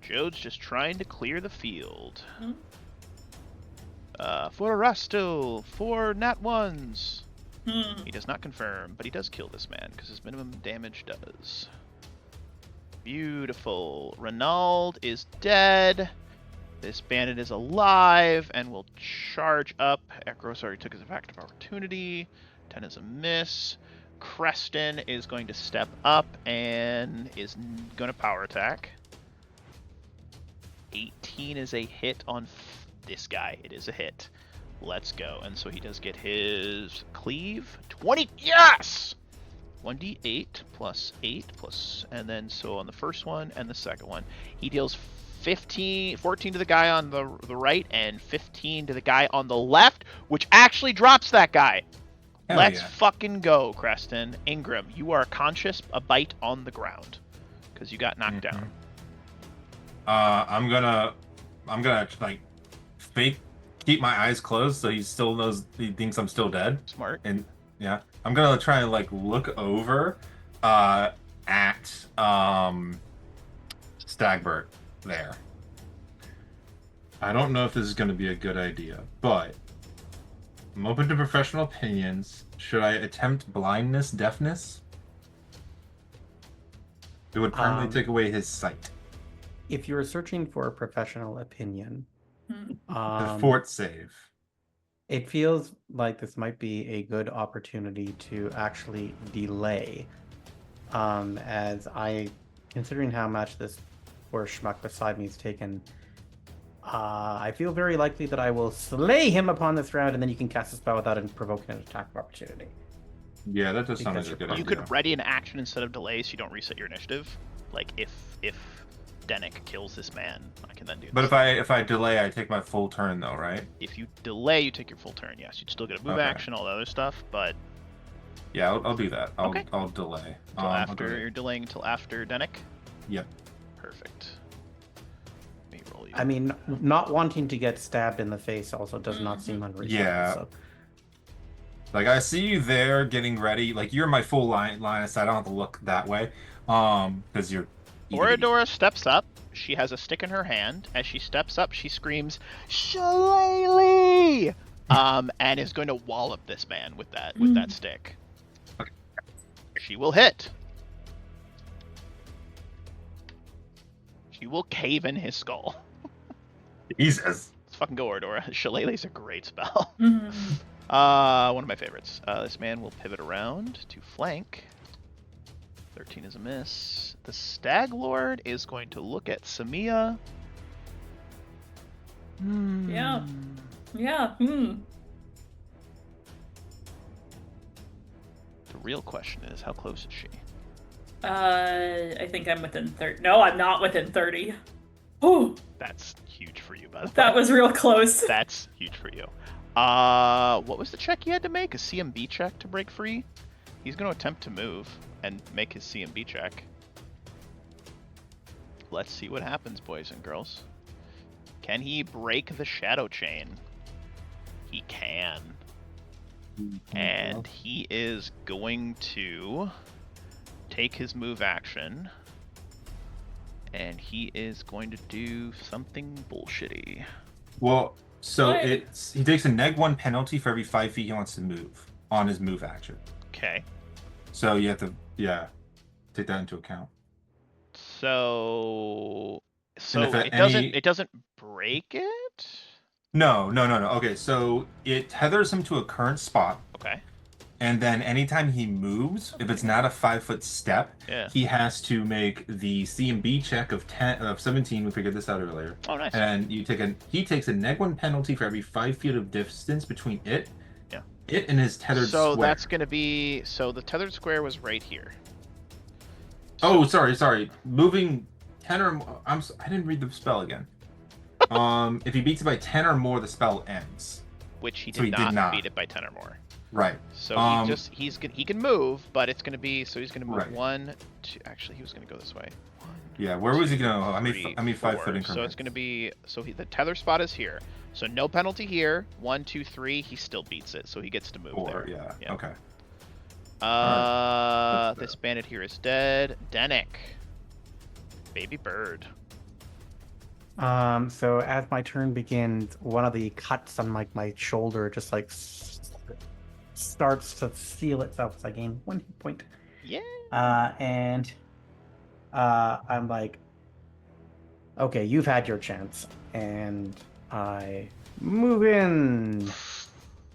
Jode's just trying to clear the field. Hmm? For Arasto, 4 nat 1s. Hmm. He does not confirm, but he does kill this man because his minimum damage does. Beautiful. Renauld is dead. This bandit is alive and will charge up. Ekros already took his attack of opportunity. 10 is a miss. Creston is going to step up and is going to power attack. 18 is a hit on this guy. It is a hit. Let's go. And so he does get his cleave. 20. Yes! 1d8 plus 8 plus, and then so on the first one and the second one, he deals 14 to the guy on the right and 15 to the guy on the left, which actually drops that guy. Hell Let's yeah. fucking go, Creston. Ingram, you are conscious, a bite on the ground because you got knocked down. I'm gonna like fake keep my eyes closed so he still knows he thinks I'm still dead. Smart. And yeah, I'm gonna try and like look over at Stagbert there. I don't know if this is gonna be a good idea, but I'm open to professional opinions. Should I attempt blindness, deafness? It would permanently take away his sight. If you're searching for a professional opinion, The fort save. it feels like this might be a good opportunity to actually delay. As I, considering how much this poor schmuck beside me is taken, I feel very likely that I will slay him upon this round, and then you can cast a spell without provoking an attack of opportunity. Yeah, that does sound Because like a good You idea. could ready an action instead of delay so you don't reset your initiative. Like if Denick kills this man, I can then do But this. if I delay, I take my full turn though, right? If you delay, you take your full turn. Yes, you'd still get a move Okay. action, all the other stuff, but Yeah, I'll do that. I'll Okay. I'll delay. until I'll do after it. you're delaying until after Denick. Yep. Perfect. Let me roll you. I mean, not wanting to get stabbed in the face also does not seem unreasonable. Yeah. So. Like I see you there getting ready. Like you're my full line of sight. I don't have to look that way. Because you're. Oradora steps up. She has a stick in her hand. As she steps up, she screams, "Shillelagh!" And is going to wallop this man with that stick. Okay. She will hit. She will cave in his skull. Jesus. Let's fucking go, Oradora. Shillelagh's a great spell. Mhm. One of my favorites. This man will pivot around to flank. 13 is a miss. The Staglord is going to look at Samia. Yeah. Yeah. The real question is, how close is she? I think I'm within 30. No, I'm not within 30. Oh, That's huge for you, by the way. that was real close. That's huge for you. What was the check he had to make? A CMB check to break free? He's going to attempt to move and make his CMB check. Let's see what happens, boys and girls. Can he break the shadow chain? He can. And he is going to take his move action. And he is going to do something bullshitty. Well, so What? he takes a -1 penalty for every 5 feet he wants to move on his move action. Okay. So you have to take that into account. So if at it doesn't break it? No. Okay, so it tethers him to a current spot, Okay. and then anytime he moves, if it's not a 5-foot step, Yeah. he has to make the CMB check of 17. We figured this out earlier. Oh, nice. And he takes a -1 penalty for every 5 feet of distance between it and his tethered So square. that's going to be the tethered square was right here. Oh, sorry. Moving 10 or more. I didn't read the spell again. If he beats it by 10 or more, the spell ends. Which he So did he did not. beat it by 10 or more. Right. So he can move, but it's going to be he's going to move Right. 1, 2. Actually, he was going to go this way. 1, Yeah. Where was he going? I 3, mean 5 foot 4. increments. So it's going to be the tether spot is here. So no penalty here. 1, 2, 3. He still beats it, so he gets to move 4. there. Yeah. Okay. This bandit here is dead. Denick. Baby bird. So as my turn begins, one of the cuts on my shoulder just like starts to seal itself. So I gain 1 hit point. Yeah. And I'm like, okay, you've had your chance, and I move in.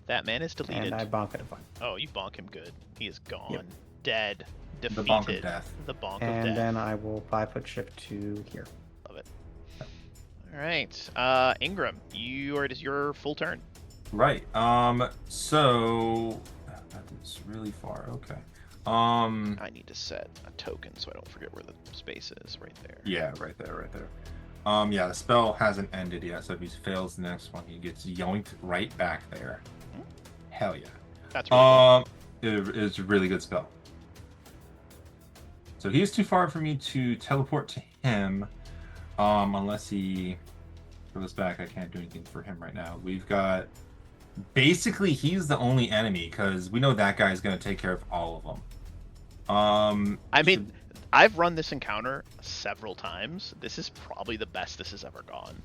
That man is deleted. And I bonk it a bunch. Oh, you bonk him good. He is gone. Yep. Dead. Defeated. The bonk of death. The bonk of And death. then I will 5-foot shift to here. Love it. All right. Ingram, it is your full turn. Right. So that is really far. Okay. I need to set a token so I don't forget where the space is. Right there. Yeah, right there. Yeah, the spell hasn't ended yet, so if he fails the next one, he gets yoinked right back there. Hell yeah. That's really cool. It is a really good spell. So he's too far for me to teleport to him, unless he goes back. I can't do anything for him right now. We've got basically he's the only enemy because we know that guy's gonna take care of all of them. I mean, I've run this encounter several times. This is probably the best this has ever gone.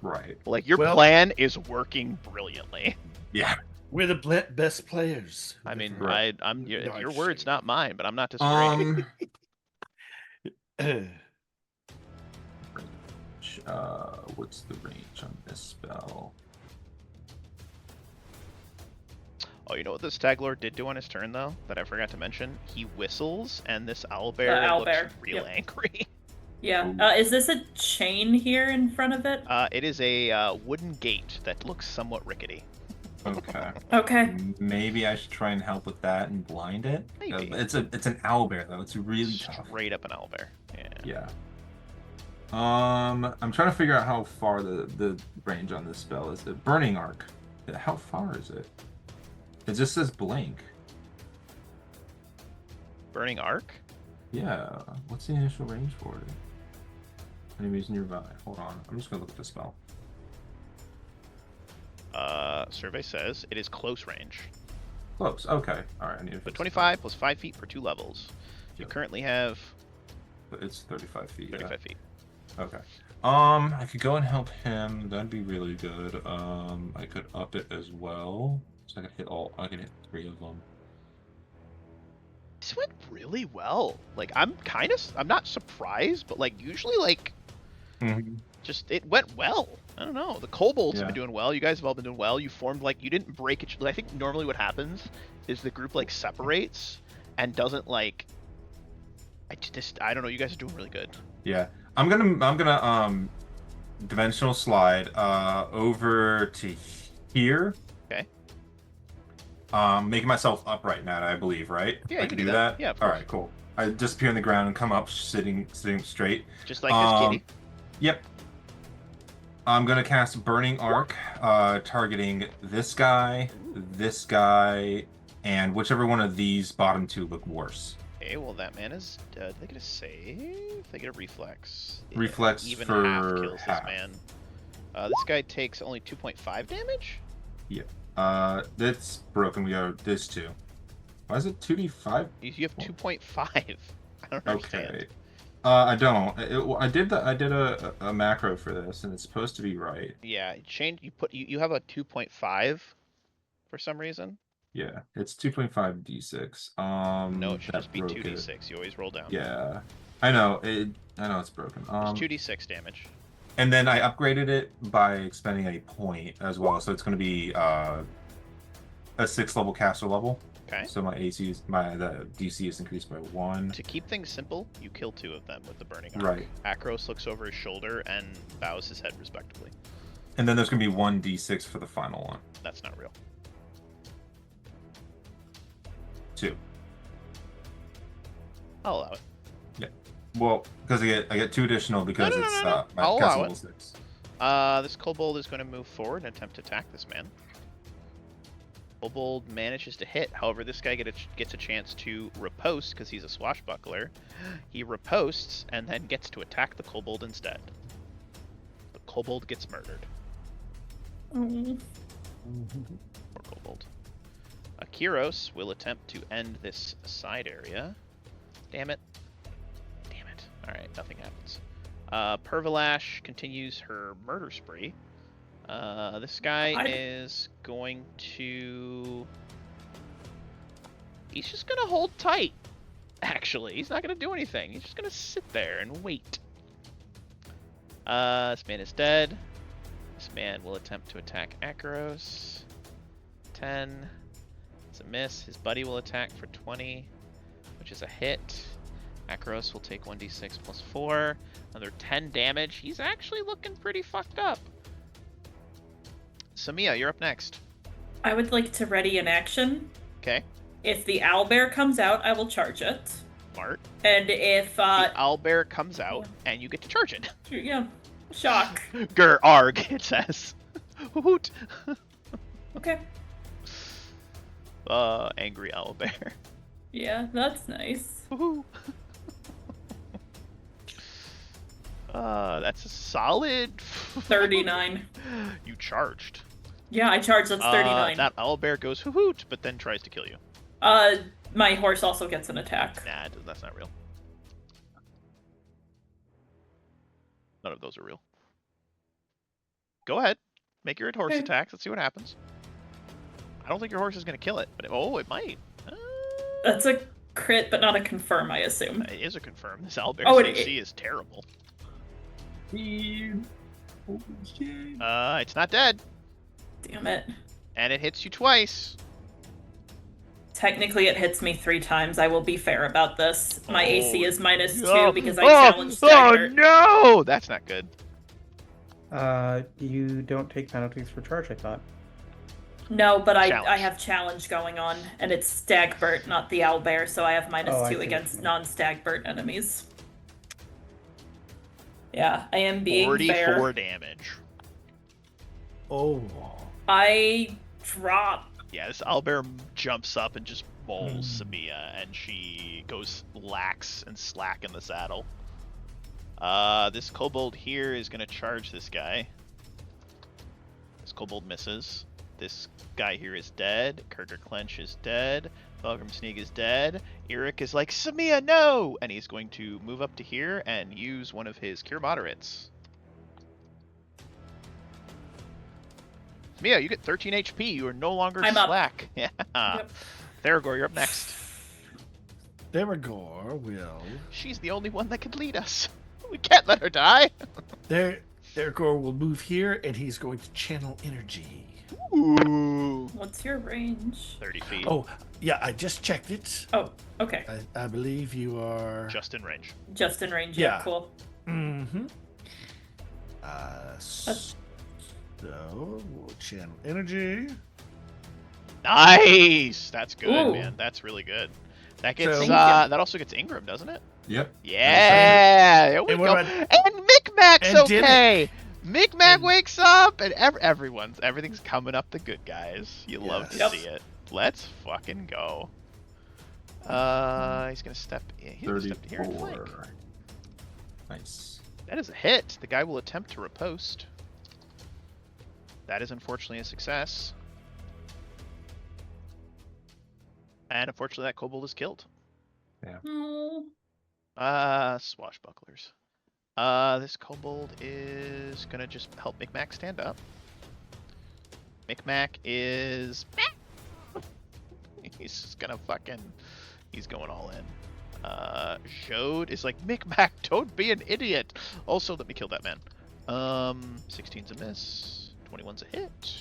Right. Like your plan is working brilliantly. Yeah. We're the best players. I mean, Right. I'm your words, not mine, but I'm not disagreeing. What's the range on this spell? Oh, you know what the Staglord did do on his turn, though, that I forgot to mention? He whistles, and this owlbear looks real angry. Yeah. Is this a chain here in front of it? It is a wooden gate that looks somewhat rickety. Okay. Okay. Maybe I should try and help with that and blind it. Maybe. It's an owlbear though. It's really tough. Straight up an owlbear. Yeah. Yeah. I'm trying to figure out how far the range on this spell is. The burning arc. How far is it? It just says blank. Burning arc? Yeah. What's the initial range for it? Enemies nearby. Hold on. I'm just gonna look at the spell. Survey says it is close range. Close. Okay. All right. I need to But fix 25 plus 5 feet per 2 levels. You Yep. currently have that. It's 35 feet. 35 feet. Okay. I could go and help him. That'd be really good. I could up it as well. So I could hit 3 of them. This went really well. Like, I'm not surprised, but like usually like just it went well. I don't know. The kobolds have been doing well. You guys have all been doing well. You formed like you didn't break it. I think normally what happens is the group like separates and doesn't like. I don't know. You guys are doing really good. Yeah. I'm gonna dimensional slide over to here. Okay. Making myself upright, Matt, I believe, right? Yeah, I you can can do that. Yeah, of All course. right, cool. I disappear on the ground and come up, sitting straight. Just like this kitty. Yep. I'm gonna cast Burning Arc, targeting this guy, and whichever one of these bottom 2 look worse. Okay, well that man is. They get a save. They get a reflex. Reflex even for half kills half. this man. This guy takes only 2.5 damage. Yeah. That's broken. We got this 2. Why is it 2d5? You have 2.5. I don't understand. Okay. I don't. I did a macro for this, and it's supposed to be right. Yeah, you have a 2.5 for some reason. Yeah, it's 2.5 d6. No, it should just be 2d6. You always roll down. Yeah, I know. I know it's broken. It's 2d6 damage. And then I upgraded it by expending a point as well, so it's going to be a 6th level caster level. Okay. So my the DC is increased by 1. To keep things simple, you kill 2 of them with the burning arc. Right. Akros looks over his shoulder and bows his head respectfully. And then there's going to be 1 d6 for the final one. That's not real. 2. I'll allow it. Yeah. Well, because I get 2 additional because No. it's my I'll caster allow level it. 6. This kobold is going to move forward and attempt to attack this man. Kobold manages to hit. However, this guy gets a chance to riposte because he's a swashbuckler. He riposts and then gets to attack the kobold instead. The kobold gets murdered. Poor kobold. Akiros will attempt to end this side area. Damn it. Alright, nothing happens. Pervilash continues her murder spree. This guy is going to... He's just going to hold tight, actually. He's not going to do anything. He's just going to sit there and wait. This man is dead. This man will attempt to attack Arodus. 10. It's a miss. His buddy will attack for 20, which is a hit. Arodus will take 1d6 plus 4. Another 10 damage. He's actually looking pretty fucked up. Samia, you're up next. I would like to ready an action. Okay. If the owlbear comes out, I will charge it. Smart. And if the owlbear comes out, and you get to charge it. Yeah. Shock. Grr, arg, it says. Hoot. Okay. Angry owlbear. Yeah, that's nice. Woohoo. That's a solid 39. You charged. Yeah, I charged. That's 39. That owlbear goes hoot, but then tries to kill you. My horse also gets an attack. Nah, that's not real. None of those are real. Go ahead. Make your horse attacks. Let's see what happens. I don't think your horse is going to kill it, but it might. That's a crit, but not a confirm, I assume. It is a confirm. This owlbear's AC is terrible. It's not dead. Damn it. And it hits you twice. Technically, it hits me 3 times. I will be fair about this. My AC is -2 because I challenged Staglord. Oh no! That's not good. You don't take penalties for charge, I thought. No, but I have challenge going on, and it's Stagbert, not the owlbear, so I have -2 against non-Stagbert enemies. Yeah, I am being 44 fair. damage. Oh. I drop. Yeah, this owlbear jumps up and just mauls Samia, and she goes lax and slack in the saddle. This kobold here is going to charge this guy. This kobold misses. This guy here is dead. Kurger Clench is dead. Fulgrim Sneak is dead. Eric is like, Samia, no! And he's going to move up to here and use one of his Cure Moderates. Samia, you get 13 HP. You are no longer slack. Yeah. Yep. Theragor, you're up next. Theragor will... She's the only one that can lead us. We can't let her die. Theragor will move here, and he's going to channel energy. Ooh. What's your range? 30 feet. Oh, yeah, I just checked it. Oh, okay. I believe you are... Just in range. Just in range, yeah. Cool. Mm-hmm. So, we'll channel energy. Nice! That's good, Ooh. man. That's really good. That gets that also gets Ingram, doesn't it? Yep. Yeah, there we go. And Micmac's okay. Micmac wakes up, and everything's coming up the good guys. You love to see it. Let's fucking go. He's gonna step in. He's gonna step here and flank. Nice. That is a hit. The guy will attempt to riposte. That is unfortunately a success. And unfortunately, that kobold is killed. Yeah. Swashbucklers. This kobold is gonna just help Micmac stand up. Micmac is... He's just gonna he's going all in. Jode is like, Micmac, don't be an idiot! Also, let me kill that man. 16's a miss. 21's a hit.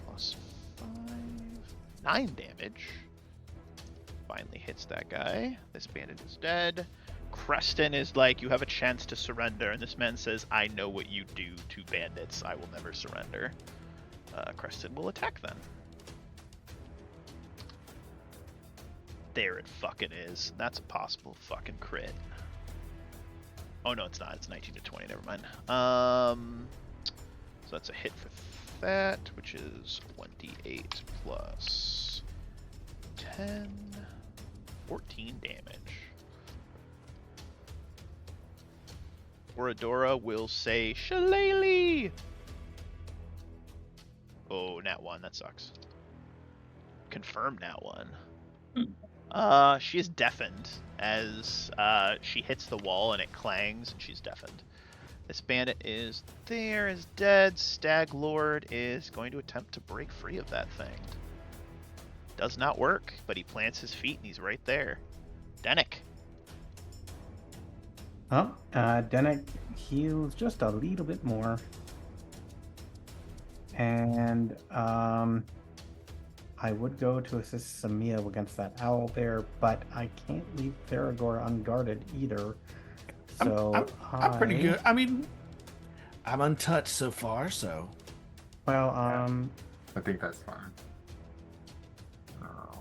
Plus 5. 9 damage. Finally hits that guy. This bandit is dead. Creston is like, you have a chance to surrender, and this man says, I know what you do to bandits. I will never surrender. Creston will attack then. There it fucking is. That's a possible fucking crit. Oh no, it's not. It's 19 to 20. Never mind. So that's a hit for that, which is 1d8 plus 10, 14 damage. Oradora will say, Shillelagh! Oh, nat 1. That sucks. Confirm nat 1. She is deafened as she hits the wall and it clangs and she's deafened. This bandit is dead. Staglord is going to attempt to break free of that thing. Does not work, but he plants his feet and he's right there. Dennick. Oh, Dennick heals just a little bit more. And I would go to assist Samia against that owl there, but I can't leave Faragor unguarded either. So I'm pretty good. I mean, I'm untouched so far, so. Well, I think that's fine.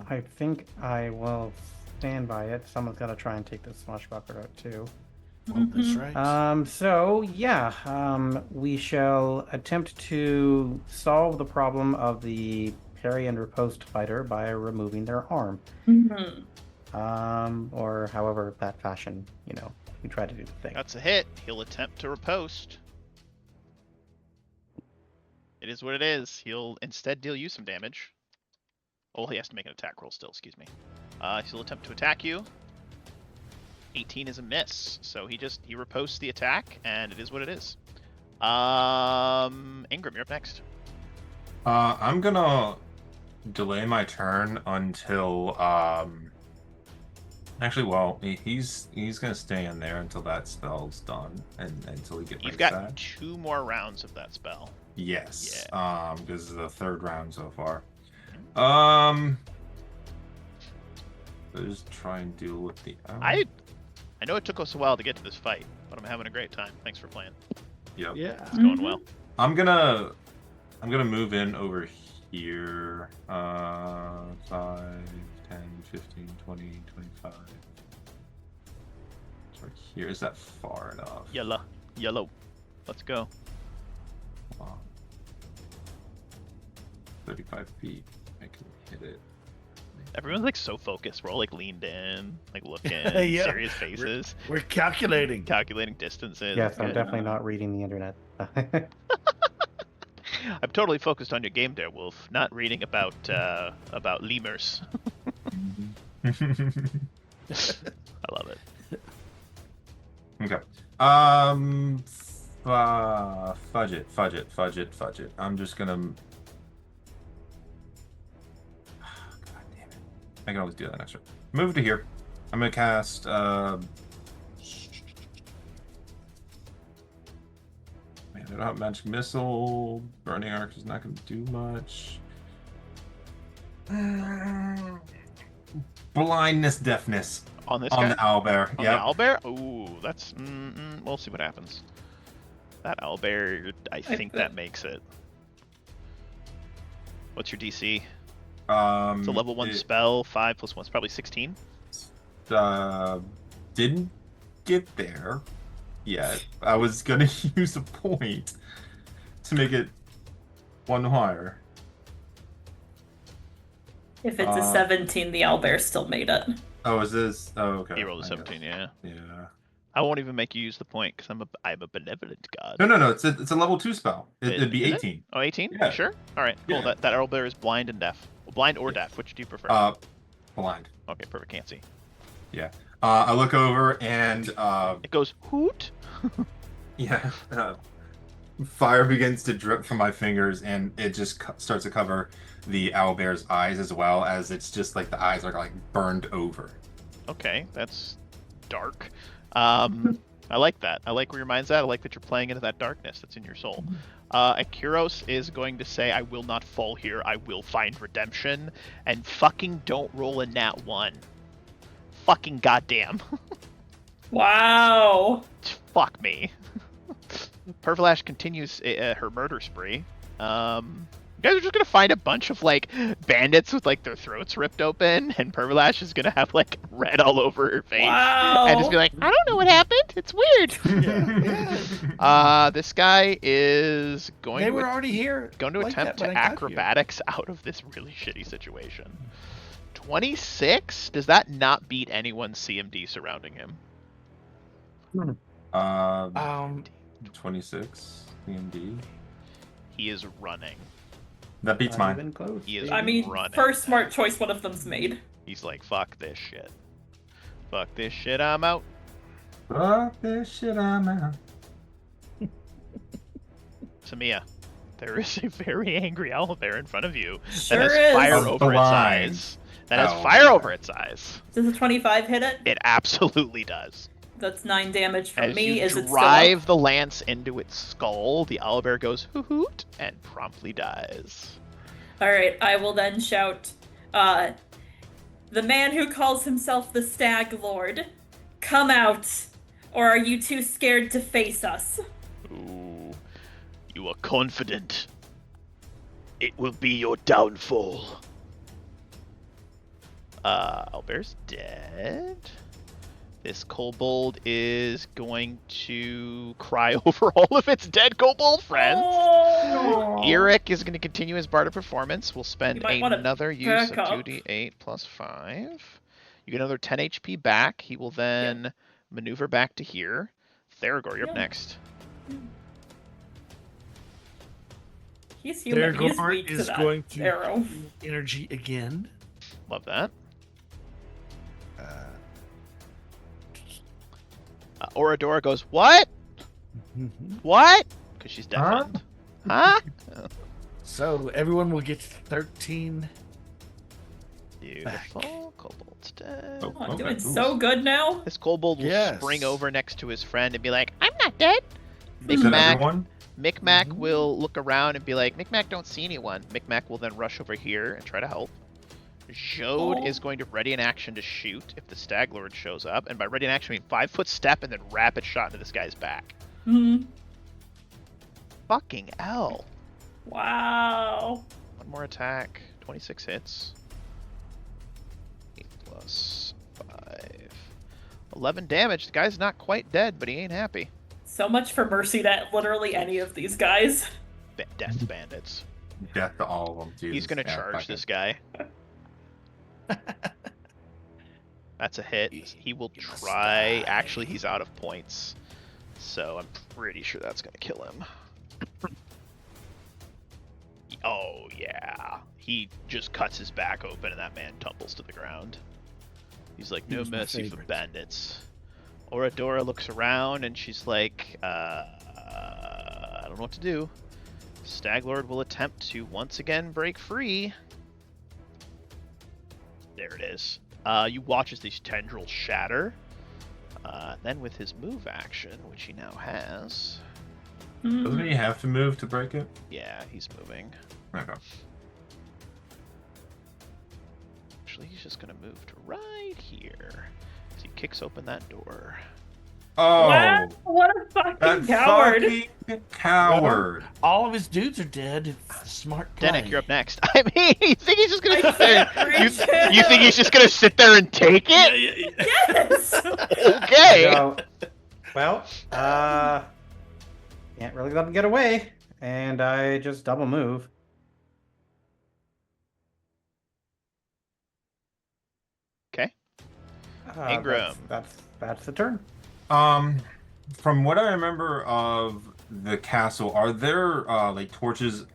I think I will stand by it. Someone's got to try and take this swashbuckler out too. Well, that's right. So yeah, we shall attempt to solve the problem of the parry and riposte fighter by removing their arm. Or however that fashion, we try to do the thing. That's a hit. He'll attempt to riposte. It is what it is. He'll instead deal you some damage. Oh, he has to make an attack roll still, excuse me. He'll attempt to attack you. 18 is a miss, so he riposts the attack, and it is what it is. Ingram, you're up next. I'm gonna delay my turn until actually, well, he's gonna stay in there until that spell's done, and until he gets. You've got 2 more rounds of that spell. Yes. Yeah. This is the 3rd round so far. Let's try and deal with the. I know it took us a while to get to this fight, but I'm having a great time. Thanks for playing. Yep. Yeah. It's going well. I'm gonna move in over here. 5, 10, 15, 20, 25. It's right here. Is that far enough? Yellow. Let's go. 35 feet. I can hit it. Everyone's like so focused. We're all like leaned in, like looking, Yeah. serious faces, We're calculating. calculating distances. Yes, I'm Good. definitely not reading the internet. I'm totally focused on your game there, Wolf. Not reading about lemurs. I love it. Okay. Fudge it. I'm just gonna. God damn it! I can always do that next turn. Move to here. I'm gonna cast. Man, I don't have magic missile. Burning arc is not gonna do much. Blindness, deafness. On this On guy? the owlbear. On Yep. the owlbear? Ooh, that's... we'll see what happens. That owlbear, I think that makes it. What's your DC? It's a level 1 spell, 5 plus 1. It's probably 16. Didn't get there yet. I was gonna use a point to make it 1 higher. If it's a 17, the owlbear still made it. Oh, is this? Oh, okay. He rolled a 17, yeah. Yeah. I won't even make you use the point because I'm a benevolent god. No. It's a level 2 spell. It'd be Is 18. It? Oh, 18? Yeah. You sure? All right, cool. Yeah. That owlbear is blind and deaf. Well, blind or deaf. Which do you prefer? Blind. Okay, perfect. Can't see. Yeah. I look over and It goes hoot. yeah. Fire begins to drip from my fingers, and it just starts to cover the owlbear's eyes as well, as it's just like the eyes are like burned over. Okay, that's dark. I like that. I like where your mind's at. I like that you're playing into that darkness that's in your soul. Akiros is going to say, I will not fall here. I will find redemption. And fucking don't roll a nat 1. Fucking goddamn. Wow. Fuck me. Pervalash continues her murder spree. You guys are just gonna find a bunch of like bandits with like their throats ripped open, and Pervalash is gonna have like red all over her face, Wow. and just be like, "I don't know what happened. It's weird." Yeah. This guy is going They to were already here. going to like attempt that to when I got here. acrobatics out of this really shitty situation. 26. Does that not beat anyone's CMD surrounding him? 26 CMD. He is running. That beats Not mine. even close. He is I mean, running. first smart choice one of them's made. He's like, fuck this shit. Fuck this shit, I'm out. Fuck this shit, I'm out. Samia, there is a very angry owlbear in front of you Sure that has is. fire Of over the its line. eyes. That has Oh, fire my over God. its eyes. Does a 25 hit it? It absolutely does. That's 9 damage from As me. you Is it drive still the lance into its skull, the owlbear goes hoot and promptly dies. up? Alright, I will then shout, the man who calls himself the Staglord, come out! Or are you too scared to face us? Ooh, you are confident. It will be your downfall. Owlbear's dead. This kobold is going to cry over all of its dead kobold friends. Oh! Eric is going to continue his bardic performance. We'll spend You might wanna another use of back up. 2d8 plus 5. You get another 10 HP back. He will then maneuver back to here. Theragor, you're up Yeah. next. He's human. He's Theragor weak to is that going to arrow. energy again. Love that. Oradora goes, what? What? Because she's deafened. Huh? So everyone will get 13. Beautiful. Kobold's dead. Oh, I'm okay. doing Ooh. so good now. This kobold will Yes. spring over next to his friend and be like, I'm not dead. Is that Micmac, everyone? Micmac will look around and be like, Micmac don't see anyone. Micmac will then rush over here and try to help. Jode Oh. is going to ready an action to shoot if the Staglord shows up. And by ready an action, I mean 5-foot step and then rapid shot into this guy's back. Hmm. Fucking L. Wow. One more attack. 26 hits. 8 plus 5. 11 damage. The guy's not quite dead, but he ain't happy. So much for mercy to literally any of these guys. Death bandits. Death to all of them, Jesus. He's gonna Yeah, charge fuck this it. guy. That's a hit. He will You must try. die. Actually, he's out of points. So I'm pretty sure that's gonna kill him. Oh, yeah. He just cuts his back open and that man tumbles to the ground. He's like, He no was my mercy for favorite. bandits. Oradora looks around and she's like, I don't know what to do. Staglord will attempt to once again break free. There it is. You watch as these tendrils shatter. Then with his move action, which he now has. Doesn't he have to move to break it? Yeah, he's moving. Okay. Actually, he's just gonna move to right here. As he kicks open that door. Oh, Wow, what a that fucking coward. fucking coward. All of his dudes are dead. Smart play. Denik, you're up next. I mean, you think he's just gonna I sit there? can't You, reach him. you think he's just gonna sit there and take it? Yes! Okay. So, well, can't really let him get away, and I just double move. Okay. Ingram. That's the turn. From what I remember of the castle, are there like torches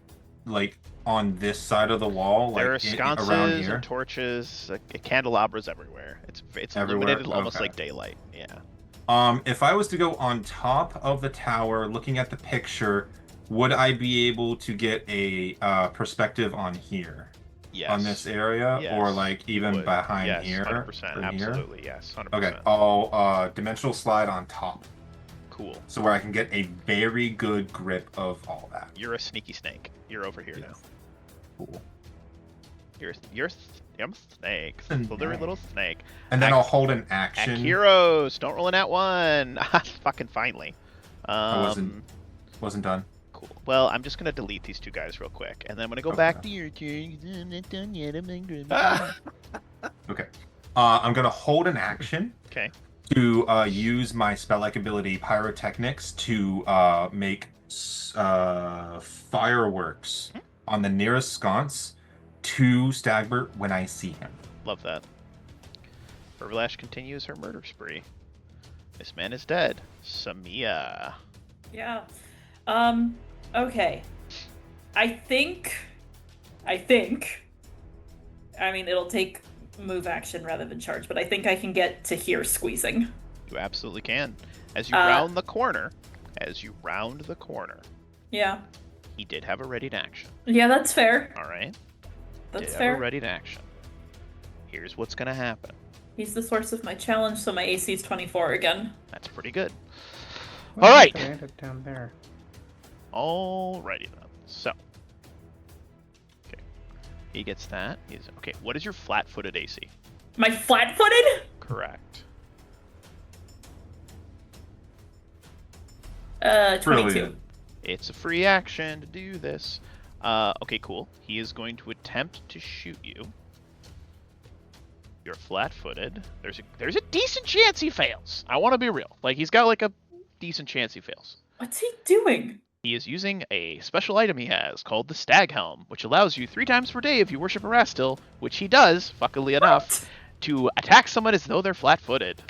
like on this side of the wall? There are like sconces around here? and torches, candelabras everywhere. It's Everywhere? illuminated almost Okay. like daylight. Yeah. If I was to go on top of the tower, looking at the picture, would I be able to get a perspective on here? Yes. On this area, Yes. or like even Would. behind Yes, here? 100%. from here? Absolutely. Yes. 100%. Okay, I'll dimensional slide on top, Cool. so where I can get a very good grip of all that. You're a sneaky snake. You're over here now. Cool. I'm a snake. Snake. Slithery little snake. And then Ac- I'll hold an At action. heroes, don't roll in that one. Fucking finally. I wasn't done. Cool. Well, I'm just gonna delete these two guys real quick, and then I'm gonna go back to your turn. I'm not done yet. I'm not done. Okay. I'm gonna hold an action Okay. to use my spell-like ability Pyrotechnics to make fireworks on the nearest sconce to Stagbert when I see him. Love that. Verlash continues her murder spree. This man is dead. Samia. Yeah. Okay. I think. I mean, it'll take move action rather than charge, but I think I can get to here squeezing. You absolutely can. As you round the corner, Yeah. he did have a ready to action. Yeah, that's fair. All right. That's did fair. Have a ready to action. Here's what's gonna happen. He's the source of my challenge, so my AC is 24 again. That's pretty good. Well, All right. I ended down there. Alrighty then. So. Okay. He gets that. Okay. What is your flat-footed AC? My flat-footed? Correct. 22. Brilliant. It's a free action to do this. Okay, cool. He is going to attempt to shoot you. You're flat-footed. There's a decent chance he fails. I want to be real. Like, he's got like a decent chance he fails. What's he doing? He is using a special item he has called the Stag Helm, which allows you 3 times per day if you worship a Rastil, which he does, fuckily enough, to attack someone as though they're flat-footed.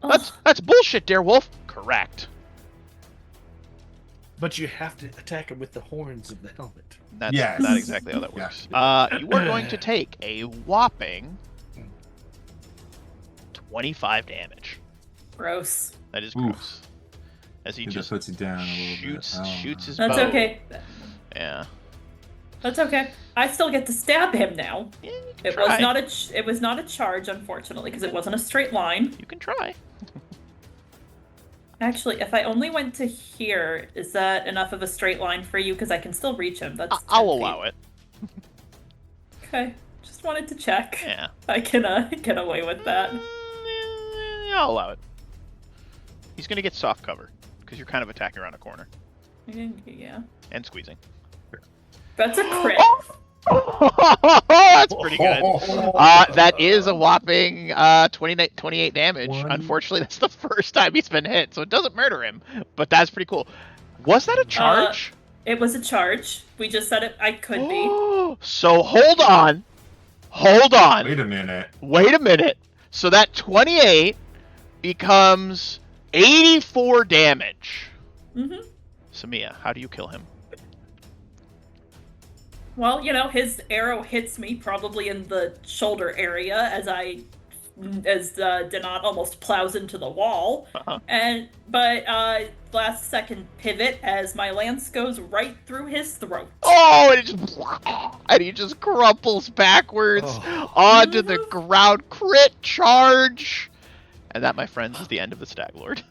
That's bullshit, Darewolf. Correct. But you have to attack him with the horns of the helmet. That's Yes. not exactly how that works. You are going to take a whopping 25 damage. Gross. That is Oof. gross. As he It just puts you down a little shoots bit. shoots his That's bow. okay. Yeah. That's okay. I still get to stab him now. Yeah, you can It try. was not a charge, unfortunately, because it wasn't a straight line. You can try. Actually, if I only went to here, is that enough of a straight line for you? Because I can still reach him. That's I'll allow it. Okay. Just wanted to check. Yeah. I can get away with that. I'll allow it. He's gonna get soft cover because you're kind of attacking around a corner Yeah. and squeezing. That's a crit. That's pretty good. That is a whopping 28 damage. Unfortunately, that's the first time he's been hit, so it doesn't murder him. But that's pretty cool. Was that a charge? It was a charge. We just said it. I could be. So hold on. Wait a minute. So that 28 becomes 84 damage. Mm-hmm. Samia, how do you kill him? Well, his arrow hits me probably in the shoulder area as Denat almost plows into the wall. Uh-huh. But last second pivot as my lance goes right through his throat. Oh, and he just crumples backwards onto the ground. Crit charge. And that, my friends, is the end of the Staglord.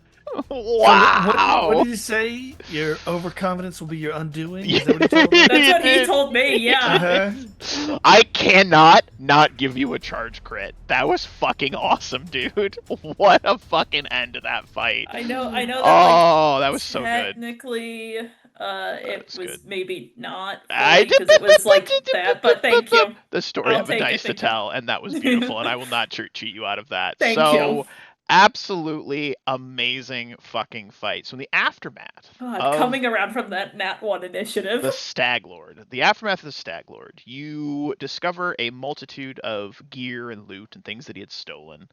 Wow! What did you say? Your overconfidence will be your undoing? Is that what he told you? That's what he told me, yeah. Uh-huh. I cannot not give you a charge crit. That was fucking awesome, dude. What a fucking end to that fight. I know that, that was so good. Technically, it was good. maybe not I because it was like that, but thank you. The story I'll of a take it, dice to thank you. tell, and that was beautiful, and I will not cheat you out of that. Thank so, you. absolutely amazing fucking fight. So in the aftermath of Coming around from that Nat 1 initiative. the Staglord, the aftermath of the Staglord, you discover a multitude of gear and loot and things that he had stolen.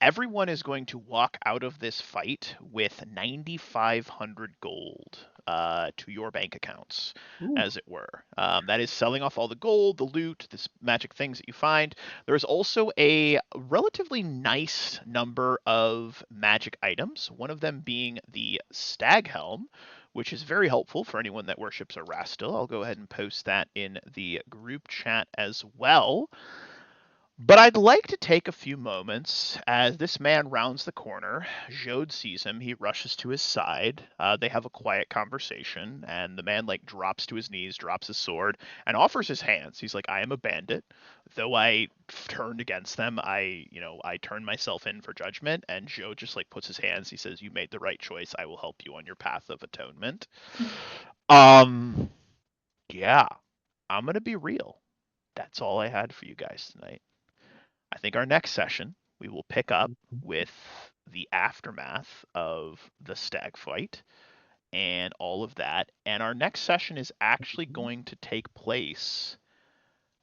Everyone is going to walk out of this fight with 9,500 gold to your bank accounts, as it were. That is selling off all the gold, the loot, the magic things that you find. There is also a relatively nice number of magic items, one of them being the Stag Helm, which is very helpful for anyone that worships a Rastil. I'll go ahead and post that in the group chat as well. But I'd like to take a few moments as this man rounds the corner. Jode sees him. He rushes to his side. They have a quiet conversation, and the man drops to his knees, drops his sword, and offers his hands. He's like, "I am a bandit. Though I turned against them, I turned myself in for judgment." And Jode just puts his hands. He says, "You made the right choice. I will help you on your path of atonement." Yeah, I'm gonna be real. That's all I had for you guys tonight. I think our next session, we will pick up with the aftermath of the stag fight and all of that. And our next session is actually going to take place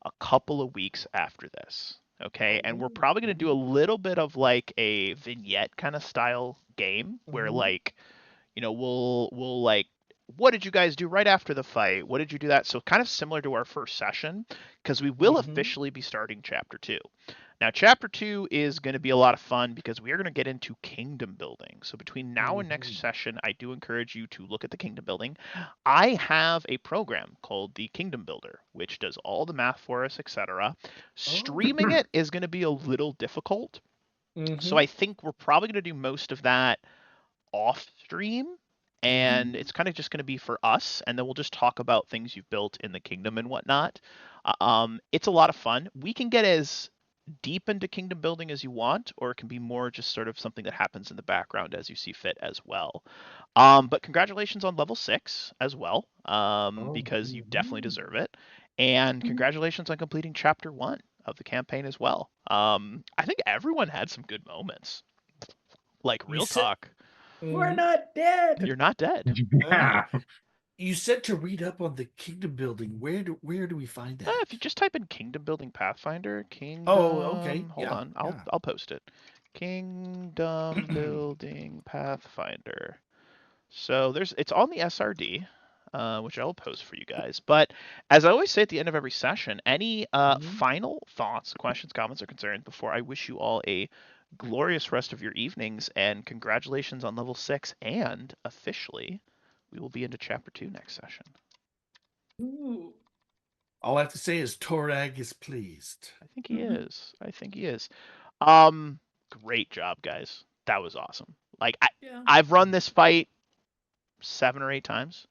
a couple of weeks after this. Okay, and we're probably going to do a little bit of a vignette kind of style game where we'll what did you guys do right after the fight? What did you do that? So kind of similar to our first session, because we will officially be starting Chapter 2. Now, Chapter 2 is going to be a lot of fun because we are going to get into kingdom building. So between now and next session, I do encourage you to look at the kingdom building. I have a program called the Kingdom Builder, which does all the math for us, etc. Streaming it is going to be a little difficult. So I think we're probably going to do most of that off stream. And it's kind of just going to be for us, and then we'll just talk about things you've built in the kingdom and whatnot. It's a lot of fun. We can get as deep into kingdom building as you want, or it can be more just sort of something that happens in the background as you see fit as well. But congratulations on level 6 as well, because you definitely deserve it. And congratulations on completing Chapter 1 of the campaign as well. I think everyone had some good moments. Like, real talk. We're not dead. You're not dead. You said to read up on the kingdom building. Where do we find that? If you just type in kingdom building Pathfinder, kingdom. Oh, okay. Hold on, I'll post it. Kingdom building Pathfinder. So it's on the SRD, which I'll post for you guys. But as I always say at the end of every session, any final thoughts, questions, comments, or concerns before I wish you all a glorious rest of your evenings, and congratulations on level 6, and officially we will be into Chapter 2 next session. Ooh. All I have to say is Torag is pleased. I think he is. Great job, guys. That was awesome. Like, I've run this fight 7 or 8 times.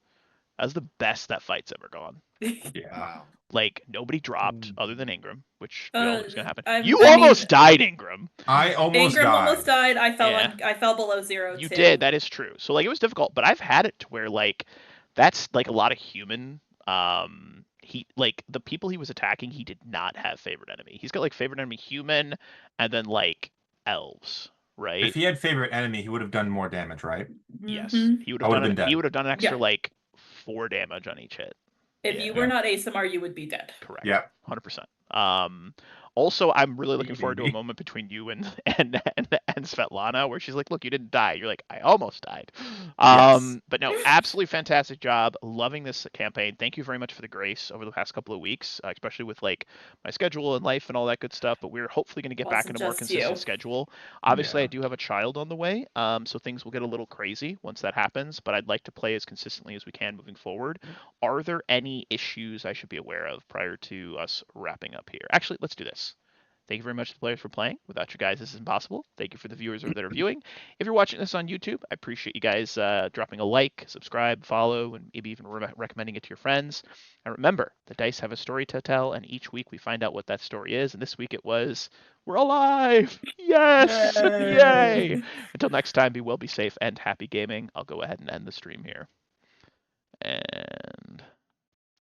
That was the best that fight's ever gone. Yeah. Like, nobody dropped other than Ingram, which we all knew was going to happen. I You almost died, Ingram. I almost Ingram died. almost died. I fell below 0 You too. did. That is true. So, like, it was difficult, but I've had it to where, like, that's, like, a lot of human. The people he was attacking, he did not have favorite enemy. He's got, like, favorite enemy human, and then, like, elves, right? If he had favorite enemy, he would have done more damage, right? Yes. Mhm. He would I have would've been dead. He would have done an extra, Yeah. like, 4 damage on each hit. If you were not ASMR, you would be dead. Correct. Yeah. 100%. Also, I'm really looking forward to a moment between you and Svetlana where she's like, "Look, you didn't die." You're like, "I almost died." Yes. But no, absolutely fantastic job. Loving this campaign. Thank you very much for the grace over the past couple of weeks, especially with like my schedule and life and all that good stuff. But we're hopefully going to get back into a more consistent schedule. Obviously, I do have a child on the way, so things will get a little crazy once that happens. But I'd like to play as consistently as we can moving forward. Are there any issues I should be aware of prior to us wrapping up here? Actually, let's do this. Thank you very much to the players for playing. Without you guys, this is impossible. Thank you for the viewers that are viewing. If you're watching this on YouTube, I appreciate you guys dropping a like, subscribe, follow, and maybe even recommending it to your friends. And remember, the dice have a story to tell, and each week we find out what that story is. And this week it was, we're alive! Yes! Yay! Until next time, be well, be safe, and happy gaming. I'll go ahead and end the stream here. And